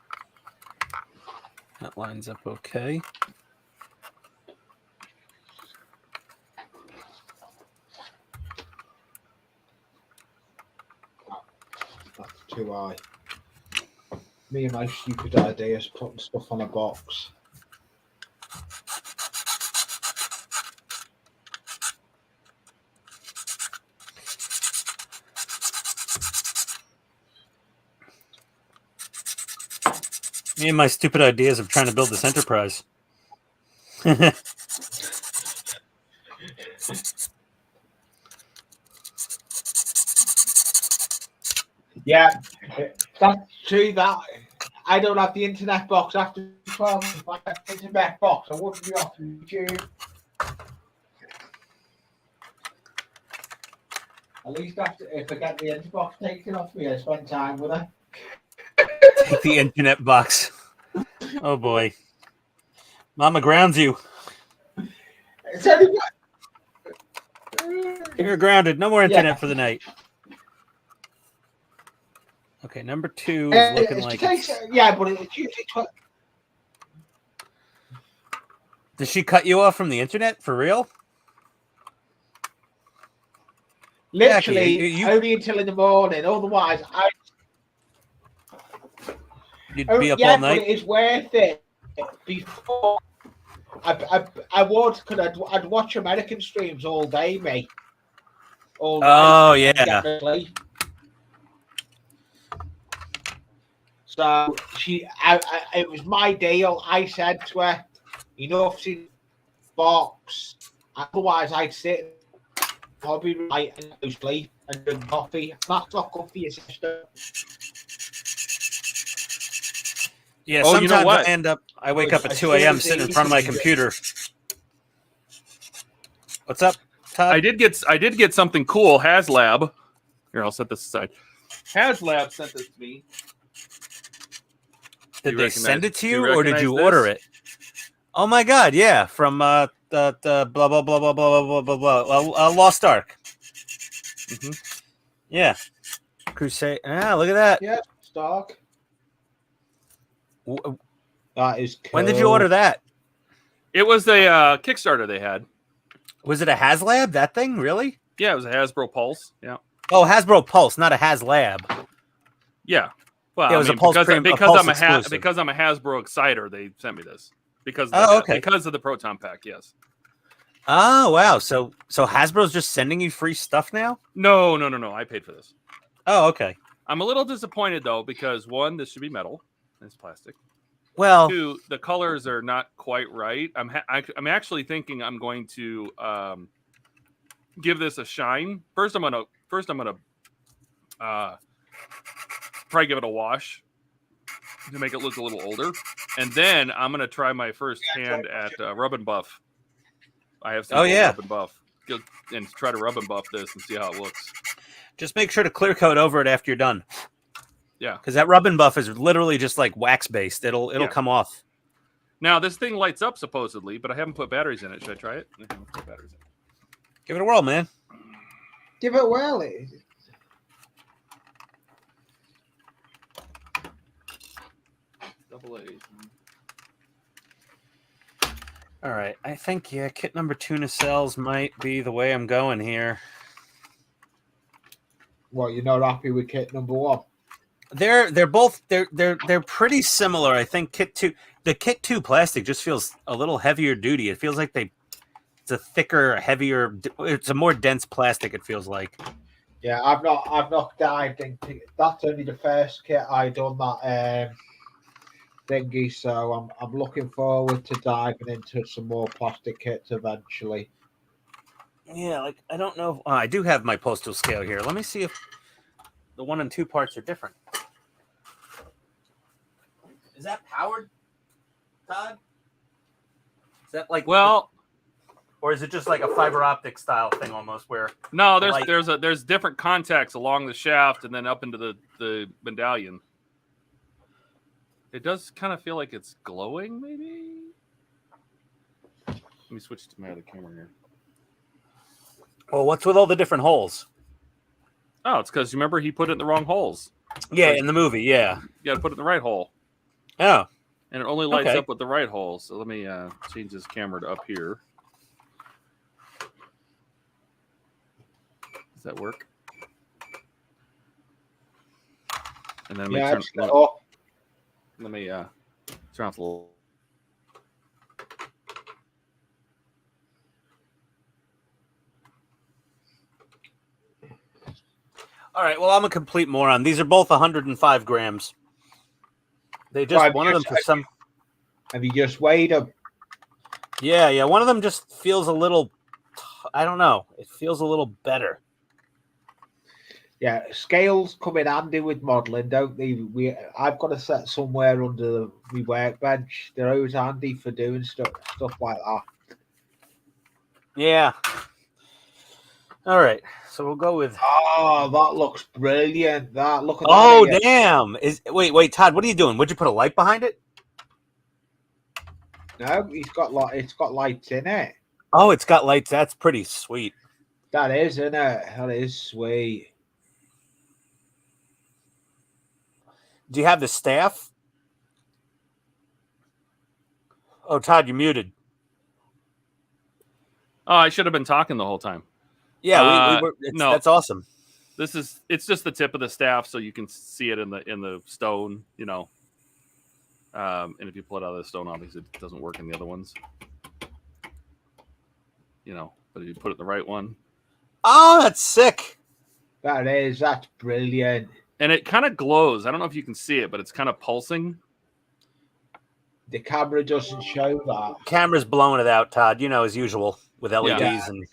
That lines up okay. That's too high. Me and my stupid idea is putting stuff on a box. Me and my stupid ideas of trying to build this enterprise. Yeah, that's true. That I don't have the internet box after 12. If I had the internet box, I wouldn't be off YouTube. At least after, if I get the internet box taken off me, I spend time with her. Take the internet box. Oh boy. Mama grounds you. It's only You're grounded. No more internet for the night. Okay, number 2 is looking like... yeah, but it's usually Did she cut you off from the internet for real? Literally, Jackie, only until in the morning. Otherwise, you'd be up yeah, all but night. it is worth it. Before I would, because I'd watch American streams all day, mate. All night. Oh and yeah. get no sleep. So it was my deal. I said to her, enough's in the box. Otherwise, I'd sit hobby night and go sleep and drink coffee. That's not good for your sister. Yeah, Oh, sometimes you know what? I wake up at 2 a.m. sitting in front of my computer. What's up, Todd? I did get something cool. HasLab. Here, I'll set this aside. HasLab sent this to me. Did they send it to do you you, or did recognize you this? order it? Oh my God, yeah, from the blah blah blah blah blah blah blah blah Lost Ark. Yeah, Crusade. Ah, look at that. Yeah, Stark. That is cool. When did you order that? It was a Kickstarter they had. Was it a HasLab? That thing, really? Yeah, it was a Hasbro Pulse. Yeah. Oh, Hasbro Pulse, not a HasLab. Yeah. Well, Yeah, it was a Pulse because Pulse I'm exclusive. because I'm a Hasbro exciter, they sent me this because because of the Proton Pack. Yes. Oh wow, so Hasbro's just sending you free stuff now? No. I paid for this. Oh, okay. I'm a little disappointed though because one, this should be metal. It's plastic. Well, Two, the colors are not quite right. I'm actually thinking I'm going to give this a shine. First, I'm gonna probably give it a wash to make it look a little older, and then I'm gonna try my first hand at rub and buff. I have some rub and buff, and try to rub and buff this and see how it looks. just make sure to clear coat over it after you're done. Yeah, because that rub and buff is literally just like wax based. It'll come off. Now this thing lights up supposedly, but I haven't put batteries in it. Should I try it? I haven't put batteries in it. Give it a whirl, man. Give it a whirl. Double A. All right, I think kit number 2 nacelles might be the way I'm going here. What, you're not happy with kit number 1? They're pretty similar. I think the kit 2 plastic just feels a little heavier duty. It feels like it's a thicker, heavier. It's a more dense plastic. It feels like. Yeah, I've not dived into. That's only the first kit I done that thingy. So I'm looking forward to diving into some more plastic kits eventually. Yeah, like I don't know. I do have my postal scale here. Let me see if the 1 and 2 parts are different. Is that powered, Todd? Is that like or is it just like a fiber optic style thing almost? Where no, there's different contacts along the shaft and then up into the medallion. It does kind of feel like it's glowing, maybe. Let me switch to my other camera here. Well, what's with all the different holes? Oh, it's because remember he put it in the wrong holes. Yeah, in the movie, yeah. You got to put it in the right hole. Oh. And it only lights up with the right hole. So let me change this camera to up here. Does that work? And then let me turn off the little. All right. Well, I'm a complete moron. These are both 105 grams. They just one of them for some. Have you just weighed them? Yeah. One of them just feels a little. I don't know. It feels a little better. Yeah, scales come in handy with modelling, don't they? I've got a set somewhere under my workbench. They're always handy for doing stuff like that. Yeah. All right. So we'll go with. Oh, that looks brilliant! Look at that. Oh, damn! Wait, Todd, what are you doing? Would you put a light behind it? No, it's got lights in it. Oh, it's got lights. That's pretty sweet. That is, isn't it? That is sweet. Do you have the staff? Oh, Todd, you're muted. Oh, I should have been talking the whole time. Yeah, we were. No. That's awesome. It's just the tip of the staff, so you can see it in the stone, you know. And if you pull it out of the stone, obviously it doesn't work in the other ones. You know, but if you put it in the right one. Oh, that's sick. That's brilliant. And it kind of glows. I don't know if you can see it, but it's kind of pulsing. The camera doesn't show that. Camera's blowing it out, Todd. You know, as usual with LEDs and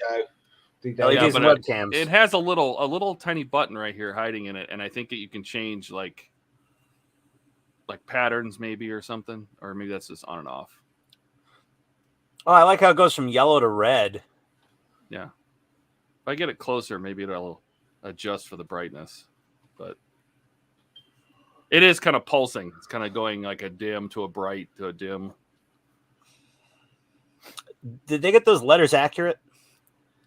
LEDs and webcams. It has a little tiny button right here hiding in it, and I think that you can change like patterns maybe or something, or maybe that's just on and off. Oh, I like how it goes from yellow to red. Yeah. If I get it closer, maybe it'll adjust for the brightness. But it is kind of pulsing. It's kind of going like a dim to a bright to a dim. Did they get those letters accurate?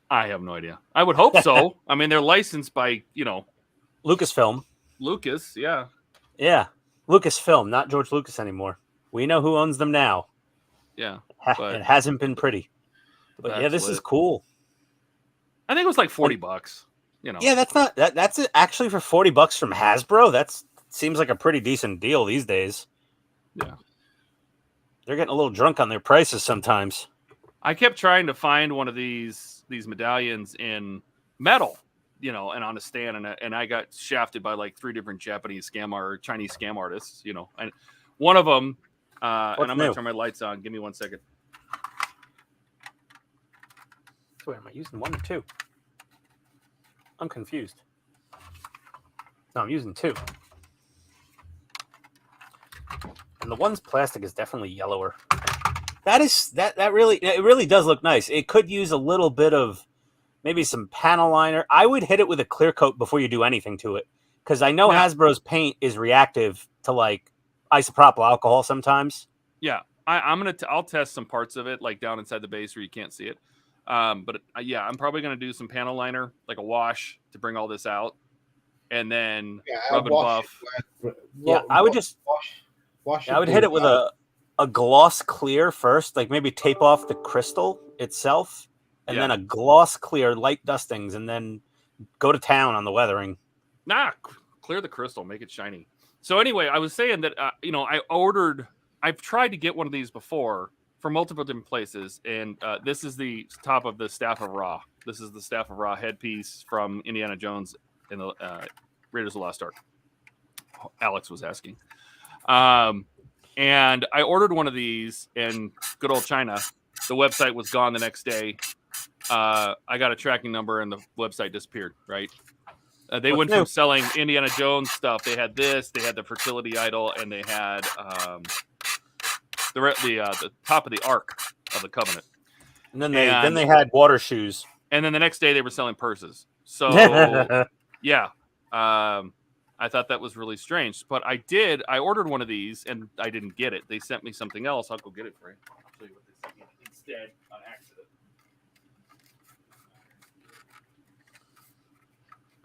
I have no idea. I would hope so. I mean, they're licensed by, you know, Lucasfilm. Lucas, yeah. Yeah. Lucasfilm, not George Lucas anymore. We know who owns them now. Yeah. It hasn't been pretty. But yeah, this is cool. I think it was like $40, you know. Yeah, that's it. Actually for $40 from Hasbro. That seems like a pretty decent deal these days. Yeah. They're getting a little drunk on their prices sometimes. I kept trying to find one of these medallions in metal, you know, and on a stand, and I got shafted by like 3 different Chinese scam artists, you know. And one of them and I'm going to turn my lights on. Give me 1 second. Wait, am I using 1 or 2? I'm confused. No, I'm using 2. And the one's plastic is definitely yellower. That really does look nice. It could use a little bit of maybe some panel liner. I would hit it with a clear coat before you do anything to it, because I know Hasbro's paint is reactive to like isopropyl alcohol sometimes. Yeah, I'll test some parts of it like down inside the base where you can't see it. But I'm probably gonna do some panel liner, like a wash, to bring all this out, and then rub and buff. I would just wash. I would hit it with a gloss clear first, like maybe tape off the crystal itself, and then a gloss clear light dustings, and then go to town on the weathering. Clear the crystal, make it shiny. So anyway, I was saying that I've tried to get one of these before from multiple different places, and this is the top of the Staff of Ra. This is the Staff of Ra headpiece from Indiana Jones in the Raiders of the Lost Ark. Alex was asking. And I ordered one of these in good old China. The website was gone the next day. I got a tracking number and the website disappeared, right? They went from selling Indiana Jones stuff. They had this, they had the fertility idol, and they had the top of the Ark of the Covenant. And then they had water shoes. And then the next day they were selling purses. So yeah. I thought that was really strange, but I ordered one of these and I didn't get it. They sent me something else. I'll go get it for you. I'll show you what they sent me instead on accident.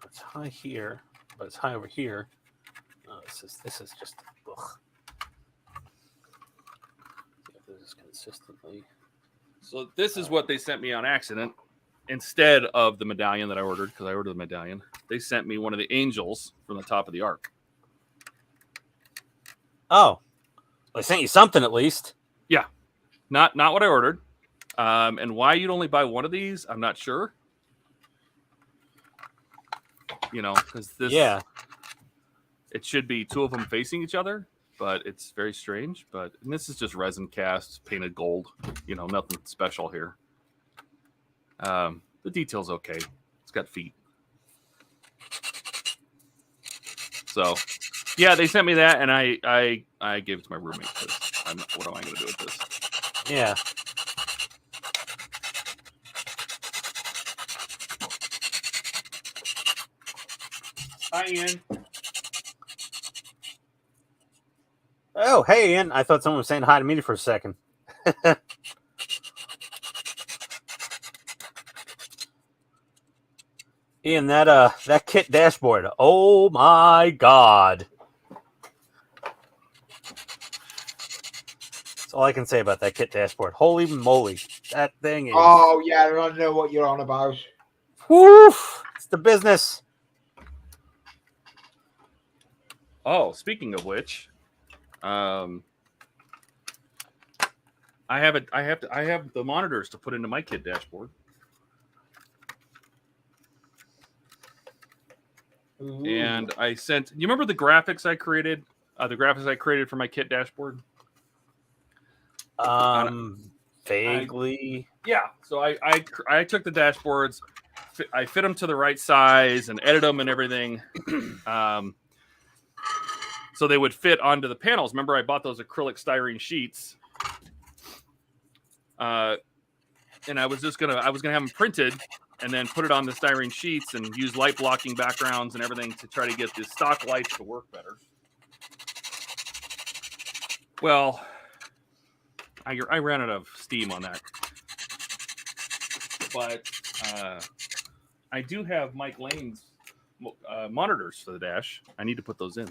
It's high here, but it's high over here. Oh, this is just ugh. See if this is consistently. So this is what they sent me on accident instead of the medallion that I ordered, because I ordered the medallion. They sent me one of the angels from the top of the Ark. Oh, they sent you something at least. Yeah, not what I ordered. And why you'd only buy one of these, I'm not sure. You know, because this, it should be 2 of them facing each other, but it's very strange. And this is just resin cast, painted gold. You know, nothing special here. The detail's okay. It's got feet. So, yeah, they sent me that, and I gave it to my roommate. What am I going to do with this? Yeah. Hi, Ian. Oh, hey, Ian. I thought someone was saying hi to me for a second. Ian, that kit dashboard. Oh my God. That's all I can say about that kit dashboard. Holy moly. That thing is. Oh yeah, I know what you're on about. Woof! It's the business. Oh, speaking of which, I have the monitors to put into my kit dashboard. Ooh. And I sent. You remember the graphics I created? The graphics I created for my kit dashboard. Vaguely. Yeah. So I took the dashboards, I fit them to the right size, and edit them and everything. So they would fit onto the panels. Remember, I bought those acrylic styrene sheets. And I was gonna have them printed and then put it on the styrene sheets and use light blocking backgrounds and everything to try to get the stock lights to work better. Well, I ran out of steam on that. But I do have Mike Lane's monitors for the dash. I need to put those in.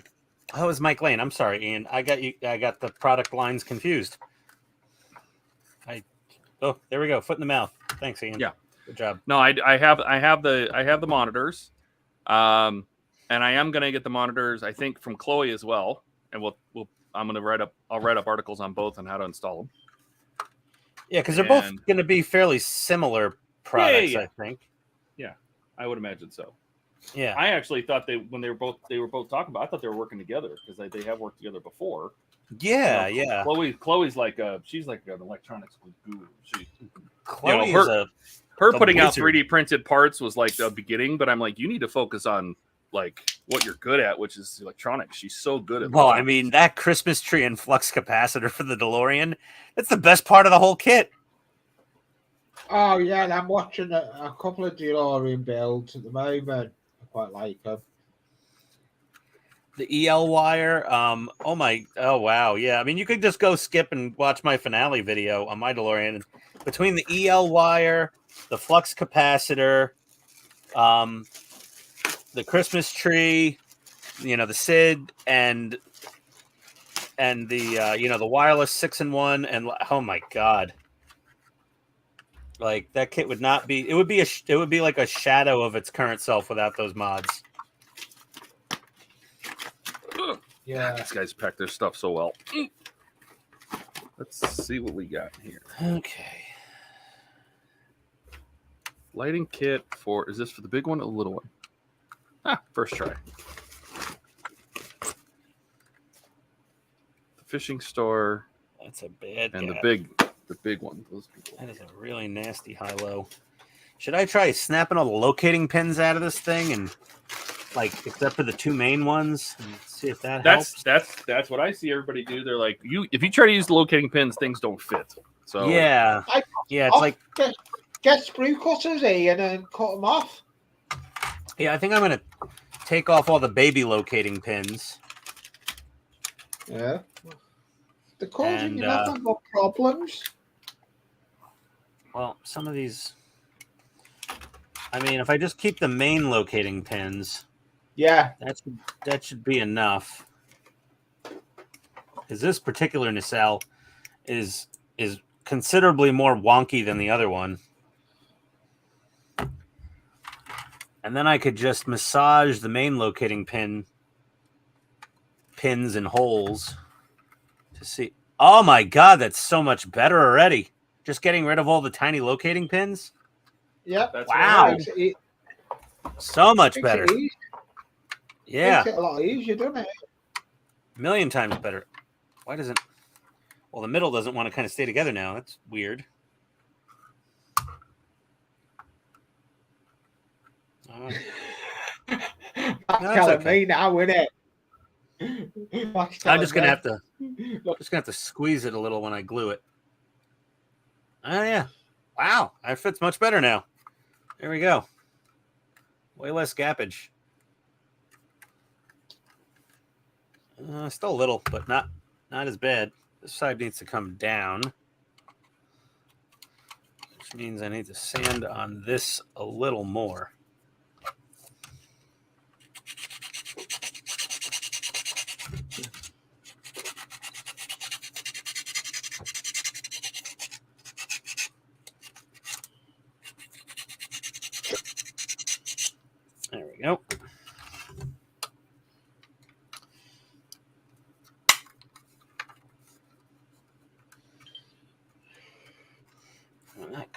Oh, it's Mike Lane. I'm sorry, Ian. I got the product lines confused. Oh, there we go. Foot in the mouth. Thanks, Ian. Yeah, good job. No, I have the monitors, and I am gonna get the monitors. I think from Chloe as well, and I'll write up articles on both on how to install them. Yeah, because they're both going to be fairly similar products, I think. Yeah, I would imagine so. Yeah, I actually thought when they were both talking about. I thought they were working together because they have worked together before. Yeah, yeah. Chloe's like she's like an electronics guru. Her putting out 3D printed parts was like the beginning, but I'm like, you need to focus on like what you're good at, which is electronics. She's so good at. Well, I mean, that Christmas tree and flux capacitor for the DeLorean, that's the best part of the whole kit. Oh yeah, and I'm watching a couple of DeLorean builds at the moment. I quite like them. The EL wire. Oh wow. Yeah. I mean, you could just go skip and watch my finale video on my DeLorean. Between the EL wire, the flux capacitor, the Christmas tree, the SID, and the the wireless 6-in-1, and oh my god, like that kit would not be. It would be like a shadow of its current self without those mods. Yeah, these guys pack their stuff so well. Let's see what we got here. Okay. Lighting kit is this for the big one or the little one? First try. The fishing store. That's a bad. And gap. the big one. Those people. That is a really nasty high-low. Should I try snapping all the locating pins out of this thing and except for the two main ones, and see if that helps? That's what I see everybody do. They're like, if you try to use the locating pins, things don't fit. So yeah, it's like get sprue cutters, Ian, and cut them off. Yeah, I think I'm gonna take off all the baby locating pins. Yeah, they're causing you nothing but problems. Well, some of these. I mean, if I just keep the main locating pins, yeah, that should be enough. Because this particular nacelle is considerably more wonky than the other one. And then I could just massage the main locating pins and holes to see. Oh my god, that's so much better already. Just getting rid of all the tiny locating pins. Yeah. Wow. So much better. Yeah. Makes it a lot easier, doesn't it? A million times better. Why doesn't... Well, the middle doesn't want to kind of stay together now. That's weird. That's okay. Me now, isn't it? I'm just gonna have to squeeze it a little when I glue it. Oh yeah. Wow, that fits much better now. There we go. Way less gappage. Still a little, but not as bad. This side needs to come down, which means I need to sand on this a little more.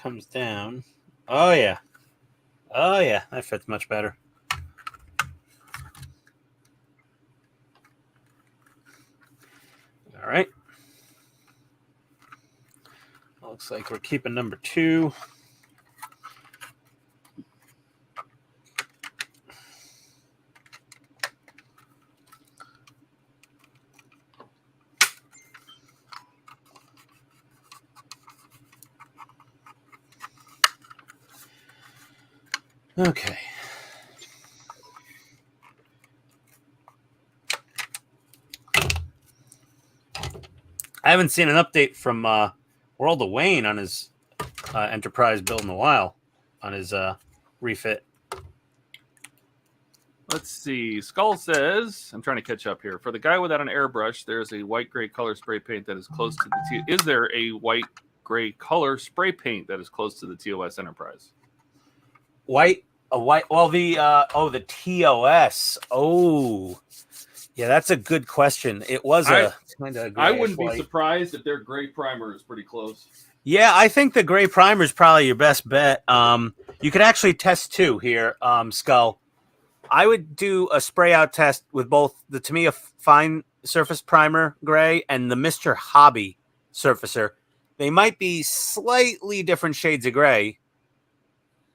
comes down. Oh yeah. Oh yeah, that fits much better. All right. Looks like we're keeping number 2. Okay. I haven't seen an update from World of Wayne on his Enterprise build in a while, on his refit. Let's see. Skull says, I'm trying to catch up here. For the guy without an airbrush, there's a white-gray color spray paint that is close to the Is there a white-gray color spray paint that is close to the TOS Enterprise? White. Well, the TOS. Oh, yeah, that's a good question. It was a kind of. I wouldn't be surprised if their gray primer is pretty close. Yeah, I think the gray primer is probably your best bet. You could actually test 2 here, Skull. I would do a spray out test with both the Tamiya Fine Surface Primer gray and the Mr. Hobby Surfacer. They might be slightly different shades of gray,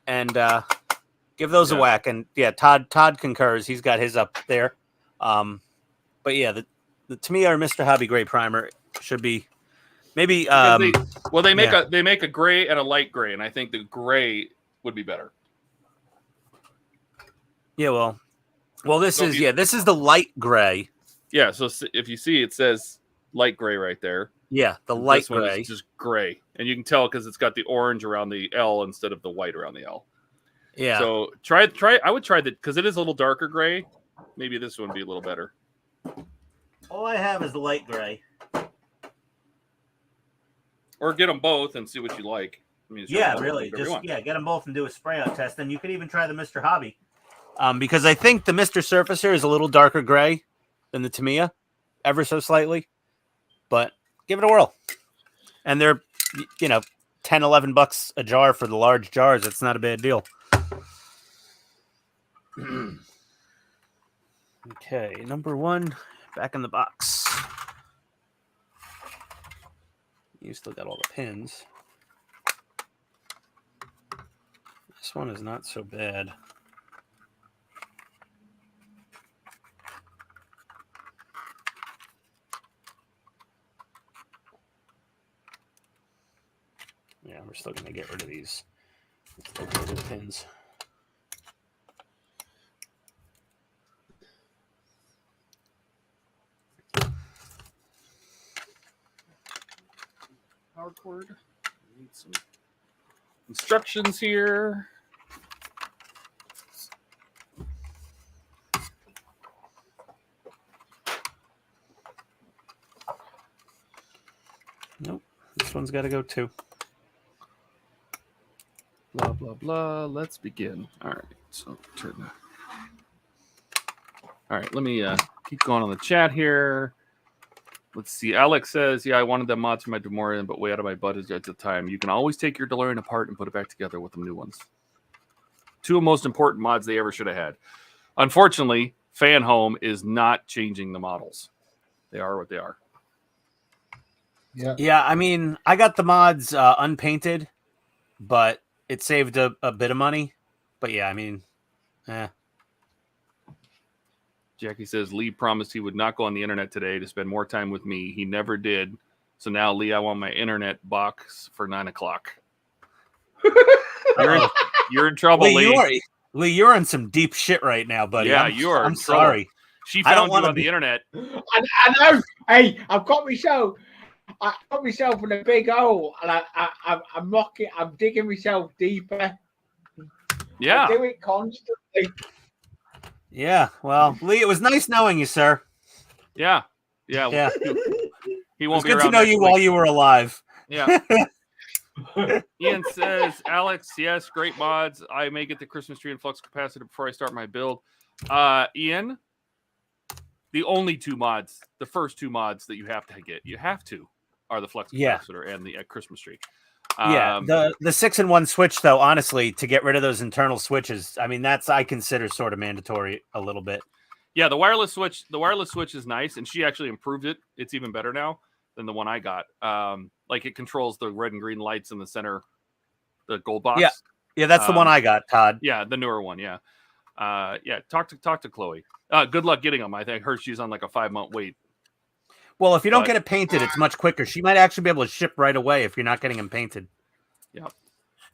and give those a whack. And yeah, Todd concurs. He's got his up there. But yeah, the Tamiya or Mr. Hobby gray primer should be maybe. They make a gray and a light gray, and I think the gray would be better. Yeah, well, this is the light gray. Yeah, so if you see, it says light gray right there. Yeah, the light this one gray. is just gray, and you can tell because it's got the orange around the L instead of the white around the L. Yeah. So try. I would try because it is a little darker gray. Maybe this one would be a little better. All I have is the light gray. Or get them both and see what you like. I mean, really. Just get them both and do a spray out test. And you could even try the Mr. Hobby. Because I think the Mr. Surfacer is a little darker gray than the Tamiya, ever so slightly. But give it a whirl. And they're, $10, $11 a jar for the large jars. It's not a bad deal. Okay, number 1, back in the box. You still got all the pins. This one is not so bad. Yeah, we're still going to get rid of these. Let's get rid of the pins. Power cord. Need some instructions here. Nope, this one's got to go too. Blah, blah, blah. Let's begin. All right. So turn that. All right. Let me keep going on the chat here. Let's see. Alex says, yeah, I wanted that mods for my DeLorean, but way out of my budget at the time. You can always take your DeLorean apart and put it back together with some new ones. 2 most important mods they ever should have had. Unfortunately, Fan Home is not changing the models. They are what they are. Yeah, I mean, I got the mods unpainted, but it saved a bit of money. But yeah, I mean, Jackie says, Lee promised he would not go on the internet today to spend more time with me. He never did. So now, Lee, I want my internet box for 9 o'clock. You're in trouble, Lee. Lee, you're in some deep shit right now, buddy. Yeah, you are. I'm sorry. She found you on the internet. I know. Hey, I've got myself. I got myself in a big hole, and I'm rocking. I'm digging myself deeper. Yeah, I do it constantly. Yeah, well, Lee, it was nice knowing you, sir. Yeah. He It won't was be good around to know you while you were alive. Yeah. Ian says, Alex, yes, great mods. I may get the Christmas tree and flux capacitor before I start my build. Ian, the only 2 mods, the first 2 mods that you have to get, are the flux capacitor and the Christmas tree. Yeah, the 6-in-1 switch, though, honestly, to get rid of those internal switches, I mean, that's I consider sort of mandatory a little bit. Yeah, the wireless switch is nice, and she actually improved it. It's even better now than the one I got. Like it controls the red and green lights in the center, the gold box. Yeah, that's the one I got, Todd. Yeah, the newer one. Yeah, yeah. Talk to Chloe. Good luck getting them. I heard she's on like a 5-month wait. Well, if you don't get it painted, it's much quicker. She might actually be able to ship right away if you're not getting them painted. Yeah.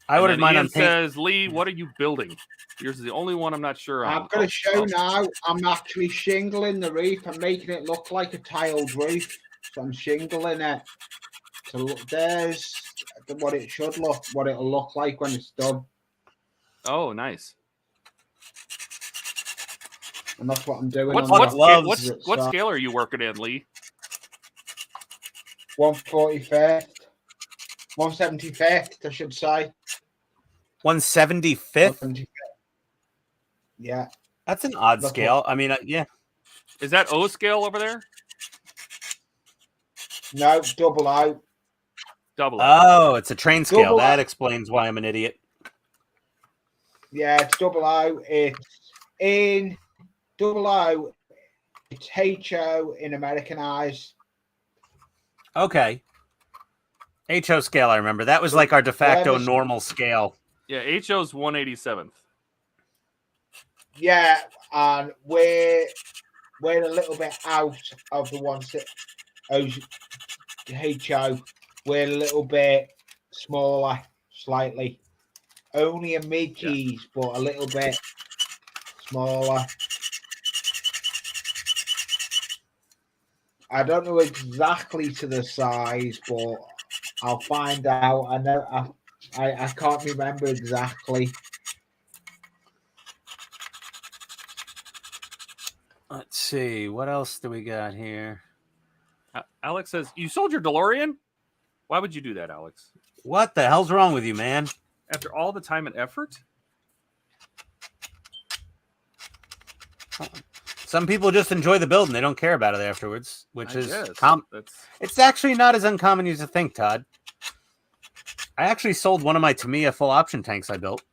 I ordered mine on paint. Says, Lee, what are you building? Yours is the only one I'm not sure on. I'm going to show now. I'm actually shingling the roof. I'm making it look like a tiled roof. So I'm shingling it. So look, there's what it should look, what it'll look like when it's done. Oh, nice. And that's what I'm doing. What scale are you working in, Lee? 145th. 175th, I should say. 175th? Yeah. That's an odd scale. I mean, yeah. Is that O scale over there? No, double O. Double O. Oh, it's a train scale. Double that O. explains why I'm an idiot. Yeah, it's double O. It's in double O. It's HO in American eyes. Okay. HO scale, I remember. That was like our de facto normal scale. Yeah, HO's 187th. Yeah, and we're a little bit out of the HO. We're a little bit smaller, slightly. Only a mid-keys, but a little bit smaller. I don't know exactly to the size, but I'll find out. I know I can't remember exactly. Let's see. What else do we got here? Alex says, you sold your DeLorean? Why would you do that, Alex? What the hell's wrong with you, man? After all the time and effort? Some people just enjoy the build and they don't care about it afterwards, which is it's actually not as uncommon as you think, Todd. I actually sold one of my Tamiya full option tanks I built.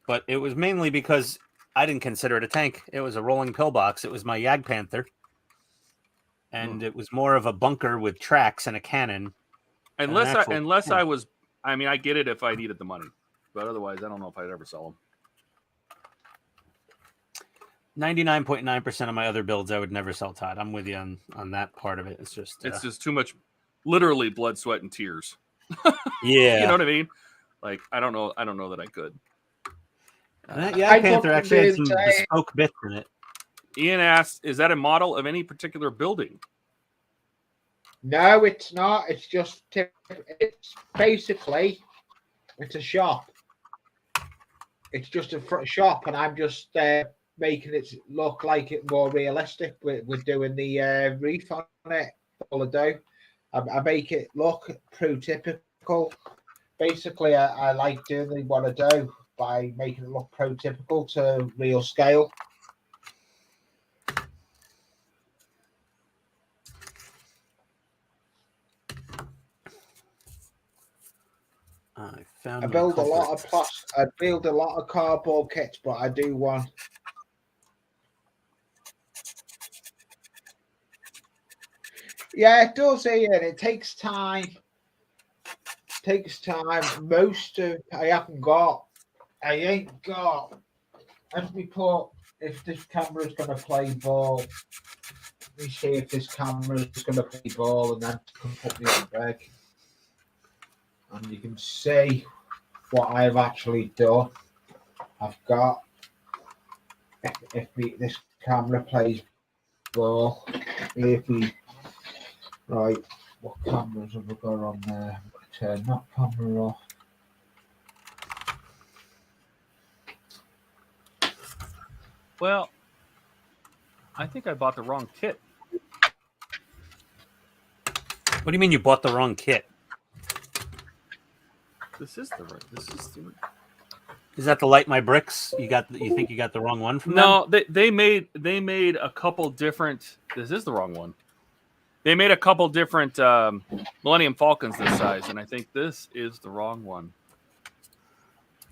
But it was mainly because I didn't consider it a tank. It was a rolling pillbox. It was my Yag Panther. And it was more of a bunker with tracks and a cannon. Unless I was, I mean, I get it if I needed the money. But otherwise, I don't know if I'd ever sell them. 99.9% of my other builds I would never sell, Todd. I'm with you on that part of it. It's just too much, literally blood, sweat, and tears. Yeah. You know what I mean? Like, I don't know that I could. Yag Panther actually had some bespoke bits in it. Ian asks, is that a model of any particular building? No, it's not. It's just, it's basically, it's a shop. It's just a shop, and I'm just making it look like it more realistic. We're doing the reef on it. All I do, I make it look prototypical. Basically, I like doing what I do by making it look prototypical to real scale. I build a lot of cardboard kits, but I do one. Yeah, it does, Ian. It takes time. Most of I ain't got. Let me put if this camera's gonna play ball. Let me see if this camera's gonna play ball, and then can put me on the bag. And you can see what I've actually done. I've got, if this camera plays ball, right, what cameras have we got on there? I'm going to turn that camera off. Well, I think I bought the wrong kit. What do you mean you bought the wrong kit? This is the right. Is that the Light My Bricks? You think you got the wrong one from them? No, they made a couple different. This is the wrong one. They made a couple different Millennium Falcons this size, and I think this is the wrong one.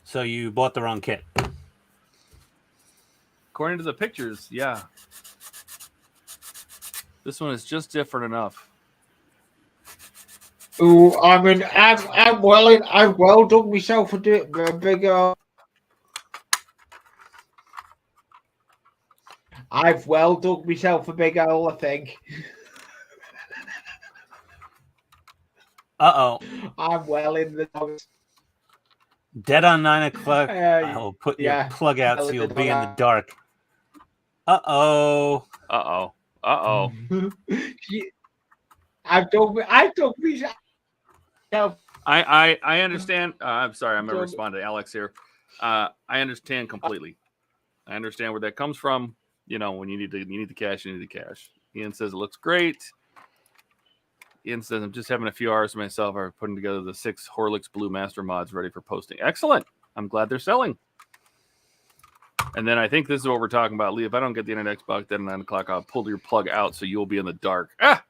So you bought the wrong kit. According to the pictures, yeah. This one is just different enough. Ooh, I mean, I've well dug myself a bigger. I've well dug myself a big hole, I think. Uh-oh. I'm well in the dogs. Dead on 9 o'clock. I will put your plug out so you'll be in the dark. Uh-oh. Uh-oh. Uh-oh. I've dug myself. I understand. I'm sorry, I'm going to respond to Alex here. I understand completely. I understand where that comes from. You know, when you need the cash, you need the cash. Ian says it looks great. Ian says I'm just having a few hours myself. I'm putting together the 6 Horlicks Blue Master mods ready for posting. Excellent. I'm glad they're selling. And then I think this is what we're talking about, Lee. If I don't get the internet Xbox dead at 9 o'clock, I'll pull your plug out so you'll be in the dark. Ah!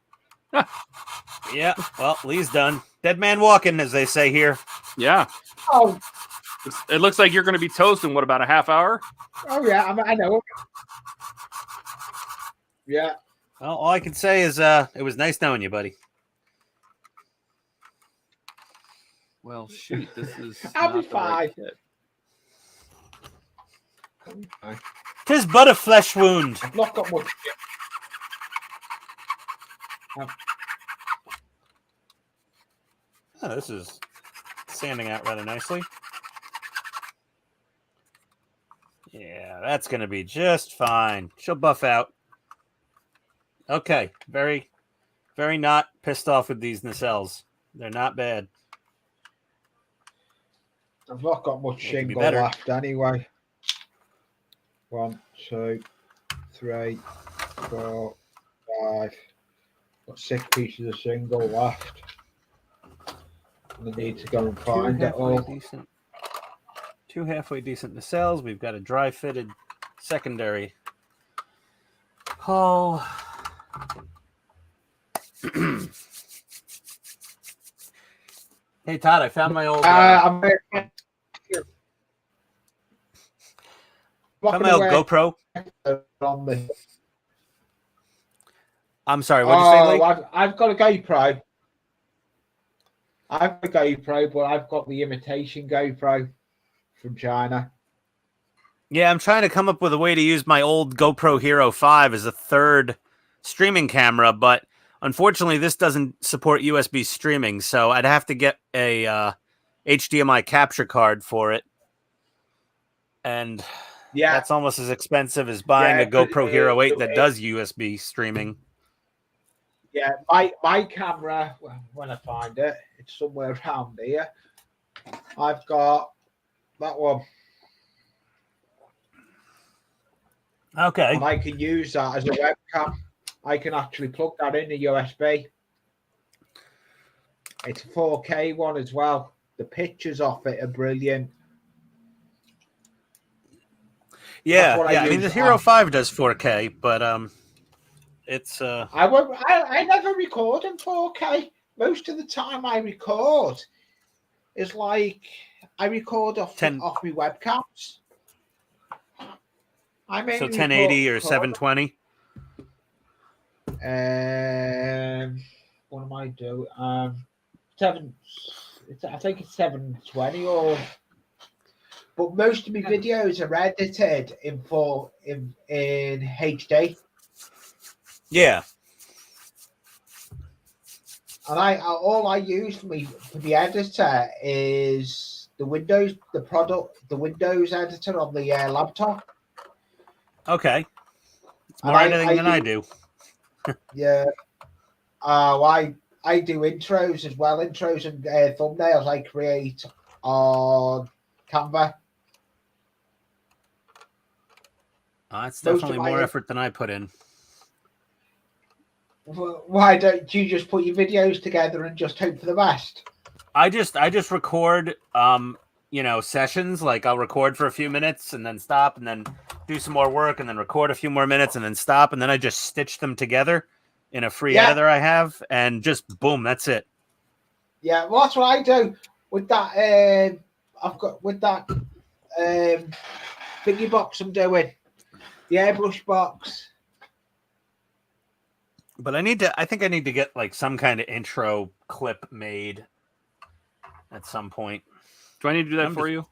Yeah, well, Lee's done. Dead man walking, as they say here. Yeah. Oh, it looks like you're going to be toast in, what, about a half hour? Oh, yeah, I know. Yeah. Well, all I can say is it was nice knowing you, buddy. Well, shoot, this is I'll be not the right fine. kit. 'Tis but a flesh wound. I've not got much. Oh, this is sanding out rather nicely. Yeah, that's going to be just fine. She'll buff out. Okay, very, very not pissed off with these nacelles. They're not bad. I've not got much It could be shingle better. left anyway. 1, 2, 3, 4, 5. Got 6 pieces of shingle left. And I need to go and find it all. Two halfway decent nacelles. We've got a dry fitted secondary hull. Hey Todd, I found my old I'm GoPro. on the. I'm sorry, what did you say, Lee? I've got a GoPro. I've got a GoPro, but I've got the imitation GoPro from China. Yeah, I'm trying to come up with a way to use my old GoPro Hero 5 as a third streaming camera, but unfortunately this doesn't support USB streaming, so I'd have to get a HDMI capture card for it. And Yeah, that's almost as expensive as buying a GoPro Hero 8 that does USB streaming. yeah. My camera, when I find it, it's somewhere around here. I've got that one. Okay. And I can use that as a webcam. I can actually plug that in the USB. It's a 4K one as well. The pictures off it are brilliant. Yeah, I mean the Hero 5 does 4K, but it's I never record in 4K. Most of the time I record is like I record off my webcams. I mean, so 1080 or 720. What am I doing? I think it's 720 or. But most of my videos are edited in HD. Yeah. And all I use for the editor is the Windows editor on the laptop. Okay. It's more editing than I do. Yeah. I do intros as well. Intros and thumbnails I create on Canva. It's definitely more effort than I put in. Why don't you just put your videos together and just hope for the best? I just record sessions. Like I'll record for a few minutes and then stop and then do some more work and then record a few more minutes and then stop and then I just stitch them together in a free Yeah. editor I have, and just boom, that's it. Yeah, well, that's what I do with that. I've got with that thingy box I'm doing, the airbrush box. But I think I need to get like some kind of intro clip made at some point. Do I need to do that I'm for just- you?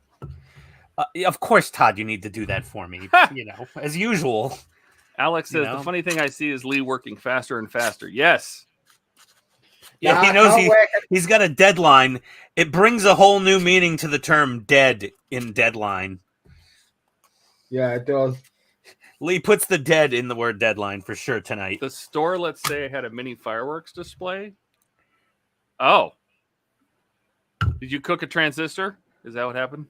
Yeah, of course, Todd, you need to do that for me. You know, as usual. Alex You says know? the funny thing I see is Lee working faster and faster. Yes. Yeah, Nah, he I knows can't work it. he's got a deadline. It brings a whole new meaning to the term "dead" in deadline. Yeah, it does. Lee puts the dead in the word deadline for sure tonight. The store, let's say, had a mini fireworks display. Oh. Did you cook a transistor? Is that what happened?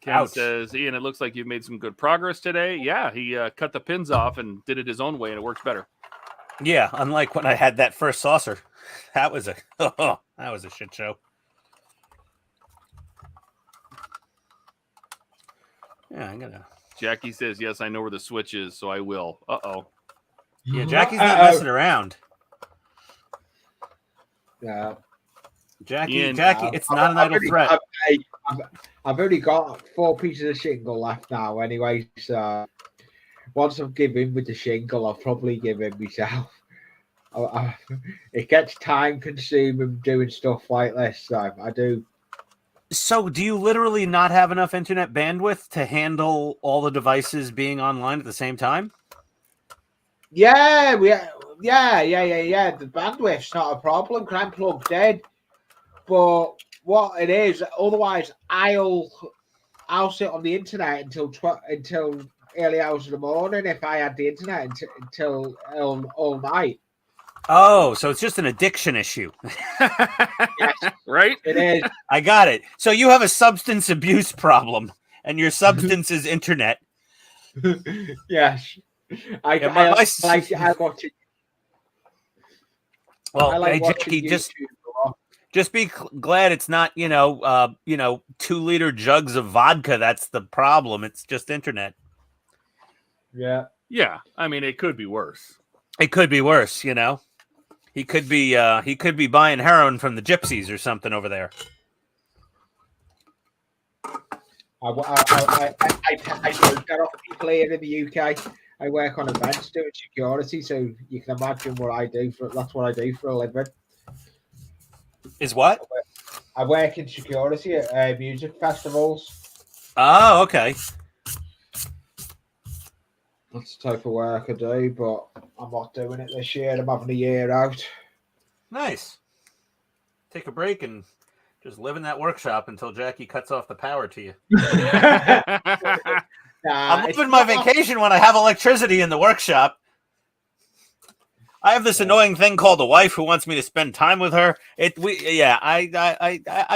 Ken Ouch. says, Ian, it looks like you've made some good progress today. Yeah, he cut the pins off and did it his own way, and it works better. Yeah, unlike when I had that first saucer. That was a shit show. Yeah, I'm gonna. Jackie says, yes, I know where the switch is, so I will. Uh-oh. Yeah, Jackie's not messing around. Yeah. Jackie, Ian, it's not an idle threat. I've only got 4 pieces of shingle left now anyway, so once I've given with the shingle, I'll probably give in myself. It gets time consuming doing stuff like this, so I do. So, do you literally not have enough internet bandwidth to handle all the devices being online at the same time? Yeah. The bandwidth's not a problem because I'm plugged in. But what it is, otherwise I'll sit on the internet until early hours of the morning if I had the internet until all night. Oh, so it's just an addiction issue. Yes, Right? it is. I got it. So you have a substance abuse problem, and your substance is internet. Yes, I watch it. Well, I like hey, watching Jackie, YouTube. just be glad it's not 2-liter jugs of vodka. That's the problem. It's just internet. Yeah. Yeah, I mean, it could be worse. It could be worse, you know. He could be buying heroin from the gypsies or something over there. I don't get off people here in the UK. I work on events doing security, so you can imagine what I do that's what I do for a living. Is what? I work in security at music festivals. Oh, okay. That's the type of work I do, but I'm not doing it this year. I'm having a year out. Nice. Take a break and just live in that workshop until Jackie cuts off the power to you. I'm living my vacation when I have electricity in the workshop. I have this annoying thing called a wife who wants me to spend time with her. I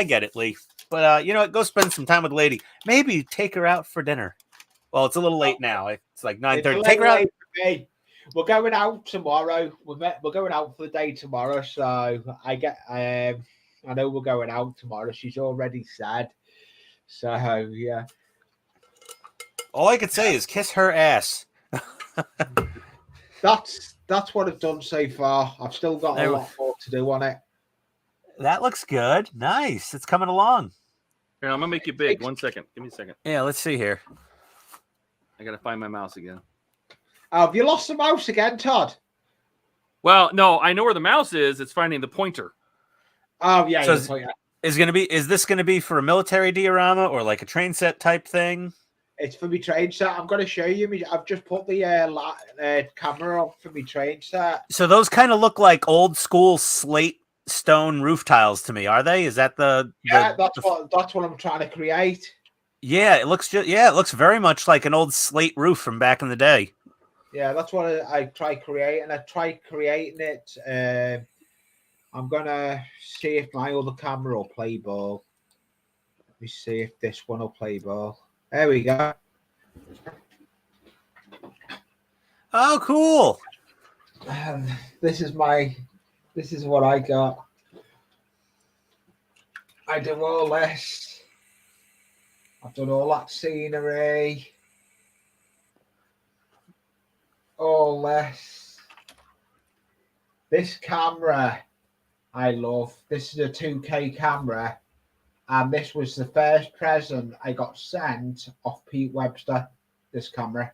get it, Lee. But you know what? Go spend some time with the lady. Maybe take her out for dinner. Well, it's a little late now. It's like 9:30. Take her out. We're going out tomorrow. We're going out for the day tomorrow. So I know we're going out tomorrow. She's already said. So yeah. All I could say is kiss her ass. That's what I've done so far. I've still got a lot more to do on it. That looks good. Nice. It's coming along. Here, I'm gonna make you big. 1 second. Give me a second. Yeah, let's see here. I gotta find my mouse again. Have you lost the mouse again, Todd? Well, no, I know where the mouse is. It's finding the pointer. Oh yeah. So is this gonna be for a military diorama or like a train set type thing? It's for my train set. I'm going to show you. I've just put the camera on for my train set. So those kind of look like old school slate stone roof tiles to me. Are they? Is that that's what I'm trying to create. Yeah, it looks it looks very much like an old slate roof from back in the day. Yeah, that's what I try creating. I tried creating it. I'm gonna see if my other camera will play ball. Let me see if this one will play ball. There we go. Oh, cool. This is what I got. I do all this. I've done all that scenery. All this. This camera I love. This is a 2K camera, and this was the first present I got sent off Pete Webster. This camera.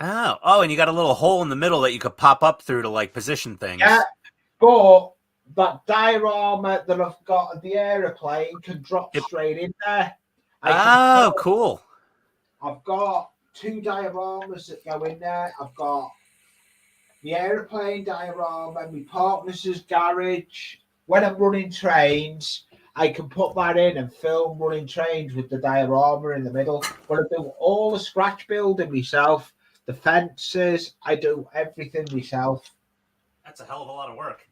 Oh, and you got a little hole in the middle that you could pop up through to like position things. Yeah, but that diorama that I've got at the aeroplane can drop straight in there. Cool. I've got 2 dioramas that go in there. I've got the aeroplane diorama, my partner's garage. When I'm running trains, I can put that in and film running trains with the diorama in the middle. But I do all the scratch building myself, the fences, I do everything myself. That's a hell of a lot of work.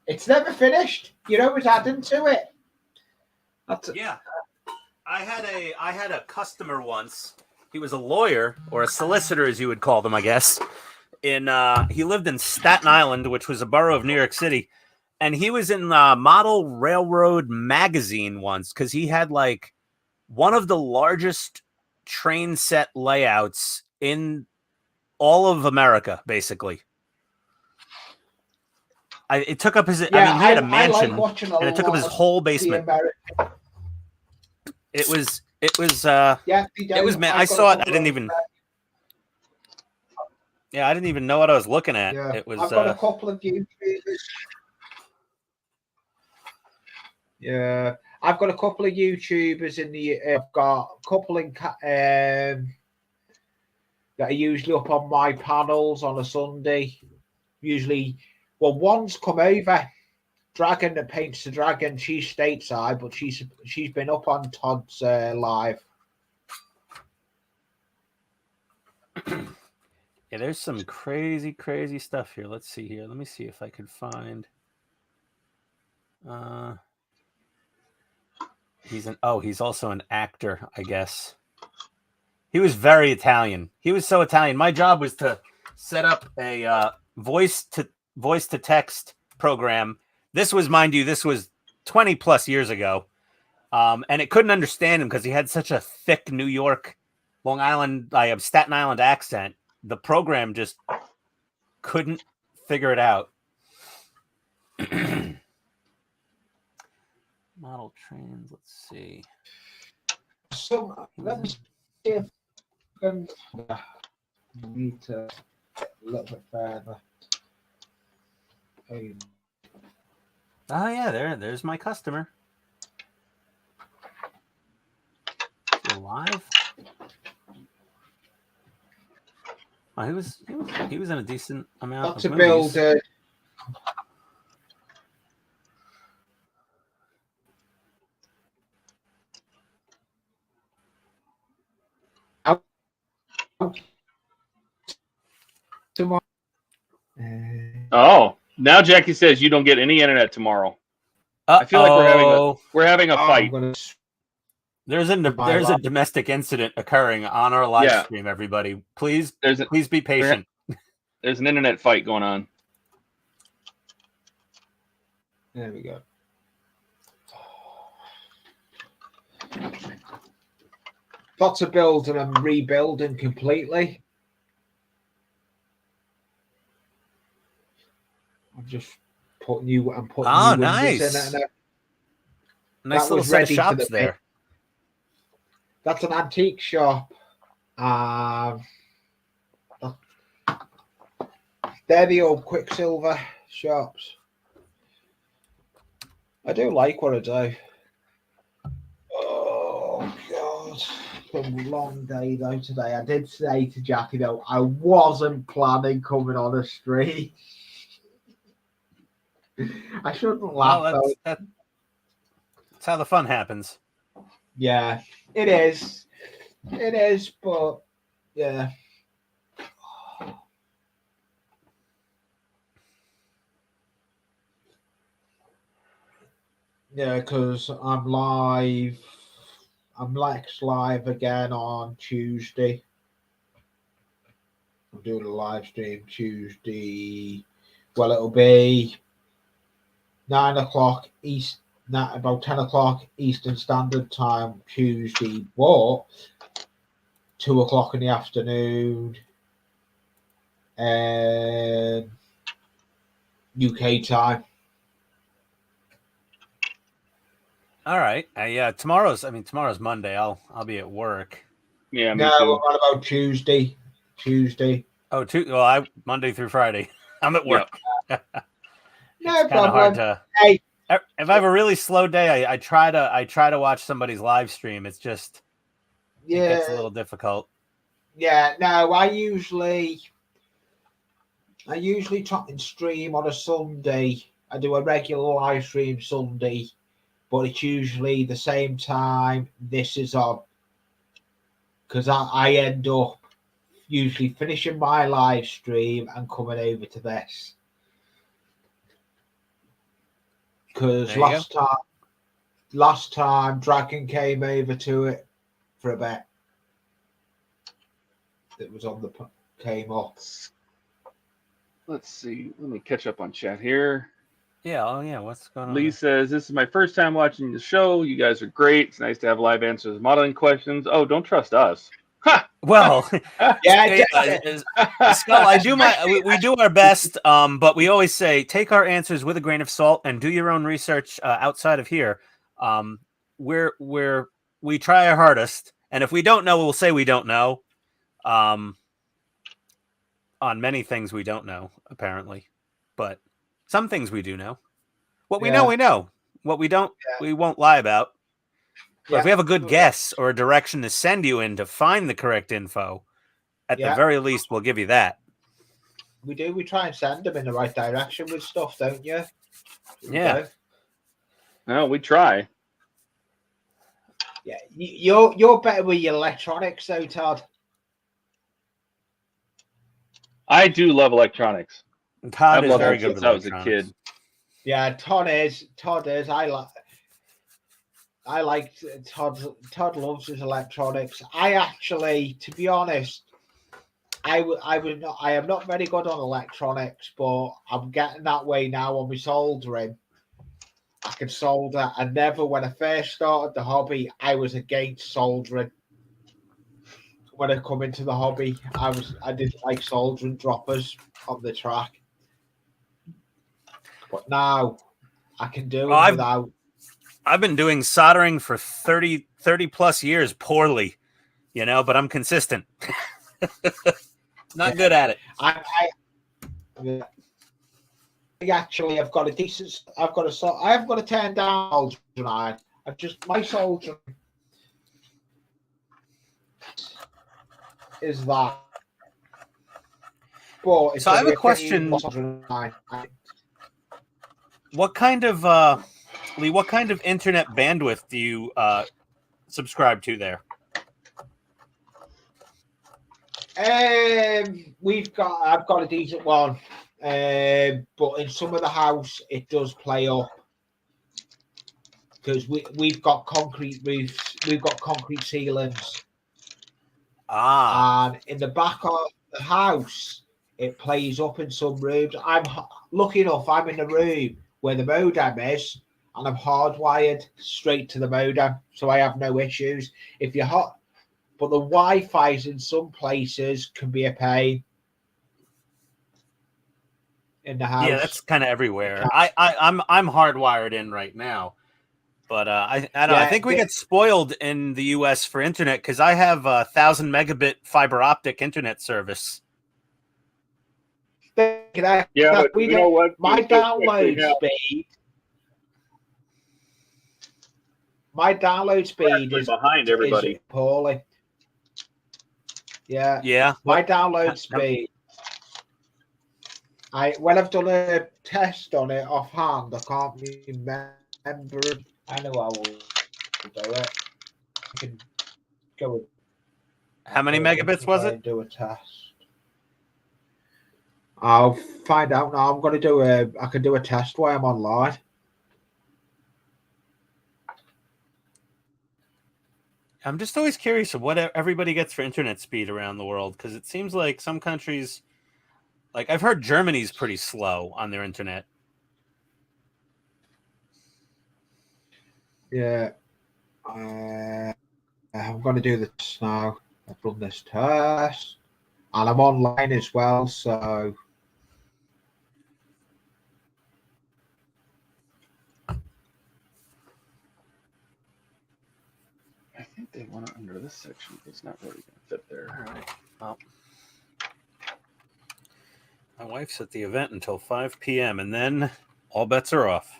It's never finished. You know what's adding to it? Yeah. I had a customer once. He was a lawyer or a solicitor, as you would call them, I guess. He lived in Staten Island, which was a borough of New York City. And he was in Model Railroad magazine once because he had like one of the largest train set layouts in all of America, basically. It took up his. He had a mansion, and it took up his whole basement. It was. It was. Man, I saw it. I didn't even. Yeah, I didn't even know what I was looking at. Yeah. It was. I've got a couple of YouTubers. Yeah, I've got a couple of YouTubers in the. I've got a couple in that are usually up on my panels on a Sunday. Usually, well, one's come over. Dragon that paints the dragon. She's stateside, but she's been up on Todd's live. Yeah, there's some crazy stuff here. Let's see here. Let me see if I can find. He's also an actor, I guess. He was very Italian. He was so Italian. My job was to set up a voice to text program. This was, mind you, 20 plus years ago. And it couldn't understand him because he had such a thick New York, Long Island, Staten Island accent. The program just couldn't figure it out. Model trains, let's see. So let me see if I can need to a little bit further. Oh yeah, there's my customer. Is he alive? Oh, he was in a decent amount Not of to movies. build tomorrow. Oh, now Jackie says you don't get any internet tomorrow. I feel like we're having a fight. There's a domestic incident occurring on our live stream. Everybody, please be patient. There's an internet fight going on. There we go. Lots of building and rebuilding completely. I'm just putting new windows nice. in it. Nice little set of shops there. That's an antique shop. They're the old Quicksilver shops. I do like what I do. Oh, God. It's been a long day, though, today. I did say to Jackie, though, I wasn't planning coming on a stream. I shouldn't laugh, though. That's how the fun happens. Yeah, it is. It is, but, yeah. Yeah, because I'm live. I'm live again on Tuesday. I'm doing a live stream Tuesday. Well, it'll be 9 o'clock East, about 10 o'clock Eastern Standard Time Tuesday, but 2 o'clock in the afternoon. UK time. All right. Yeah. Tomorrow's Monday. I'll be at work. Yeah, me No, too. what about Tuesday? Tuesday. Oh, well, Monday through Friday. I'm at work. Yep. No Kind of hard problem. to. Hey, if I have a really slow day, I try to watch somebody's live stream. It's just it gets a little difficult. Yeah, no, I usually try and stream on a Sunday. I do a regular live stream Sunday, but it's usually the same time this is on, because I end up usually finishing my live stream and coming over to this. Because last time Dragon came over to it for a bit. That was on the came up. Let's see. Let me catch up on chat here. Yeah. Oh, yeah. What's going on? Lee says, this is my first time watching the show. You guys are great. It's nice to have live answers, modeling questions. Oh, don't trust us. Ha! Well, Yeah, Skull, we do our best, but we always say take our answers with a grain of salt and do your own research outside of here. We try our hardest, and if we don't know, we'll say we don't know. On many things we don't know, apparently, but some things we do know. What we know, we know. What we don't, we won't lie about. But if we have a good guess or a direction to send you in to find the correct info, at the very least, we'll give you that. We do. We try and send them in the right direction with stuff, don't you? Yeah. No, we try. Yeah, you're better with your electronics, though, Todd. I do love electronics. Todd is very good since I was a kid. Yeah, Todd is. I like Todd. Todd loves his electronics. I actually, to be honest, I am not very good on electronics, but I'm getting that way now on my soldering. I can solder. And never, when I first started the hobby, I was against soldering. When I come into the hobby, I didn't like soldering droppers on the track. But now I can do it without. I've been doing soldering for 30 plus years poorly, but I'm consistent. Not good at it. I actually have got a decent. I have got to turn down soldering. My soldering is that. But so I have a question. What kind of Lee? What kind of internet bandwidth do you subscribe to there? I've got a decent one, but in some of the house it does play up because we've got concrete roofs, we've got concrete ceilings, and in the back of the house it plays up in some rooms. I'm lucky enough, I'm in the room where the modem is, and I'm hardwired straight to the modem, so I have no issues. If you're hot, but the Wi-Fi's in some places can be a pain in the house. Yeah, that's kind of everywhere. I'm hardwired in right now, but I don't know. I think we get spoiled in the U.S. for internet because I have 1,000 megabit fiber optic internet service. Yeah, but you know what? My download speed. My download speed is behind everybody. Is poorly. Yeah. Yeah. My download speed. When I've done a test on it offhand, I can't remember. I know I will do it. I can go. How many megabits was it? Do a test. I'll find out now. I can do a test while I'm online. I'm just always curious of what everybody gets for internet speed around the world, because it seems like some countries, like I've heard Germany's pretty slow on their internet. Yeah. I'm going to do this now. I've done this test. And I'm online as well, so they want it under this section. It's not really going to fit there. All right. Well, my wife's at the event until 5 p.m. and then all bets are off.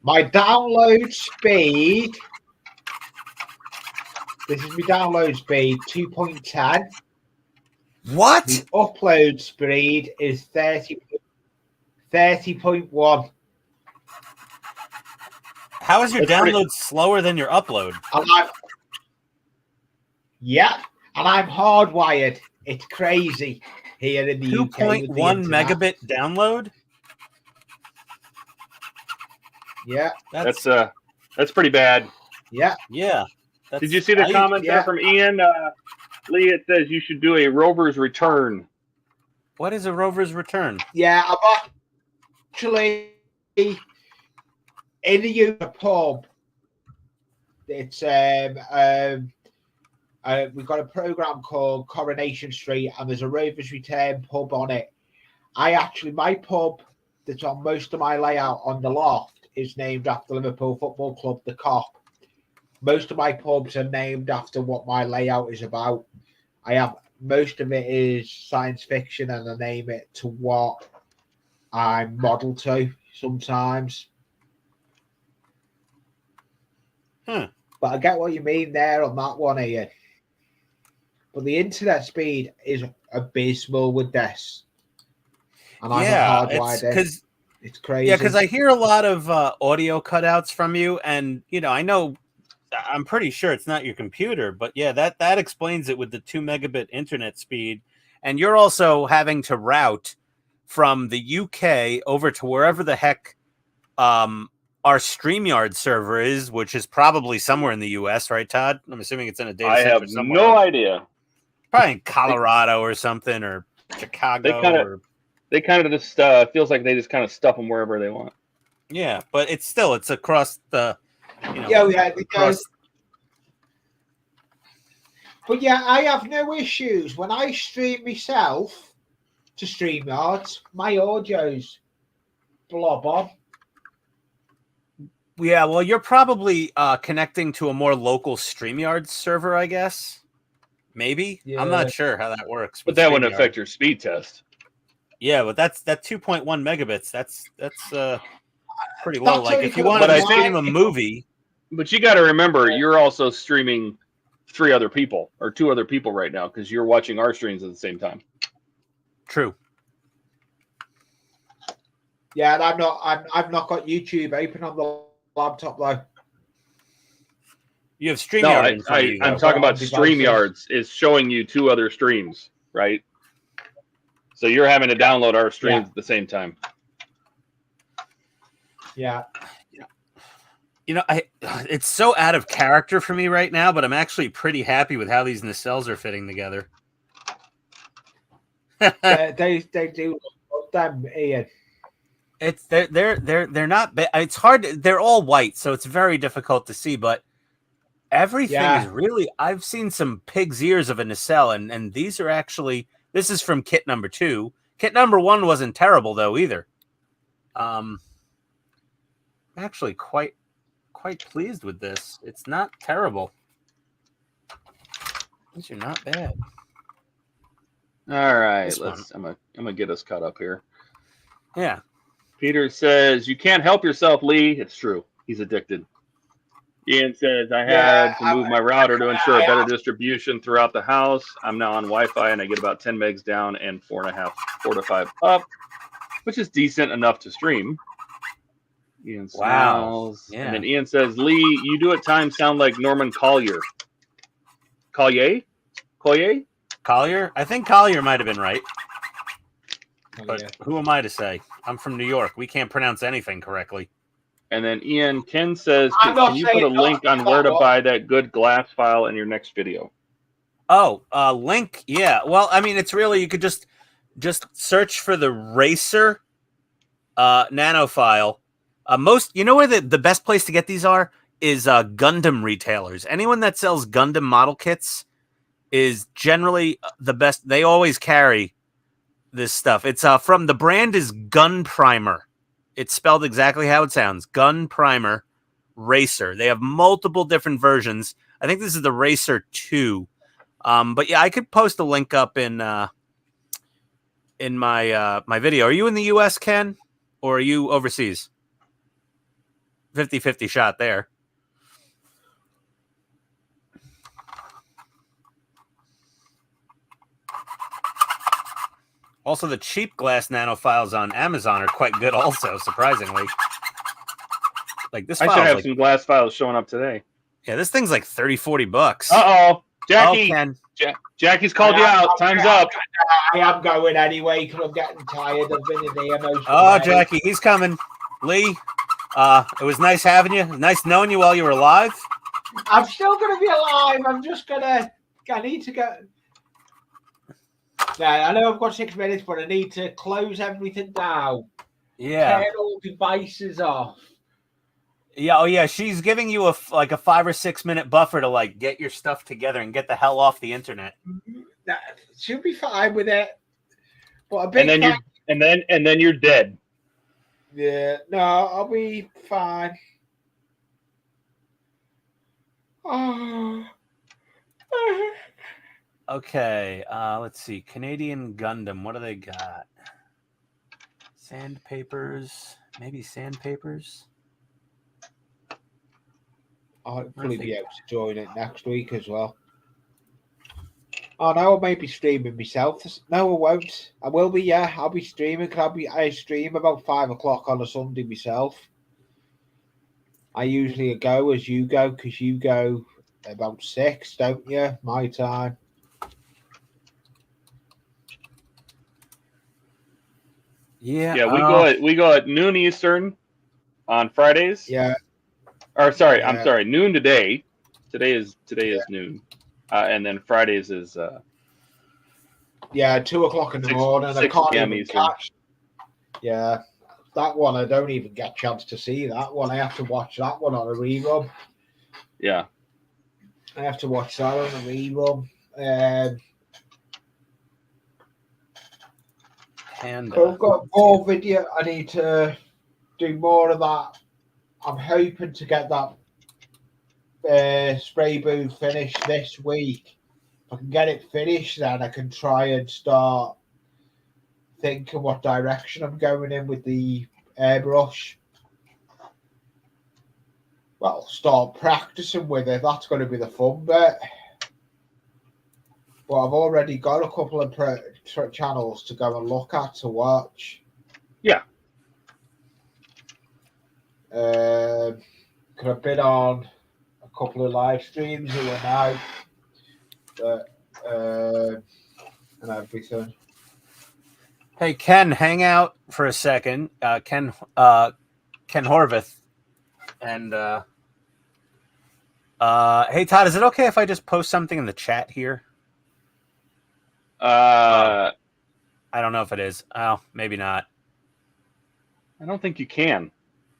My download speed. This is my download speed, 2.10. What? The upload speed is 30.1. How is your That's download pretty- slower than your upload? And I'm hardwired. It's crazy here in the UK. with the 2.1 internet. megabit download? Yeah, That's pretty bad. yeah. Yeah. Did you see the comment there from Ian? Lee, it says you should do a rover's return. What is a rover's return? Yeah, I'm actually in the UK pub. It's we've got a program called Coronation Street, and there's a Rovers Return pub on it. My pub that's on most of my layout on the loft is named after Liverpool Football Club, the Cop. Most of my pubs are named after what my layout is about. Most of it is science fiction, and I name it to what I'm model to sometimes. But I get what you mean there on that one, Ian. But the internet speed is abysmal with this. And I'm hardwired. It's crazy. Yeah, because I hear a lot of audio cutouts from you, and I'm pretty sure it's not your computer, but yeah, that explains it with the 2 megabit internet speed, and you're also having to route from the UK over to wherever the heck our StreamYard server is, which is probably somewhere in the US, right, Todd? I'm assuming it's in a data I center have somewhere. no idea. Probably in Colorado or something, or Chicago. They kind of just feels like they just kind of stuff them wherever they want. Yeah, but it's across the. Because. But yeah, I have no issues when I stream myself to StreamYards. My audio's blob on. Yeah, well, you're probably connecting to a more local StreamYard server, I guess. Maybe. Yeah. I'm not sure how that works. But that wouldn't affect your speed test. Yeah, but that 2.1 megabits. That's pretty low. Like if you want But to I stream a movie. But you got to remember, you're also streaming 3 other people or 2 other people right now because you're watching our streams at the same time. True. Yeah, and I've not got YouTube open on the laptop though. You have StreamYard in front of you. I'm talking about StreamYards is showing you 2 other streams, right? So you're having to download our streams at the same time. Yeah. It's so out of character for me right now, but I'm actually pretty happy with how these nacelles are fitting together. they do love them, Ian. They're not bad. It's hard. They're all white, so it's very difficult to see. But everything is really. I've seen some pig's ears of a nacelle, and these are actually. This is from kit number 2. Kit number 1 wasn't terrible though either. Actually quite pleased with this. It's not terrible. These are not bad. All right, I'm gonna get us caught up here. Yeah. Peter says you can't help yourself, Lee. It's true. He's addicted. Ian says I had to move my router to ensure a better distribution throughout the house. I'm now on Wi-Fi and I get about 10 megs down and 4 to 5 up, which is decent enough to stream. Ian smiles. Yeah. And then Ian says, Lee, you do at times sound like Norman Collier. Collier? I think Collier might have been right. But who am I to say? I'm from New York. We can't pronounce anything correctly. And then Ken says, can you put a link on where to buy that good glass file in your next video? Oh, link. Yeah. Well, I mean, it's really, you could just search for the Racer nano file. You know where the best place to get these is Gundam retailers. Anyone that sells Gundam model kits is generally the best. They always carry this stuff. It's from the brand is Gun Primer. It's spelled exactly how it sounds. Gun Primer Racer. They have multiple different versions. I think this is the Racer 2. But yeah, I could post a link up in my my video. Are you in the US, Ken? Or are you overseas? 50-50 shot there. Also, the cheap glass nanofiles on Amazon are quite good also, surprisingly. Like this I file should have like, some glass files showing up today. yeah, this thing's like $30-40. Uh-oh. Jackie. Oh, Ken. Jackie's called you out. Time's up. I am going anyway because I'm getting tired. I've been in here most of the Oh, day. Jackie, he's coming. Lee, it was nice having you. Nice knowing you while you were alive. I'm still going to be alive. I'm just going to... I need to go... Yeah, I know I've got 6 minutes, but I need to close everything down. Yeah. Turn all devices off. Yeah. Oh, yeah. She's giving you a 5 or 6 minute buffer to like get your stuff together and get the hell off the internet. She'll be fine with it. But a big and then you're dead. Yeah, no, I'll be fine. Oh. Okay. Let's see. Canadian Gundam. What do they got? Sandpapers. Maybe sandpapers. I'll hopefully be able to join it next week as well. Oh no, I may be streaming myself. No, I won't. I will be. Yeah, I'll be streaming. I stream about 5 o'clock on a Sunday myself. I usually go as you go because you go about 6, don't you? My time. Yeah. Yeah, we go at noon Eastern on Fridays. Yeah. Or sorry, Yeah. I'm sorry, noon today. Today is noon. And then Fridays is 2 o'clock in the 6 morning. I 6 can't p.m. even Eastern. catch. Yeah, that one I don't even get a chance to see. That one I have to watch that one on a rerun. Yeah. I have to watch that on a rerun. I've got more video. I need to do more of that. I'm hoping to get that spray booth finished this week. If I can get it finished, then I can try and start thinking what direction I'm going in with the airbrush. Well, start practicing with it. That's going to be the fun bit. But I've already got a couple of channels to go and look at to watch. Yeah. Could have been on a couple of live streams here now, and everything. Hey, Ken, hang out for a second. Ken Horvath. And hey, Todd, is it okay if I just post something in the chat here? I don't know if it is. Oh, maybe not. I don't think you can.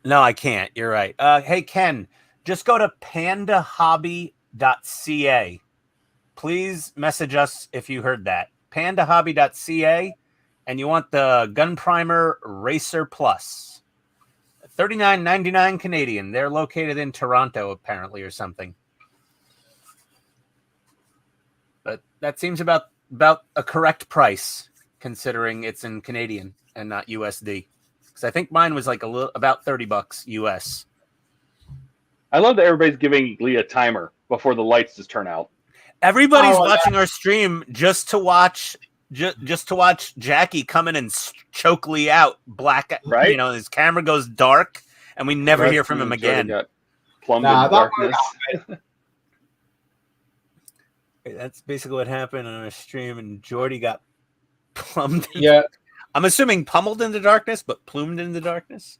No, I can't. You're right. Hey, Ken, just go to pandahobby.ca. Please message us if you heard that. Pandahobby.ca, and you want the Gun Primer Racer Plus. $39.99 Canadian. They're located in Toronto, apparently, or something. But that seems about a correct price, considering it's in Canadian and not USD. Because I think mine was like about $30 US. I love that everybody's giving Lee a timer before the lights just turn out. Everybody's watching our stream just to watch Jackie come in and choke Lee out. Black, right? You know, his camera goes dark, and we never hear from him again. Plumbed in darkness. That's basically what happened on our stream, and Jordy got plumbed. Yeah. I'm assuming pummeled in the darkness, but plumed in the darkness.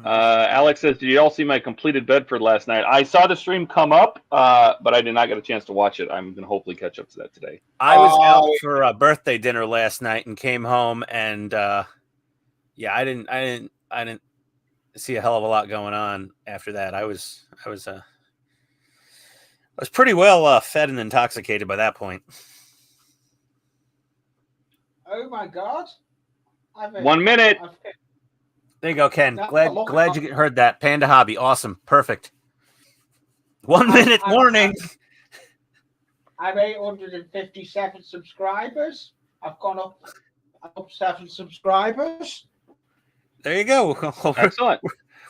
Alex says, "Did you all see my completed Bedford last night?" I saw the stream come up, but I did not get a chance to watch it. I'm going to hopefully catch up to that today. I was out for a birthday dinner last night and came home, and yeah, I didn't see a hell of a lot going on after that. I was was pretty well fed and intoxicated by that point. Oh my god! 1 minute. There you go, Ken. That's a Glad long glad time. you heard that. Panda Hobby, awesome, perfect. 1 minute warning. I'm 857 subscribers. I've gone up 7 subscribers. There you go. Excellent.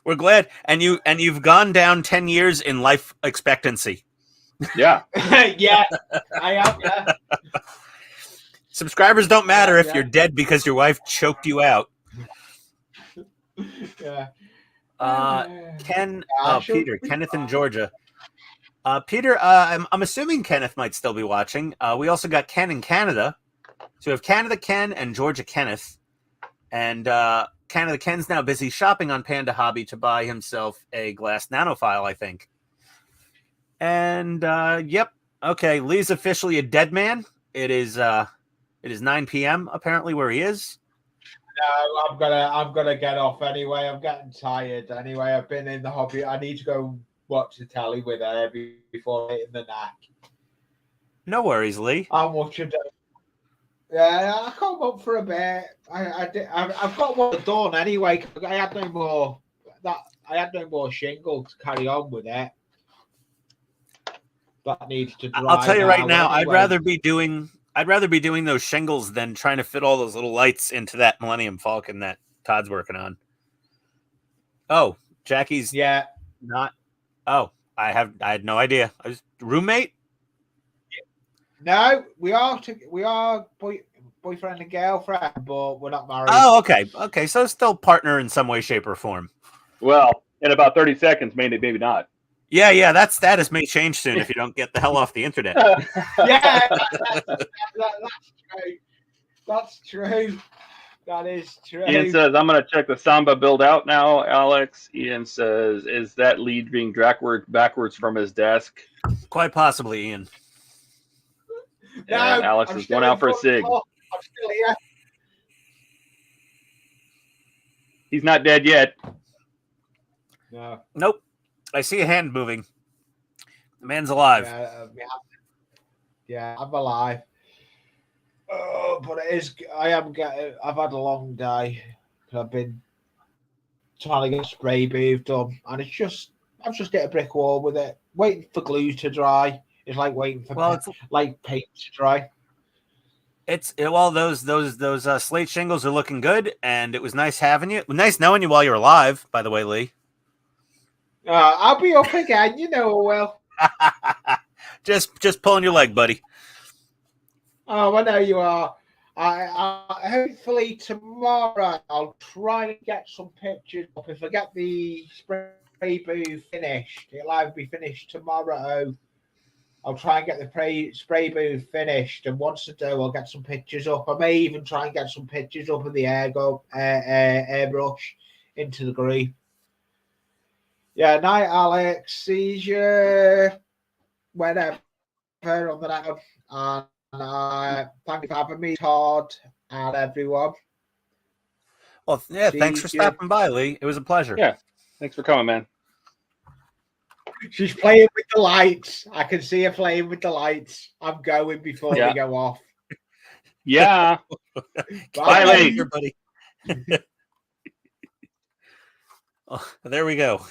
We're glad, and you've gone down 10 years in life expectancy. Yeah. Yeah, I have. Yeah. Subscribers don't matter if Yeah. you're dead because your wife choked you out. Yeah. Ken, sure. Peter, Kenneth in Georgia. Peter, I'm assuming Kenneth might still be watching. We also got Ken in Canada. So we have Canada Ken and Georgia Kenneth. And Canada Ken's now busy shopping on Panda Hobby to buy himself a glass nanophile, I think. And yep, okay, Lee's officially a dead man. It is 9 p.m. apparently where he is. No, I'm gonna get off anyway. I'm getting tired anyway. I've been in the hobby. I need to go watch the telly with her before hitting the neck. No worries, Lee. I'm watching. Yeah, I come up for a bit. I've got one done anyway. I had no more shingle to carry on with it. That needs to dry. I'll tell you right now, anyway. I'd rather be doing those shingles than trying to fit all those little lights into that Millennium Falcon that Todd's working on. Oh, Jackie's not. Oh, I had no idea. I was roommate. No, we are boyfriend and girlfriend, but we're not married. Oh, okay. So still partner in some way, shape, or form. Well, in about 30 seconds, maybe not. Yeah. That status may change soon if you don't get the hell off the internet. Yeah, that's true. That's true. That is true. Ian says, I'm going to check the Samba build out now, Alex. Ian says, is that lead being backwards from his desk? Quite possibly, Ian. No, and Alex is going out for a cig. I'm still here. He's not dead yet. No. Nope. I see a hand moving. The man's alive. Yeah, I'm alive. Oh, but it is. I've had a long day. I've been trying to get spray booth done, and I've just hit a brick wall with it. Waiting for glue to dry. It's like waiting for paint to dry. Those slate shingles are looking good, and it was nice having you. Nice knowing you while you're alive, by the way, Lee. I'll be up again, you know. Well, just pulling your leg, buddy. Oh, I know you are. I hopefully tomorrow I'll try and get some pictures up. If I get the spray booth finished, it'll either be finished tomorrow. I'll try and get the spray booth finished, and once I do, I'll get some pictures up. I may even try and get some pictures up of the airbrush into the green. Yeah, night, Alex. See you whenever on the night. And thank you for having me, Todd, and everyone. Well, yeah, thanks for stopping by, Lee. It was a pleasure. Yeah, thanks for coming, man. She's playing with the lights. I can see her playing with the lights. I'm going before they go off. Yeah. Bye, Lee. Everybody. Oh, there we go.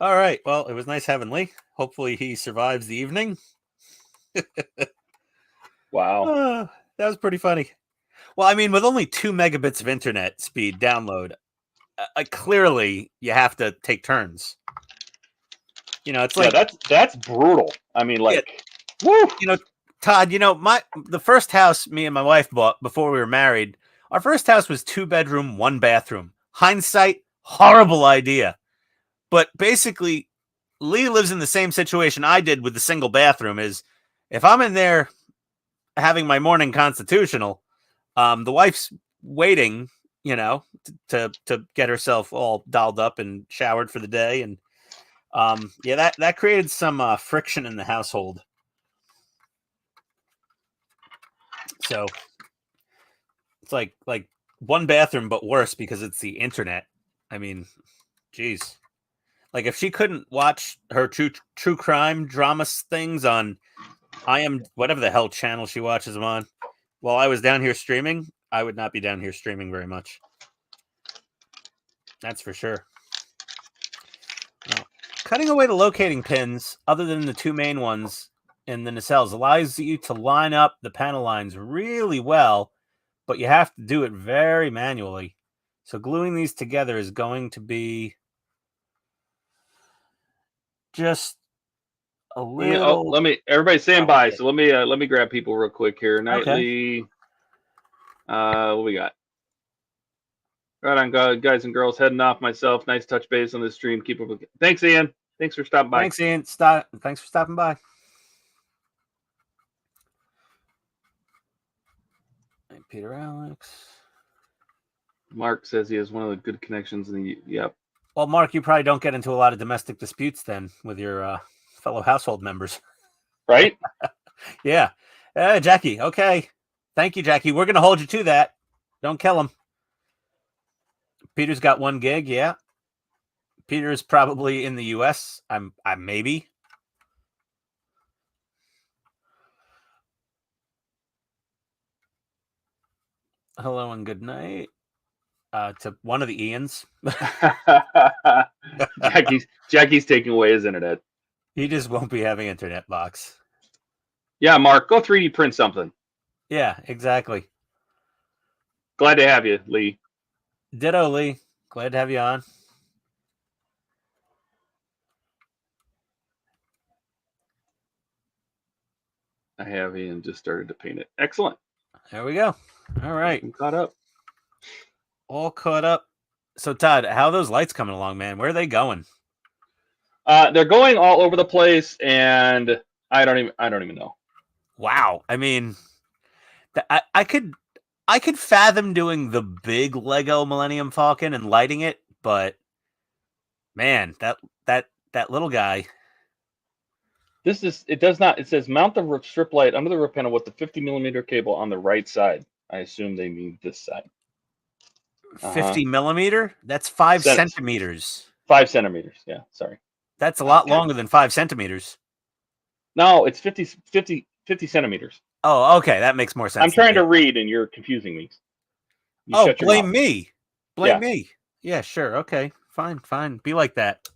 All right. Well, it was nice having Lee. Hopefully he survives the evening. Wow. That was pretty funny. Well, I mean, with only 2 megabits of internet speed download, clearly you have to take turns. You know, it's like that's brutal. I mean, like, woo! You know, Todd, you know, the first house me and my wife bought before we were married, our first house was 2-bedroom, 1 bathroom. Hindsight, horrible idea. But basically, Lee lives in the same situation I did with the single bathroom. Is if I'm in there having my morning constitutional, the wife's waiting, you know, to get herself all dolled up and showered for the day, and that created some friction in the household. So it's like 1 bathroom, but worse because it's the internet. I mean, geez. Like if she couldn't watch her true crime drama things on whatever the hell channel she watches them on while I was down here streaming, I would not be down here streaming very much. That's for sure. Now, cutting away the locating pins, other than the two main ones in the nacelles, allows you to line up the panel lines really well, but you have to do it very manually. So gluing these together is going to be just a little. Let me. Everybody stand by. So let me grab people real quick here. Nightly. What we got? Right on, guys and girls. Heading off myself. Nice touch base on this stream. Keep up. Thanks, Ian. Thanks for stopping by. Thanks, Ian. Thanks for stopping by. Hey, Peter Alex. Mark says he has one of the good connections in the. Yep. Well, Mark, you probably don't get into a lot of domestic disputes then with your fellow household members. Right? Yeah. Jackie, okay. Thank you, Jackie. We're going to hold you to that. Don't kill him. Peter's got 1 gig, yeah. Peter's probably in the U.S. I'm maybe. Hello and good night. To one of the Ians. Jackie's taking away his internet. He just won't be having internet box. Yeah, Mark, go 3D print something. Yeah, exactly. Glad to have you, Lee. Ditto, Lee. Glad to have you on. I have Ian just started to paint it. Excellent. There we go. All right. I'm caught up. All caught up. So Todd, how are those lights coming along, man? Where are they going? They're going all over the place, and I don't even know. Wow. I mean, I could fathom doing the big Lego Millennium Falcon and lighting it, but man, that little guy. It does not. It says mount the strip light under the roof panel with the 50mm cable on the right side. I assume they mean this side. 50 millimeter? That's 5 centimeters. 5 centimeters. Yeah, sorry. That's a lot longer than 5 centimeters. No, it's 50 centimeters. Oh, okay. That makes more sense. I'm trying to read, and you're confusing me. Blame me. Blame me. Yeah, sure. Okay. Fine. Be like that.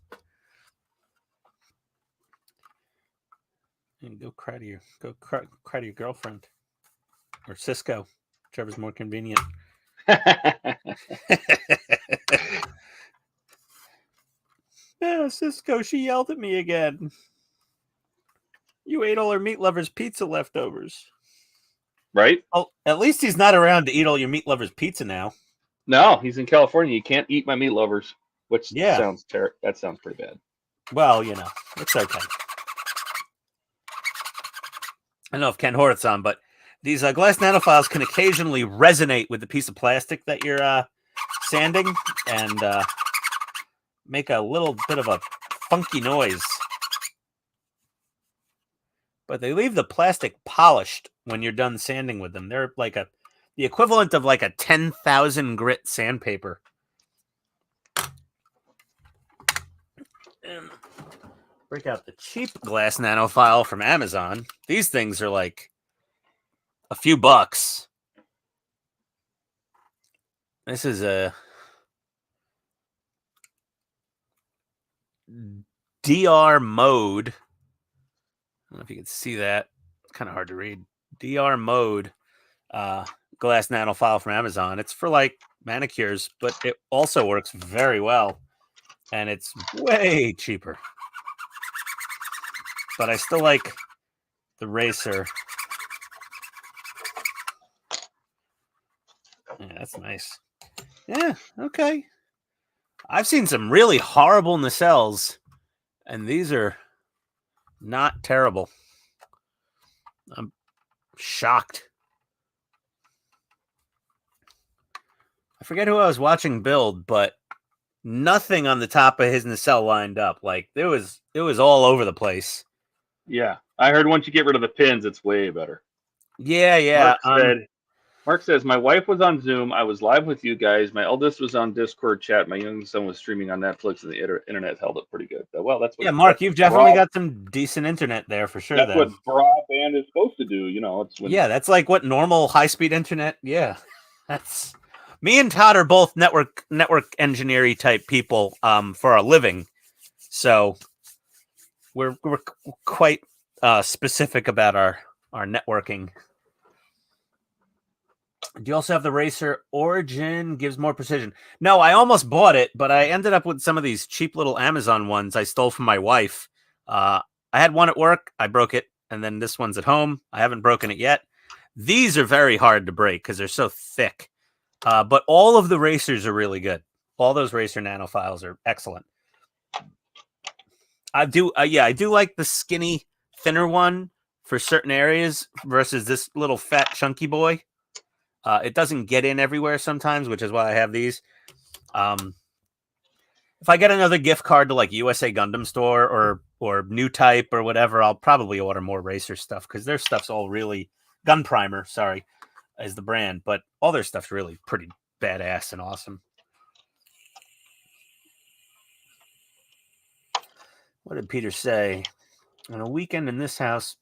And go cry to your girlfriend or Cisco, whichever's more convenient. Yeah, Cisco, she yelled at me again. You ate all her meat lovers' pizza leftovers. Right? Oh, at least he's not around to eat all your meat lovers' pizza now. No, he's in California. You can't eat my meat lovers, which sounds terrible. That sounds pretty bad. Well, it's okay. I don't know if Ken Hort's on, but these glass nanophiles can occasionally resonate with the piece of plastic that you're sanding and make a little bit of a funky noise. But they leave the plastic polished when you're done sanding with them. They're like the equivalent of like a 10,000 grit sandpaper. And break out the cheap glass nanophile from Amazon. These things are like a few bucks. This is a DR mode. I don't know if you can see that. It's kind of hard to read. DR mode glass nanophile from Amazon. It's for like manicures, but it also works very well. And it's way cheaper. But I still like the Racer. Yeah, that's nice. Yeah, okay. I've seen some really horrible nacelles, and these are not terrible. I'm shocked. I forget who I was watching build, but nothing on the top of his nacelle lined up. Like it was all over the place. Yeah, I heard once you get rid of the pins, it's way better. Yeah. Mark says, my wife was on Zoom. I was live with you guys. My eldest was on Discord chat. My youngest son was streaming on Netflix, and the internet held up pretty good. Well, that's what. Yeah, Mark, you've definitely broad- got some decent internet there for sure. That's Then. what broadband is supposed to do. You know, it's when Yeah, that's like what normal high-speed internet. Yeah, that's me and Todd are both network engineering type people for a living, so we're quite specific about our networking. Do you also have the Racer Origin? Gives more precision. No, I almost bought it, but I ended up with some of these cheap little Amazon ones I stole from my wife. I had one at work. I broke it. And then this one's at home. I haven't broken it yet. These are very hard to break because they're so thick. But all of the racers are really good. All those Racer nanophiles are excellent. I do like the skinny, thinner one for certain areas versus this little fat, chunky boy. It doesn't get in everywhere sometimes, which is why I have these. If I get another gift card to like USA Gundam Store or New Type or whatever, I'll probably order more Racer stuff because their stuff's all really Gun Primer. Sorry, is the brand, but all their stuff's really pretty badass and awesome. What did Peter say? On a weekend in this house,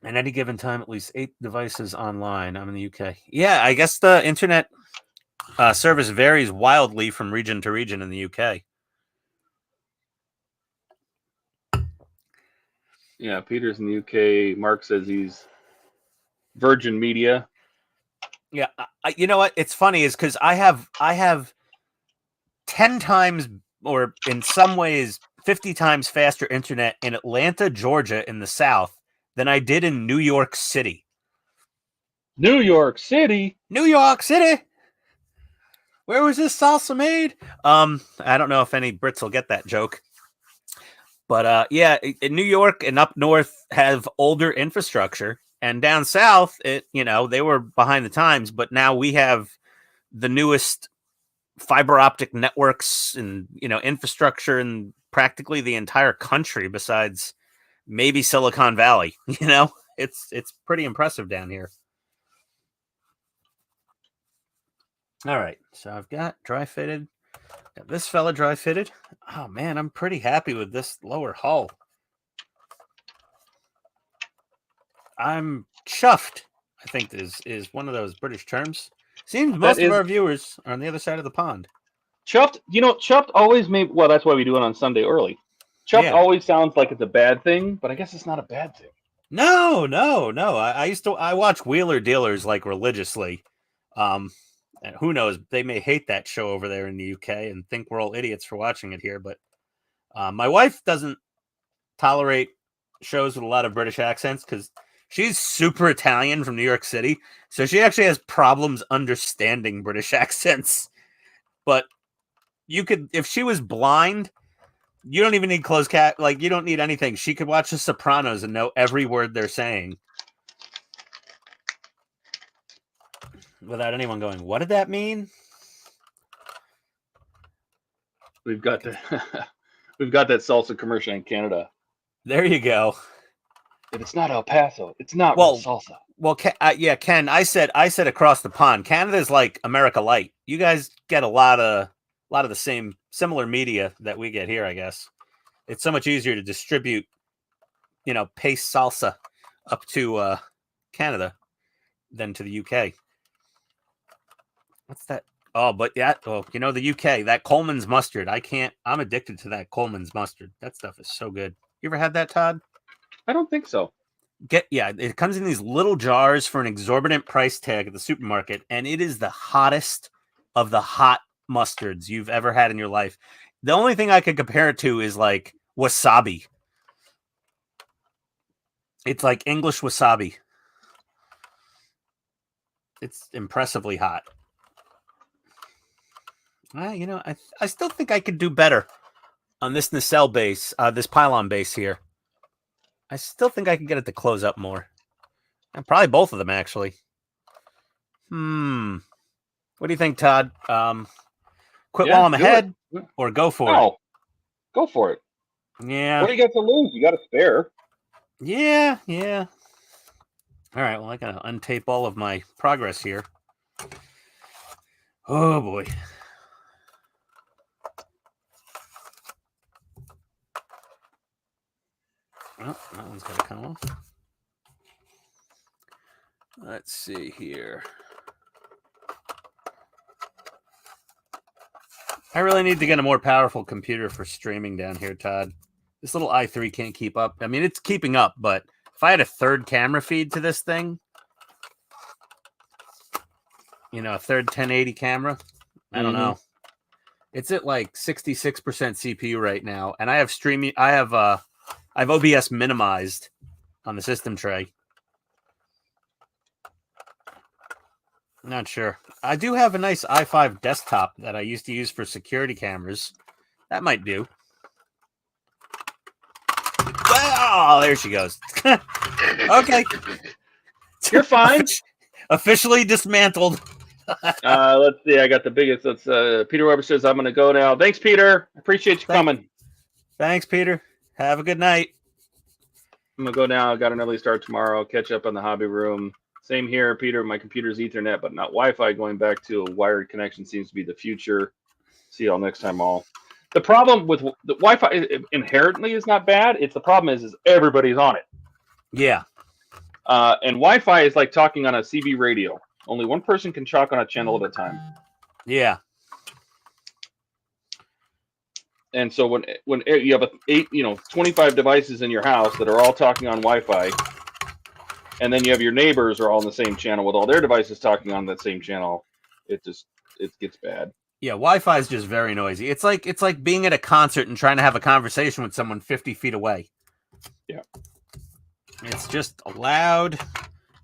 at any given time, at least 8 devices online. I'm in the UK. Yeah, I guess the internet service varies wildly from region to region in the UK. Yeah, Peter's in the UK. Mark says he's Virgin Media. Yeah, you know what? It's funny is because I have 10 times, or in some ways 50 times faster internet in Atlanta, Georgia, in the South than I did in New York City. New York City. New York City. Where was this salsa made? I don't know if any Brits will get that joke. But yeah, in New York and up north have older infrastructure, and down south, they were behind the times, but now we have the newest fiber optic networks and infrastructure in practically the entire country, besides maybe Silicon Valley. It's pretty impressive down here. All right, so I've got dry fitted. Got this fella dry fitted. Oh man, I'm pretty happy with this lower hull. I'm chuffed, I think is one of those British terms. Seems most of our viewers are on the other side of the pond. Chuffed, chuffed always made, well, that's why we do it on Sunday early. Chuffed always sounds like it's a bad thing, but I guess it's not a bad thing. No. I watch Wheeler Dealers like religiously. And who knows, they may hate that show over there in the UK and think we're all idiots for watching it here. But my wife doesn't tolerate shows with a lot of British accents because she's super Italian from New York City. So she actually has problems understanding British accents. But if she was blind, you don't even need closed cat. Like, you don't need anything. She could watch The Sopranos and know every word they're saying without anyone going, what did that mean? We've got that salsa commercial in Canada. There you go. But it's not El Paso. It's not real salsa. Well, yeah, Ken, I said across the pond. Canada's like America Light. You guys get a lot of the same similar media that we get here, I guess. It's so much easier to distribute, paste salsa up to Canada than to the UK. What's that? Oh, but yeah, the UK, that Coleman's mustard. I'm addicted to that Coleman's mustard. That stuff is so good. You ever had that, Todd? I don't think so. It comes in these little jars for an exorbitant price tag at the supermarket, and it is the hottest of the hot mustards you've ever had in your life. The only thing I could compare it to is like wasabi. It's like English wasabi. It's impressively hot. I still think I could do better on this nacelle base, this pylon base here. I still think I can get it to close up more. And probably both of them, actually. What do you think, Todd? Quit while I'm ahead, or go for it? Go for it. Yeah. What do you got to lose? You got a spare. Yeah. All right, well, I got to untape all of my progress here. Oh boy. Oh, that one's got to come off. Let's see here. I really need to get a more powerful computer for streaming down here, Todd. This little i3 can't keep up. I mean, it's keeping up, but if I had a third camera feed to this thing, you know, a third 1080 camera, I don't know. It's at like 66% CPU right now, and I have streaming. I have OBS minimized on the system tray. I'm not sure. I do have a nice i5 desktop that I used to use for security cameras. That might do. Oh, there she goes. Okay. You're fine. Officially dismantled. Let's see. I got the biggest. That's Peter Weber says I'm going to go now. Thanks, Peter. Appreciate you coming. Thanks, Peter. Have a good night. I'm going to go now. I got an early start tomorrow. Catch up on the hobby room. Same here, Peter. My computer's Ethernet, but not Wi-Fi. Going back to a wired connection seems to be the future. See y'all next time, all. The problem with the Wi-Fi inherently is not bad. It's the problem is everybody's on it. Yeah. And Wi-Fi is like talking on a CB radio. Only one person can talk on a channel at a time. Yeah. And so when you have 25 devices in your house that are all talking on Wi-Fi, and then you have your neighbors are all on the same channel with all their devices talking on that same channel, it gets bad. Yeah, Wi-Fi is just very noisy. It's like being at a concert and trying to have a conversation with someone 50 feet away. Yeah. It's just loud,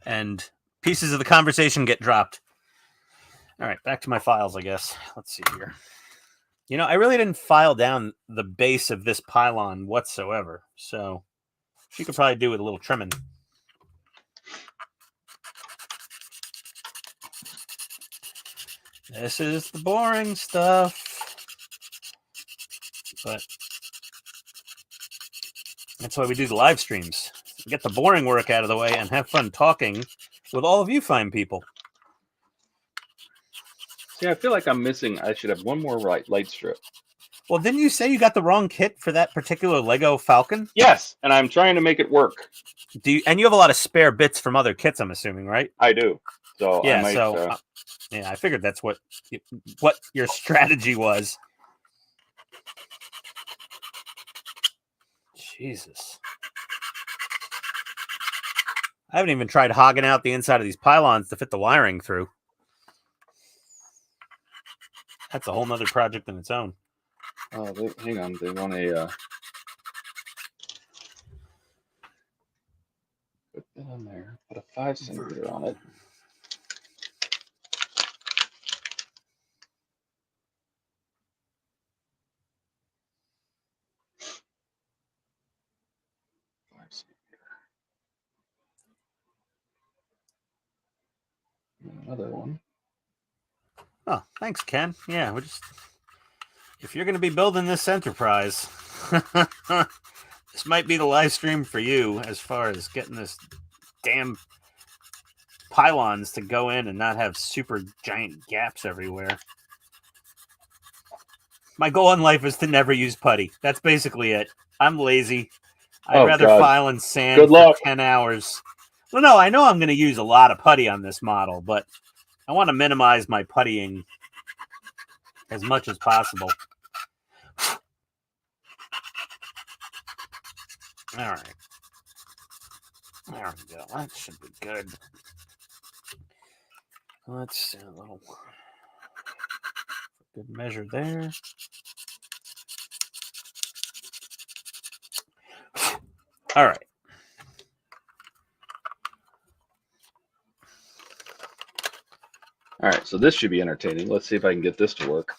and pieces of the conversation get dropped. All right, back to my files, I guess. Let's see here. You know, I really didn't file down the base of this pylon whatsoever, so she could probably do with a little trimming. This is the boring stuff, but that's why we do the live streams. Get the boring work out of the way and have fun talking with all of you fine people. See, I feel like I'm missing. I should have one more light strip. Well, didn't you say you got the wrong kit for that particular Lego Falcon? Yes, and I'm trying to make it work. And you have a lot of spare bits from other kits, I'm assuming, right? I do. So yeah, I might, yeah, I figured that's what your strategy was. Jesus. I haven't even tried hogging out the inside of these pylons to fit the wiring through. That's a whole nother project in its own. Oh, hang on. They want a... Put that on there. Put a 5-centimeter on it. Another one. Oh, thanks, Ken. Yeah, we just... If you're going to be building this enterprise, this might be the live stream for you as far as getting this damn pylons to go in and not have super giant gaps everywhere. My goal in life is to never use putty. That's basically it. I'm lazy. I'd rather file in sand for 10 hours. Well, no, I know I'm going to use a lot of putty on this model, but I want to minimize my puttying as much as possible. All right. There we go. That should be good. Let's see a little good measure there. All right. All right, so this should be entertaining. Let's see if I can get this to work.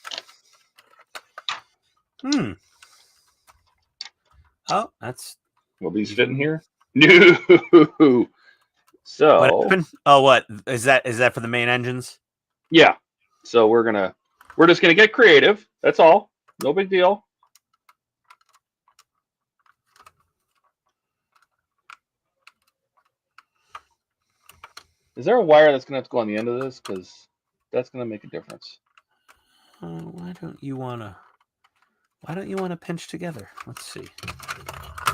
Oh, that's... Will these fit in here? No. So... What happened? Oh, what? Is that for the main engines? Yeah. So we're just gonna get creative. That's all. No big deal. Is there a wire that's gonna have to go on the end of this? Because That's gonna make a difference. Why don't you wanna pinch together? Let's see.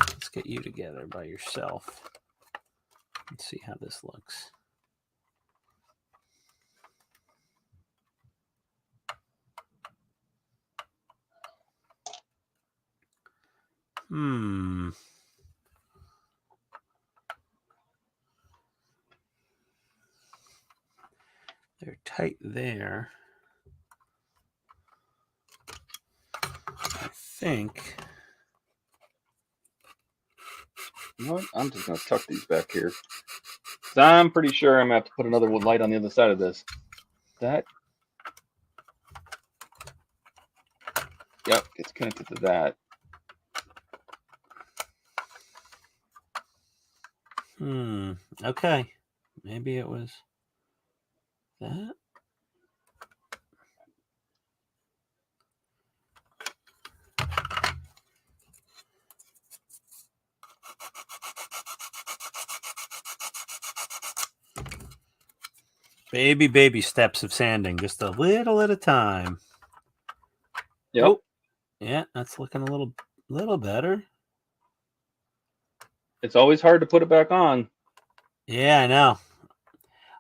Let's get you together by yourself. Let's see how this looks. They're tight there. I think. You know what? I'm just gonna tuck these back here. So I'm pretty sure I'm gonna have to put another light on the other side of this. That. Yep, it's connected to that. Okay. Maybe it was that. Baby steps of sanding, just a little at a time. Yep. Oh, yeah, that's looking a little better. It's always hard to put it back on. Yeah, I know.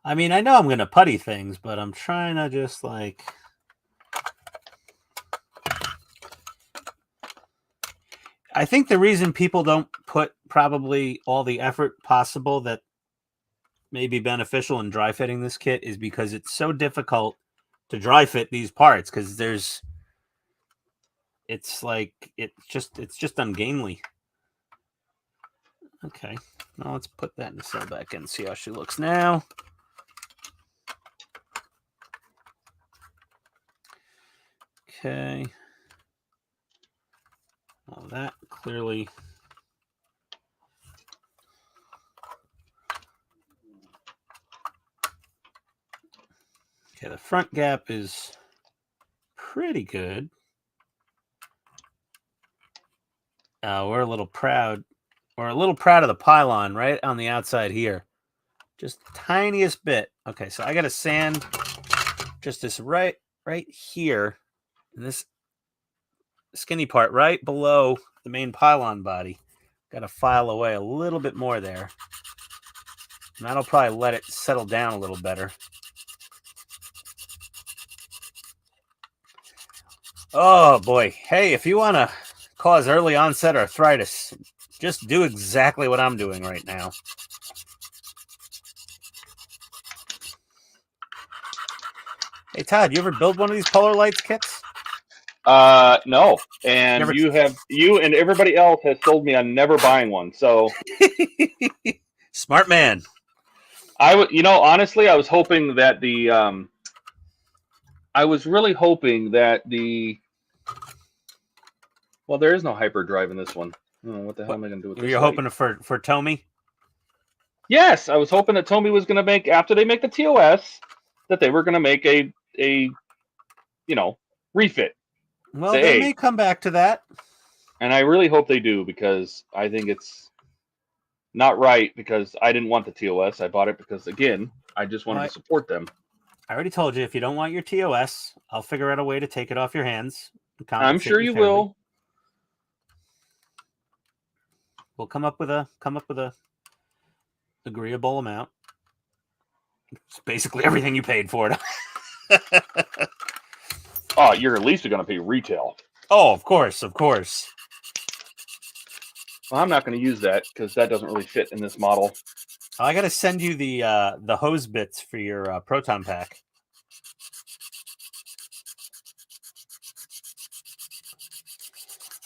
I mean, I know I'm gonna putty things, but I'm trying to just like. I think the reason people don't put probably all the effort possible that may be beneficial in dry fitting this kit is because it's so difficult to dry fit these parts because it's just ungainly. Okay, now let's put that in the cell back in and see how she looks now. Okay. Well, that clearly. Okay, the front gap is pretty good. We're a little proud. We're a little proud of the pylon right on the outside here. Just the tiniest bit. Okay, so I got to sand just this right here. And this skinny part right below the main pylon body. Got to file away a little bit more there. And that'll probably let it settle down a little better. Oh, boy. Hey, if you want to cause early onset arthritis, just do exactly what I'm doing right now. Hey, Todd, you ever build one of these Polar Lights kits? No. And you and everybody else has told me I'm never buying one. So smart man. Honestly, I was hoping that well, there is no hyperdrive in this one. Oh, what the hell am I going to do with this? You're hoping for Tomy? Yes, I was hoping that Tomy was going to make, after they make the TOS, that they were going to make a refit. Well, they may come back to that. And I really hope they do, because I think it's not right, because I didn't want the TOS. I bought it because, again, I just wanted to support them. I already told you, if you don't want your TOS, I'll figure out a way to take it off your hands. I'm sure you will. We'll come up with a agreeable amount. It's basically everything you paid for it. Oh, you're at least going to pay retail. Oh, of course. Well, I'm not going to use that because that doesn't really fit in this model. I got to send you the hose bits for your proton pack.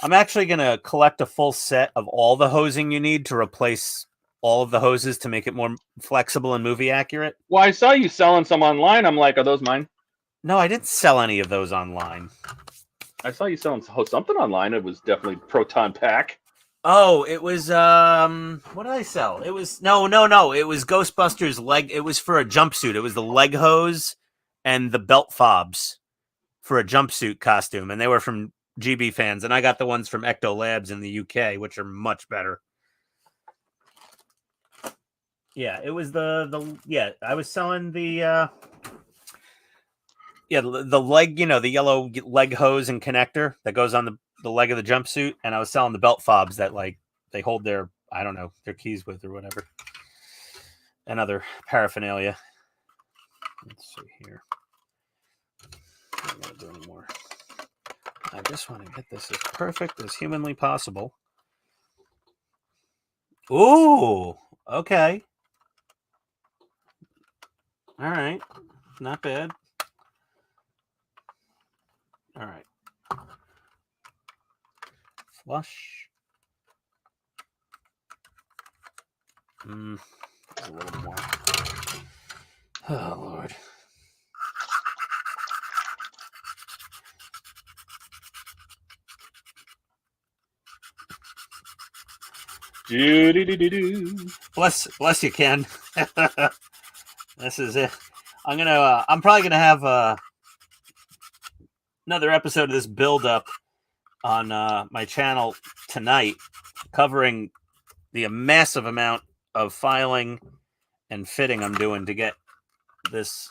I'm actually going to collect a full set of all the hosing you need to replace all of the hoses to make it more flexible and movie accurate. Well, I saw you selling some online. I'm like, are those mine? No, I didn't sell any of those online. I saw you selling something online. It was definitely proton pack. Oh, it was what did I sell? It was no. It was Ghostbusters leg. It was for a jumpsuit. It was the leg hose and the belt fobs for a jumpsuit costume, and they were from GB Fans, and I got the ones from Ecto Labs in the UK, which are much better. Yeah, it was I was selling the Yeah, the leg, you know, the yellow leg hose and connector that goes on the leg of the jumpsuit, and I was selling the belt fobs that like they hold their, I don't know, their keys with or whatever, and other paraphernalia. Let's see here. I don't want to do anymore. I just want to get this as perfect as humanly possible. Ooh, okay. All right, not bad. All right. Flush. A little more. Oh, Lord. Bless you, Ken. This is it. I'm probably gonna have another episode of this build up on my channel tonight, covering the massive amount of filing and fitting I'm doing to get this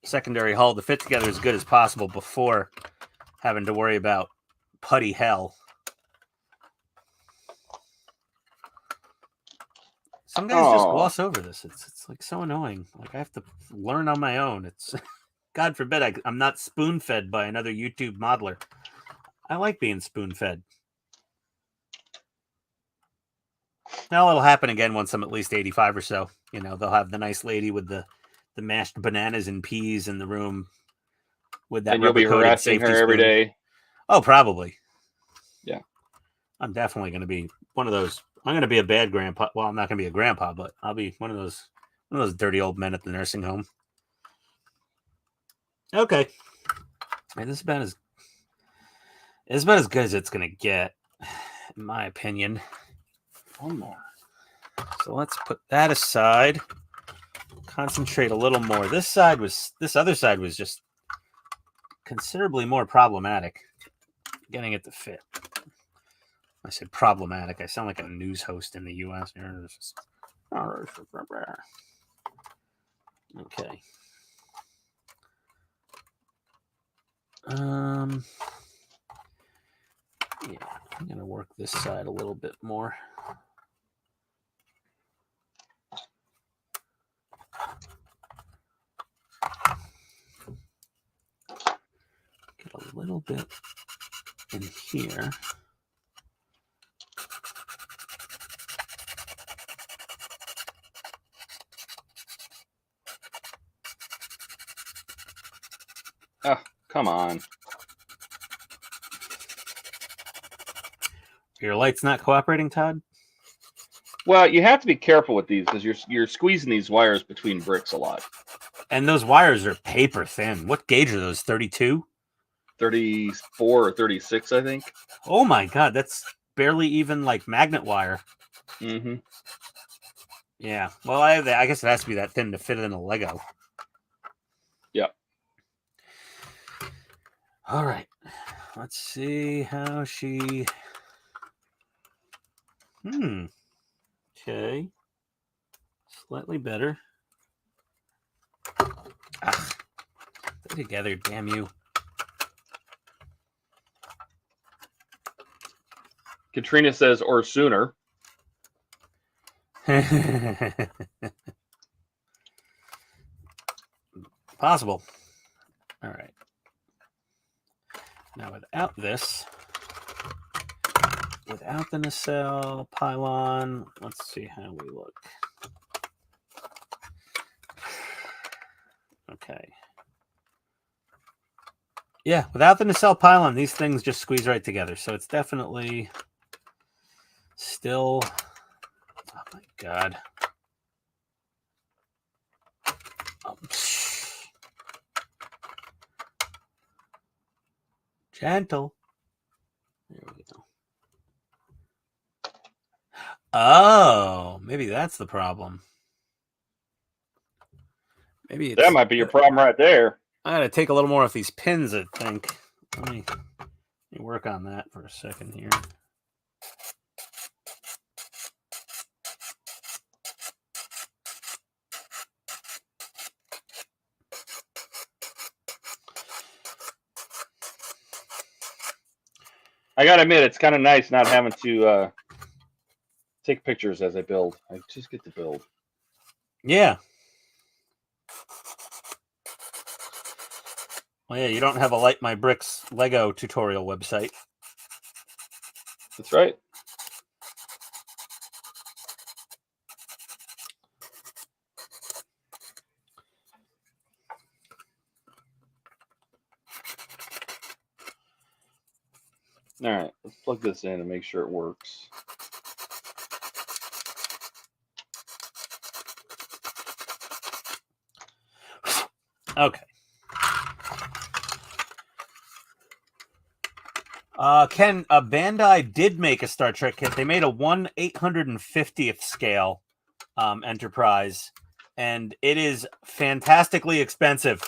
secondary hull to fit together as good as possible before having to worry about putty hell. Some guys just gloss over this. It's like so annoying. Like I have to learn on my own. It's God forbid I'm not spoon fed by another YouTube modeler. I like being spoon fed. Now it'll happen again once I'm at least 85 or so. You know, they'll have the nice lady with the mashed bananas and peas in the room with that. And you'll be harassing her every day. Oh, probably. Yeah. I'm definitely going to be one of those. I'm going to be a bad grandpa. Well, I'm not going to be a grandpa, but I'll be one of those dirty old men at the nursing home. Okay. And this is about as good as it's going to get, in my opinion. One more. So let's put that aside. Concentrate a little more. This other side was just considerably more problematic getting it to fit. I said problematic. I sound like a news host in the U.S. Okay. Yeah, I'm gonna work this side a little bit more. Get a little bit in here. Oh, come on. Your light's not cooperating, Todd? Well, you have to be careful with these because you're squeezing these wires between bricks a lot. And those wires are paper thin. What gauge are those? 32? 34 or 36, I think. Oh my God, that's barely even like magnet wire. Mm-hmm. Yeah. Well, I guess it has to be that thin to fit in a Lego. Yep. All right. Let's see how she... Okay. Slightly better. Stay together, damn you. Katrina says, or sooner. Possible. All right. Now without this, without the nacelle pylon, let's see how we look. Okay. Yeah, without the nacelle pylon, these things just squeeze right together. So it's definitely still, oh my God. Gentle. There we go. Oh, maybe that's the problem. Maybe That might be your problem right there. I gotta take a little more off these pins, I think. Let me work on that for a second here. I gotta admit, it's kind of nice not having to take pictures as I build. I just get to build. Yeah. Well, yeah, you don't have a Light My Bricks Lego tutorial website. That's right. All right, let's plug this in and make sure it works. Okay. Ken, Bandai did make a Star Trek kit. They made a 1/850th scale Enterprise, and it is fantastically expensive.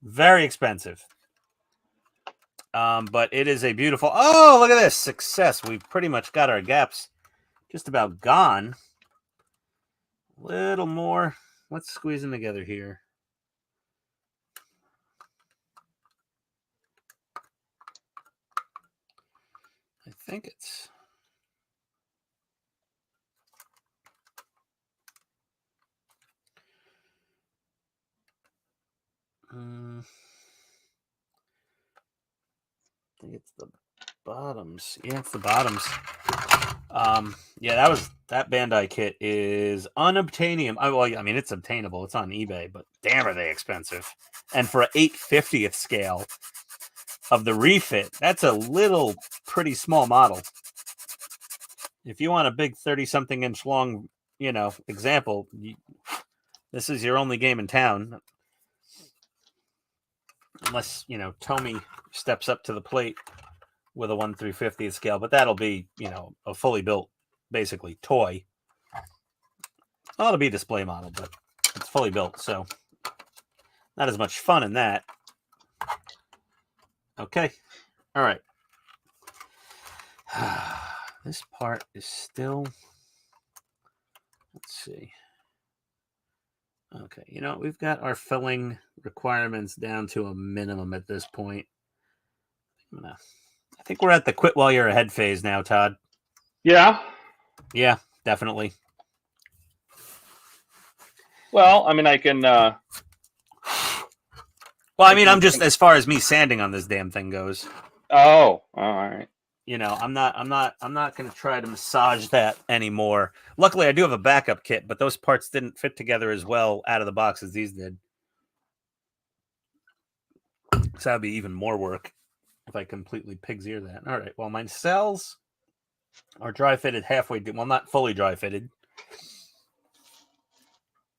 Very expensive. But it is a beautiful... Oh, look at this. Success. We've pretty much got our gaps just about gone. A little more. Let's squeeze them together here. I think it's... I think it's the bottoms. Yeah, it's the bottoms. Yeah, that Bandai kit is unobtainium. Well, I mean, it's obtainable. It's on eBay, but damn, are they expensive. And for an 8/50th scale of the refit, that's a little pretty small model. If you want a big 30-something inch long, example, this is your only game in town. Unless, Tomy steps up to the plate with a 1/350th scale, but that'll be, a fully built, basically, toy. Well, it'll be a display model, but it's fully built, so not as much fun in that. Okay. All right. This part is still... Let's see. Okay, we've got our filling requirements down to a minimum at this point. I think we're at the quit while you're ahead phase now, Todd. Yeah. Yeah, definitely. Well, I mean, I can... Well, I mean, I'm just, as far as me sanding on this damn thing goes. Oh, all right. I'm not going to try to massage that anymore. Luckily, I do have a backup kit, but those parts didn't fit together as well out of the box as these did. So that'd be even more work if I completely pig's ear that. All right. Well, my cells are dry fitted halfway. Well, not fully dry fitted.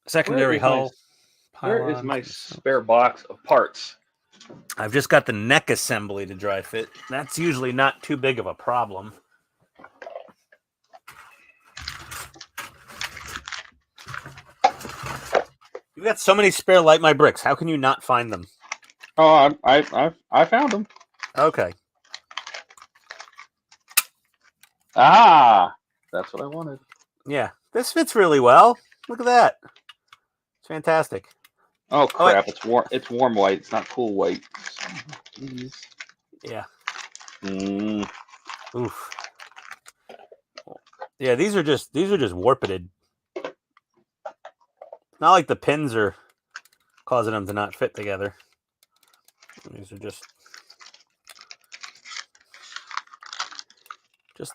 Secondary hull. Where is my spare box of parts? I've just got the neck assembly to dry fit. That's usually not too big of a problem. You've got so many spare Light My Bricks. How can you not find them? Oh, I found them. Okay. Ah, that's what I wanted. Yeah, this fits really well. Look at that. It's fantastic. Oh crap! It's warm. It's warm white. It's not cool white. Jeez. Yeah. Oof. Yeah, these are just warped. Not like the pins are causing them to not fit together. These are just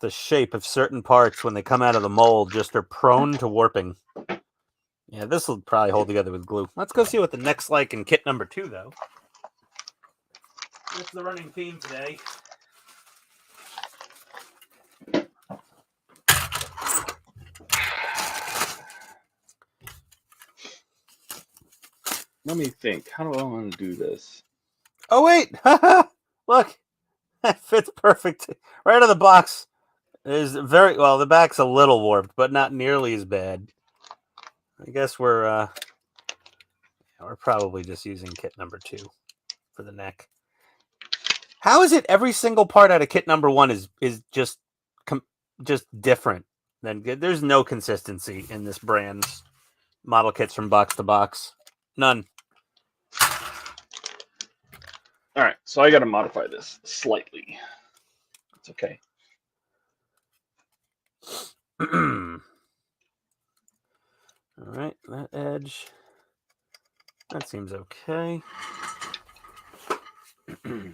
the shape of certain parts when they come out of the mold just are prone to warping. Yeah, this will probably hold together with glue. Let's go see what the neck's like in kit number 2, though. That's the running theme today. Let me think. How do I want to do this? Oh, wait! Look! That fits perfect. Right out of the box. Is very well, the back's a little warped, but not nearly as bad. I guess we're probably just using kit number 2 for the neck. How is it every single part out of kit number 1 is just different? Then there's no consistency in this brand's model kits from box to box. None. All right, so I got to modify this slightly. It's okay. All right, that edge. That seems okay. I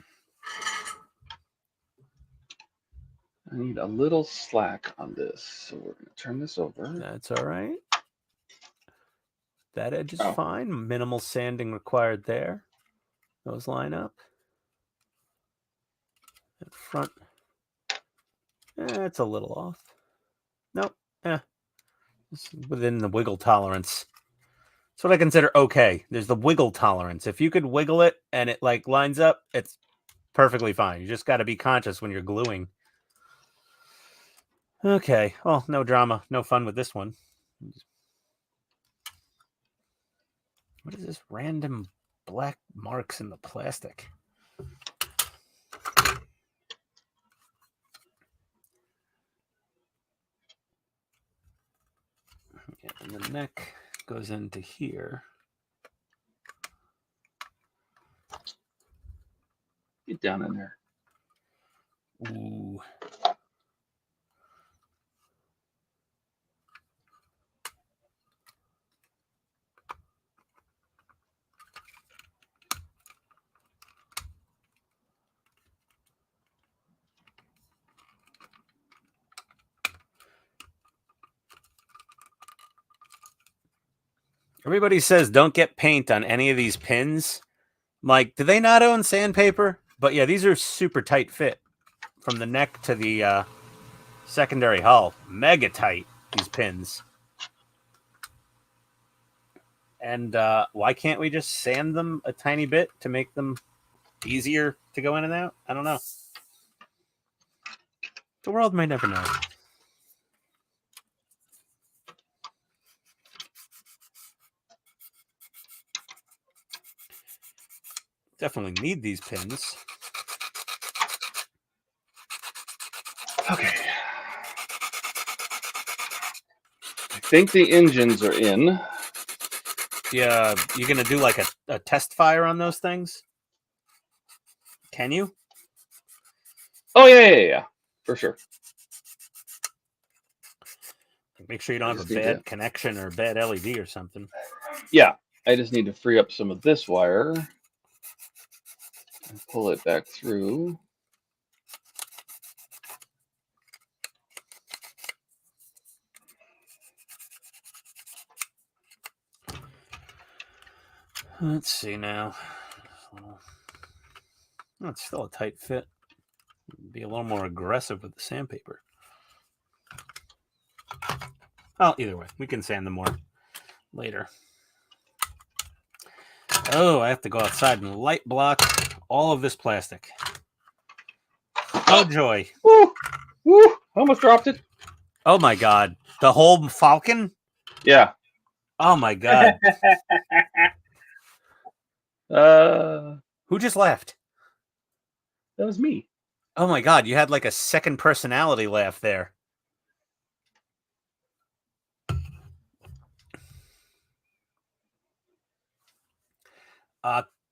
need a little slack on this, so we're going to turn this over. That's all right. That edge is Oh. fine. Minimal sanding required there. Those line up. At the front. It's a little off. Nope. It's within the wiggle tolerance. That's what I consider okay. There's the wiggle tolerance. If you could wiggle it and it like lines up, it's perfectly fine. You just got to be conscious when you're gluing. Okay. Well, no drama. No fun with this one. What is this random black marks in the plastic? Yeah, and the neck goes into here. Get down in there. Ooh. Everybody says don't get paint on any of these pins. I'm like, do they not own sandpaper? But yeah, these are super tight fit from the neck to the secondary hull. Mega tight, these pins. And why can't we just sand them a tiny bit to make them easier to go in and out? I don't know. The world may never know. Definitely need these pins. Okay. I think the engines are in. Yeah, you gonna do like a test fire on those things? Can you? Oh, yeah. For sure. Make sure you don't have a bad connection or a bad LED or something. Yeah, I just need to free up some of this wire and pull it back through. Let's see now. Oh, it's still a tight fit. Be a little more aggressive with the sandpaper. Well, either way, we can sand them more later. Oh, I have to go outside and light block all of this plastic. Oh, joy. Woo! Woo! I almost dropped it. Oh, my God. The whole Falcon? Yeah. Oh, my God. Who just laughed? That was me. Oh, my God. You had like a second personality laugh there.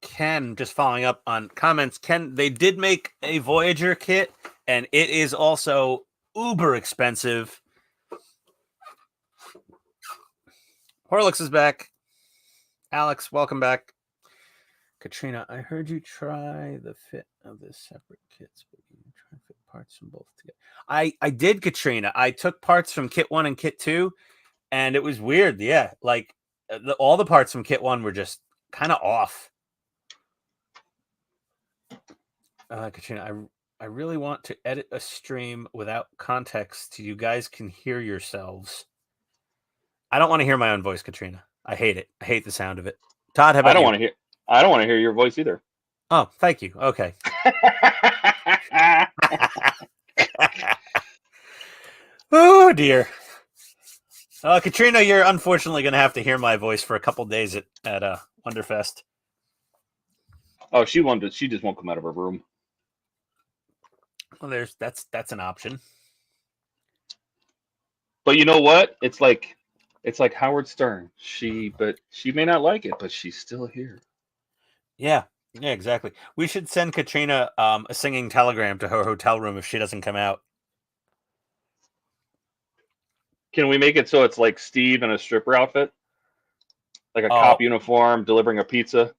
Ken, just following up on comments. Ken, they did make a Voyager kit, and it is also uber expensive. Horlicks is back. Alex, welcome back. Katrina, I heard you try the fit of the separate kits, but you try to fit parts from both together. I did, Katrina. I took parts from kit 1 and kit 2, and it was weird. Yeah, like all the parts from kit 1 were just kind of off. Katrina, I really want to edit a stream without context so you guys can hear yourselves. I don't want to hear my own voice, Katrina. I hate it. I hate the sound of it. Todd, how about you? I don't want to hear your voice either. Oh, thank you. Okay. Oh, dear. Katrina, you're unfortunately going to have to hear my voice for a couple days at Wonderfest. Oh, she just won't come out of her room. Well, that's an option. But you know what? It's like Howard Stern. She may not like it, but she's still here. Yeah. Yeah, exactly. We should send Katrina a singing telegram to her hotel room if she doesn't come out. Can we make it so it's like Steve in a stripper outfit? Like a cop uniform delivering a pizza?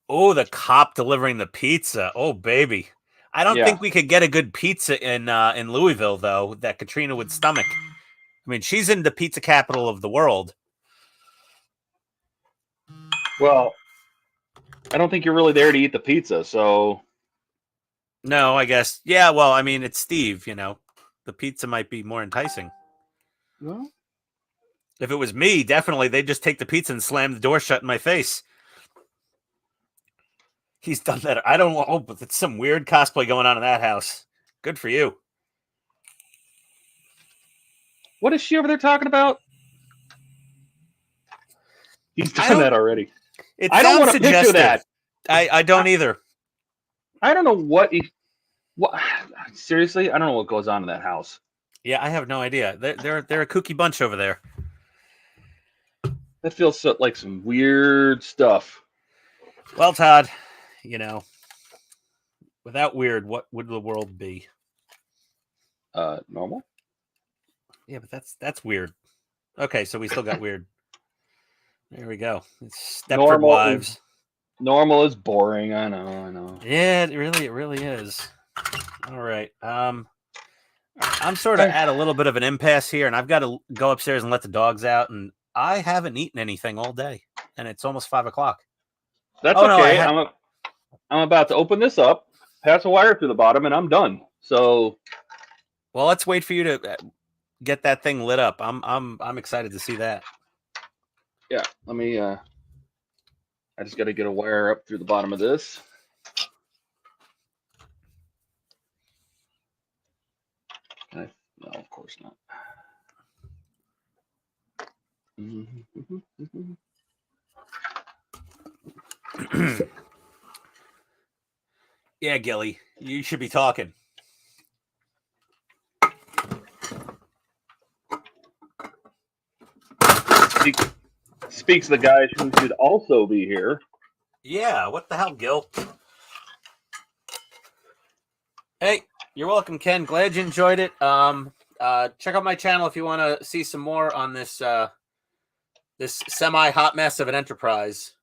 Oh, the cop delivering the pizza. Oh, baby. I don't think we could get a good pizza in Louisville, though, that Katrina would stomach. I mean, she's in the pizza capital of the world. Well, I don't think you're really there to eat the pizza, so... No, I guess. Yeah, well, I mean, it's Steve, you know. The pizza might be more enticing. Well, if it was me, definitely they'd just take the pizza and slam the door shut in my face. He's done that. I don't know, but it's some weird cosplay going on in that house. Good for you. What is she over there talking about? He's done that already. I don't want to picture that. I don't either. I don't know what seriously, I don't know what goes on in that house. Yeah, I have no idea. They're a kooky bunch over there. That feels like some weird stuff. Well, Todd, you know, without weird, what would the world be? Normal? Yeah, but that's weird. Okay, so we still got weird. There we go. It's Stepford Wives. Normal is boring. I know. Yeah, it really is. All right. I'm sort of at a little bit of an impasse here, and I've got to go upstairs and let the dogs out, and I haven't eaten anything all day, and it's almost 5 o'clock. That's okay. No, I'm about to open this up, pass a wire through the bottom, and I'm done. So, well, let's wait for you to get that thing lit up. I'm excited to see that. Yeah, let me. I just got to get a wire up through the bottom of this. No, of course not. Yeah, Gilly, you should be talking. Speaks the guy who should also be here. Yeah, what the hell, Gil? Hey, you're welcome, Ken. Glad you enjoyed it. Check out my channel if you want to see some more on this this semi-hot mess of an enterprise.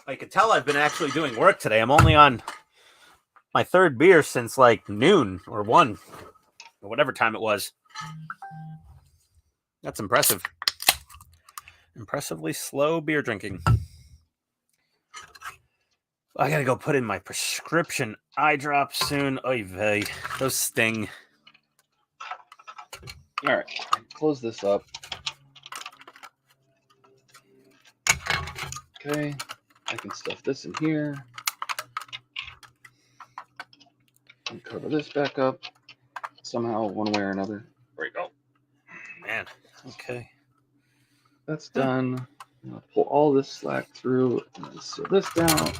I could tell I've been actually doing work today. I'm only on my third beer since like noon or 1 or whatever time it was. That's impressive. Impressively slow beer drinking. I gotta go put in my prescription eye drops soon. Oy vey. Those sting. All right, close this up. Okay, I can stuff this in here. And cover this back up somehow, one way or another. There we go. Man, okay. That's done. I'll pull all this slack through and seal this down.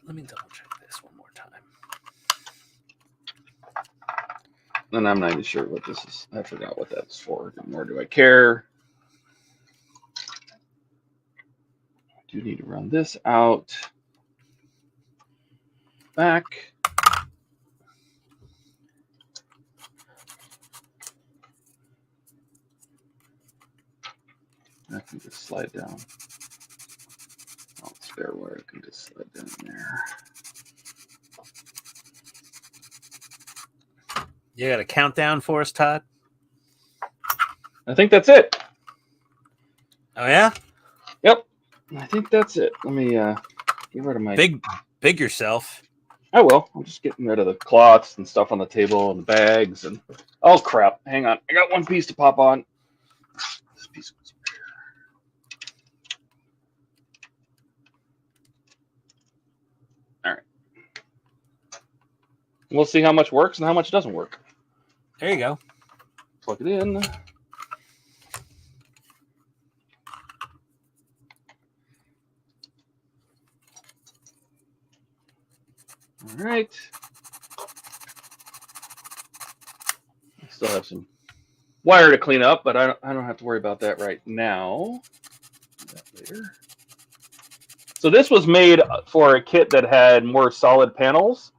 Let me double check this one more time. And I'm not even sure what this is. I forgot what that's for, nor do I care. I do need to run this out. Back. I can just slide down. Oh, spare wire. I can just slide down there. You got a countdown for us, Todd? I think that's it. Oh, yeah? Yep. I think that's it. Let me get rid of my... Big yourself. I will. I'm just getting rid of the cloths and stuff on the table and the bags and... Oh, crap. Hang on. I got one piece to pop on. This piece goes here. All right. We'll see how much works and how much doesn't work. There you go. Plug it in. All right. I still have some wire to clean up, but I don't have to worry about that right now. Do that later. So this was made for a kit that had more solid panels.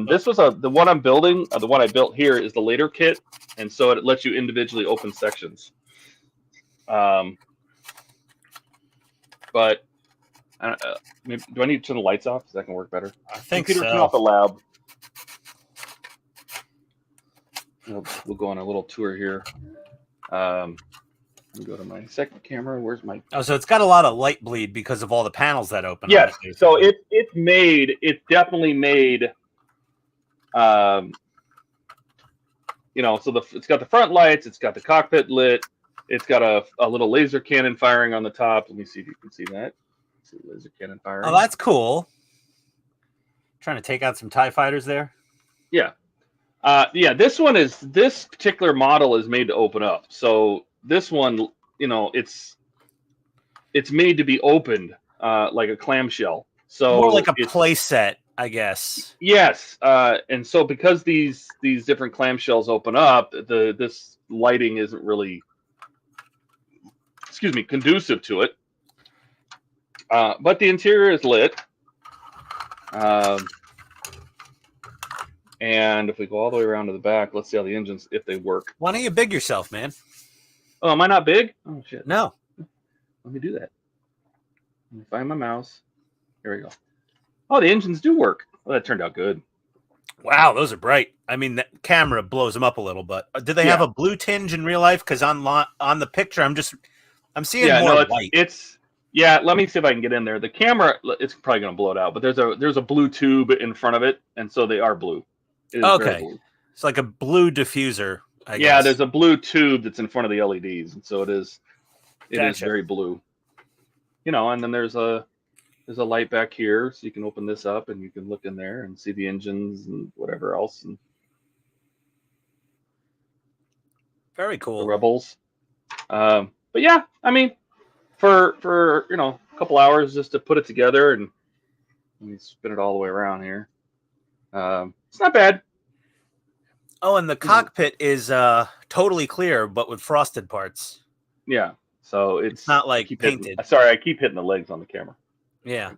This was the one I'm building. The one I built here is the later kit, and so it lets you individually open sections. But maybe, do I need to turn the lights off? Because that can work better. I think Computer, so. turn off the lab. We'll go on a little tour here. Let me go to my second camera. Where's my? Oh, so it's got a lot of light bleed because of all the panels that open. Yes. On it, so it's definitely made. You know, so it's got the front lights, it's got the cockpit lit, it's got a little laser cannon firing on the top. Let me see if you can see that. See the laser cannon firing. Oh, that's cool. Trying to take out some TIE fighters there. Yeah. Yeah, this particular model is made to open up. So this one, you know, it's made to be opened like a clamshell. So more like a play set, I guess. Yes, and so because these different clamshells open up, this lighting isn't really, conducive to it. But the interior is lit. And if we go all the way around to the back, let's see how the engines, if they work. Why don't you big yourself, man? Oh, am I not big? Oh, shit. No. Let me do that. Let me find my mouse. Here we go. Oh, the engines do work. Well, that turned out good. Wow, those are bright. I mean, the camera blows them up a little, but do they have a blue tinge in real life? Because on the picture, I'm seeing more white. Let me see if I can get in there. The camera, it's probably going to blow it out, but there's a blue tube in front of it, and so they are blue. Okay, blue. It's like a blue diffuser. I guess. Yeah, there's a blue tube that's in front of the LEDs, and so it is very blue. You know, and then there's a light back here, so you can open this up and you can look in there and see the engines and whatever else. And very cool. The Rebels. But yeah, I mean, for you know, a couple hours just to put it together, and let me spin it all the way around here. It's not bad. Oh, and the cockpit is totally clear, but with frosted parts. Yeah, so it's not like painted. I keep hitting the legs on the camera. Yeah.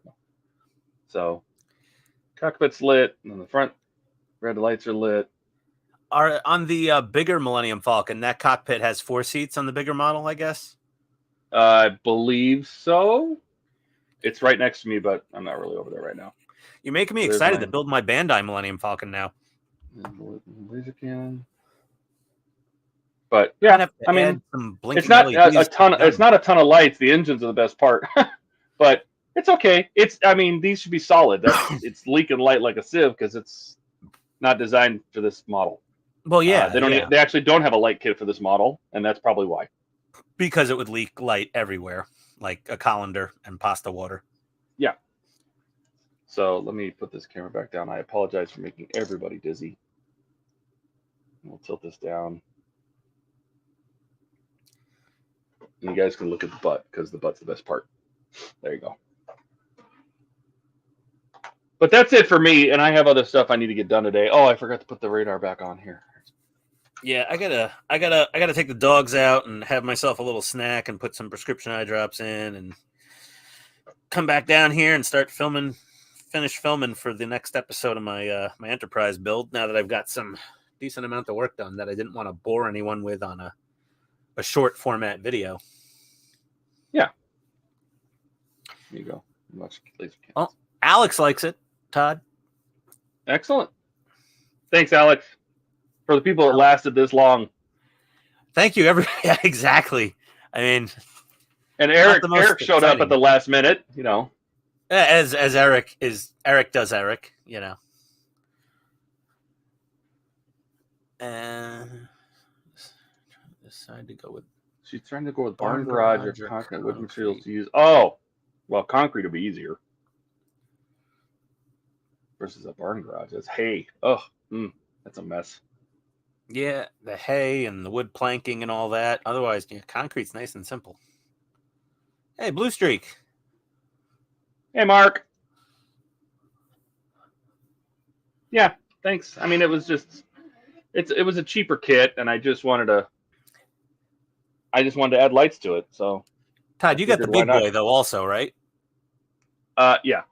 So, cockpit's lit, and the front red lights are lit. On the bigger Millennium Falcon, that cockpit has 4 seats on the bigger model, I guess? I believe so. It's right next to me, but I'm not really over there right now. You're making me excited to build my Bandai Millennium Falcon now. Laser cannon. But yeah, I mean, it's not a ton. It's not a ton of lights. The engines are the best part, but it's okay. I mean, these should be solid. It's leaking light like a sieve because it's not designed for this model. Well, yeah, they actually don't have a light kit for this model, and that's probably why. Because it would leak light everywhere, like a colander and pasta water. Yeah. So let me put this camera back down. I apologize for making everybody dizzy. We'll tilt this down. And you guys can look at the butt because the butt's the best part. There you go. But that's it for me, and I have other stuff I need to get done today. Oh, I forgot to put the radar back on here. Yeah, I gotta take the dogs out and have myself a little snack and put some prescription eye drops in and come back down here and finish filming for the next episode of my my Enterprise build. Now that I've got some decent amount of work done that I didn't want to bore anyone with on a short format video. Yeah. There you go. Watch laser cannons. Oh, Alex likes it. Todd. Excellent. Thanks, Alex. For the people that lasted this long. Thank you, everybody. Yeah, exactly. I mean, and Eric showed up at the last minute, you know. As Eric does Eric, you know. And decide to go with. She's trying to go with barn garage or concrete. What materials to use? Oh, well, concrete will be easier. Versus a barn garage. That's hay. Oh, that's a mess. Yeah, the hay and the wood planking and all that. Otherwise, yeah, concrete's nice and simple. Hey, Blue Streak. Hey, Mark. Yeah, thanks. I mean, it was just it was a cheaper kit, and I just wanted to add lights to it. So Todd, you got the figured, why big not? boy though, also, right? Yeah.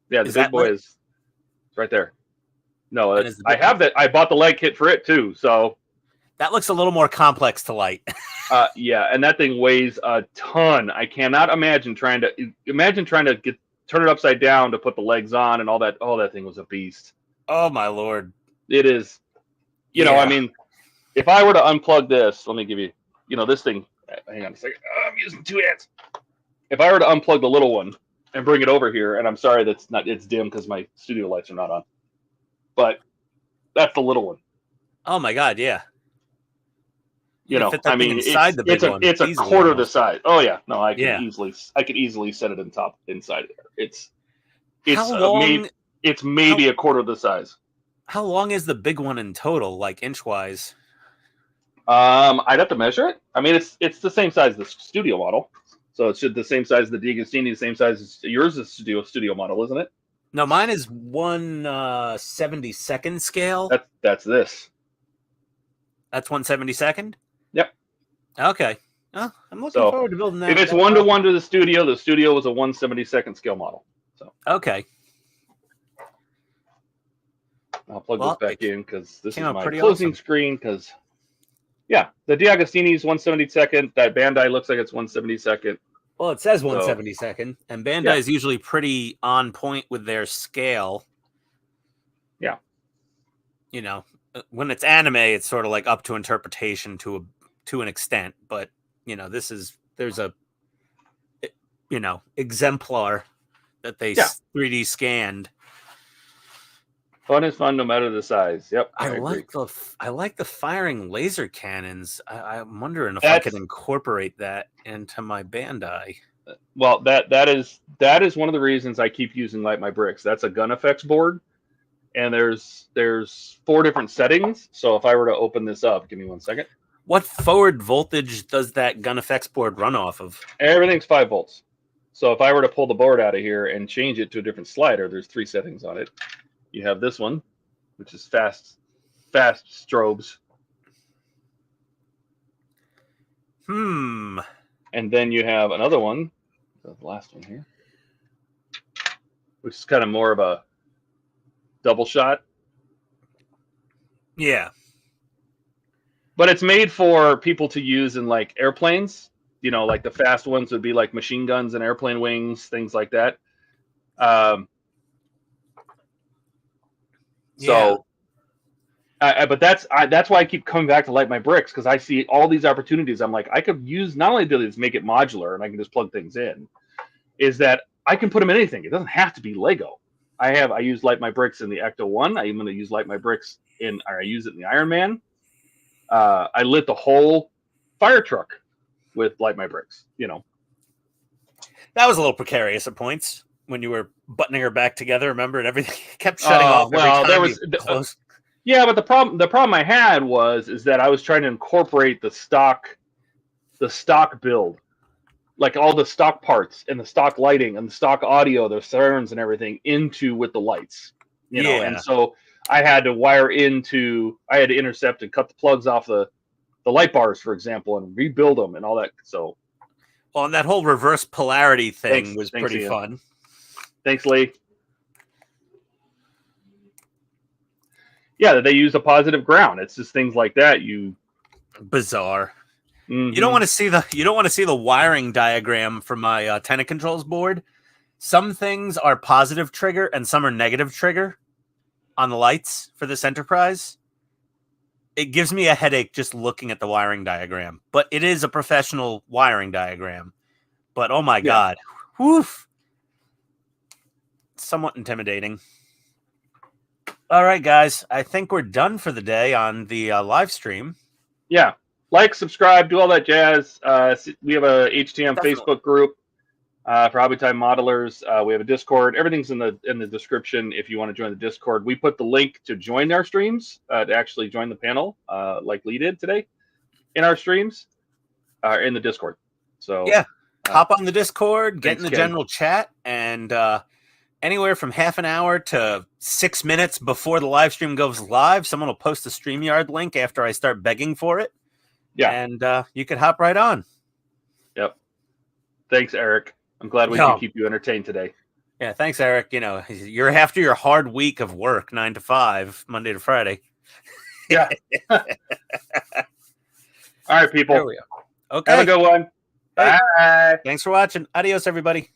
The Is big that boy lit? is right there. No, And is the I big- have that. I bought the light kit for it too. So That looks a little more complex to light. yeah, and that thing weighs a ton. I cannot imagine trying to turn it upside down to put the legs on and all that. Oh, that thing was a beast. Oh my lord! It is. You know, I mean, if I were to unplug this, let me give you. You know, this thing. Hang on a second. I'm using 2 hands. If I were to unplug the little one and bring it over here, and I'm sorry it's dim because my studio lights are not on, but that's the little one. Oh my god! Yeah. You know, fit that I thing mean, inside the big one it's a easily quarter the almost. size. Oh yeah, no, I Yeah. could easily set it inside there. It's How long? it's maybe a quarter the size. How long is the big one in total, like inch wise? I'd have to measure it. I mean, it's the same size as the studio model, so it's the same size as the D'Agostini, the same size as yours is studio model, isn't it? No, mine is 1/72nd scale. That's this. That's 1/72nd. Yep. Okay. Oh, I'm looking forward to building that. If it's 1-to-1 to the studio was a 1/72nd scale model. So okay. I'll plug this back in because this is my closing screen. Because yeah, the D'Agostini is 1/72nd. That Bandai looks like it's 1/72nd. Well, it says 1/72nd, and Bandai is usually pretty on point with their scale. Yeah. You know, when it's anime, it's sort of like up to interpretation to an extent, but you know, there's a exemplar that they 3D scanned. Fun is fun no matter the size. Yep. I like the firing laser cannons. I'm wondering if I could incorporate that into my Bandai. Well, that is one of the reasons I keep using Light My Bricks. That's a GunFX board, and there's 4 different settings. So if I were to open this up, give me 1 second. What forward voltage does that GunFX board run off of? Everything's 5 volts. So if I were to pull the board out of here and change it to a different slider, there's 3 settings on it. You have this one, which is fast strobes. And then you have another one, the last one here, which is kind of more of a double shot. Yeah. But it's made for people to use in like airplanes. You know, like the fast ones would be like machine guns and airplane wings, things like that. So, but that's why I keep coming back to Light My Bricks, because I see all these opportunities. I'm like, I could use not only do this make it modular and I can just plug things in, is that I can put them in anything. It doesn't have to be Lego. I use Light My Bricks in the Ecto 1. I'm going to use Light My Bricks I use it in the Iron Man. I lit the whole fire truck with Light My Bricks. You know, that was a little precarious at points when you were buttoning her back together. Remember, and everything kept shutting off. Well, there was close. Yeah, but the problem I had is that I was trying to incorporate the stock build, like all the stock parts and the stock lighting and the stock audio, the sirens and everything with the lights, you know. And so I had to intercept and cut the plugs off the light bars, for example, and rebuild them and all that. So, well, and that whole reverse polarity thing was pretty fun. Thanks, Lee. Yeah, they use a positive ground. It's just things like that. Bizarre. Mm-hmm. You don't want to see the wiring diagram for my tenant controls board. Some things are positive trigger and some are negative trigger on the lights for this Enterprise. It gives me a headache just looking at the wiring diagram, but it is a professional wiring diagram. But oh my god, woof! Somewhat intimidating. All right, guys. I think we're done for the day on the live stream. Yeah. Like, subscribe, do all that jazz. We have a HTM Facebook group for Hobby Time Modelers. We have a Discord. Everything's in the description if you want to join the Discord. We put the link to join our streams, to actually join the panel, like Lee did today, in our streams, in the Discord. So yeah, hop on the Discord, get in the general chat, and anywhere from half an hour to 6 minutes before the live stream goes live, someone will post a StreamYard link after I start begging for it. Yeah. And you could hop right on. Yep. Thanks, Eric. I'm glad we could keep you entertained today. Yeah, thanks, Eric. You know, you're after your hard week of work, 9 to 5, Monday to Friday. Yeah. All right, people. There we go. Okay. Have a good one. Hey. Bye. Thanks for watching. Adios, everybody.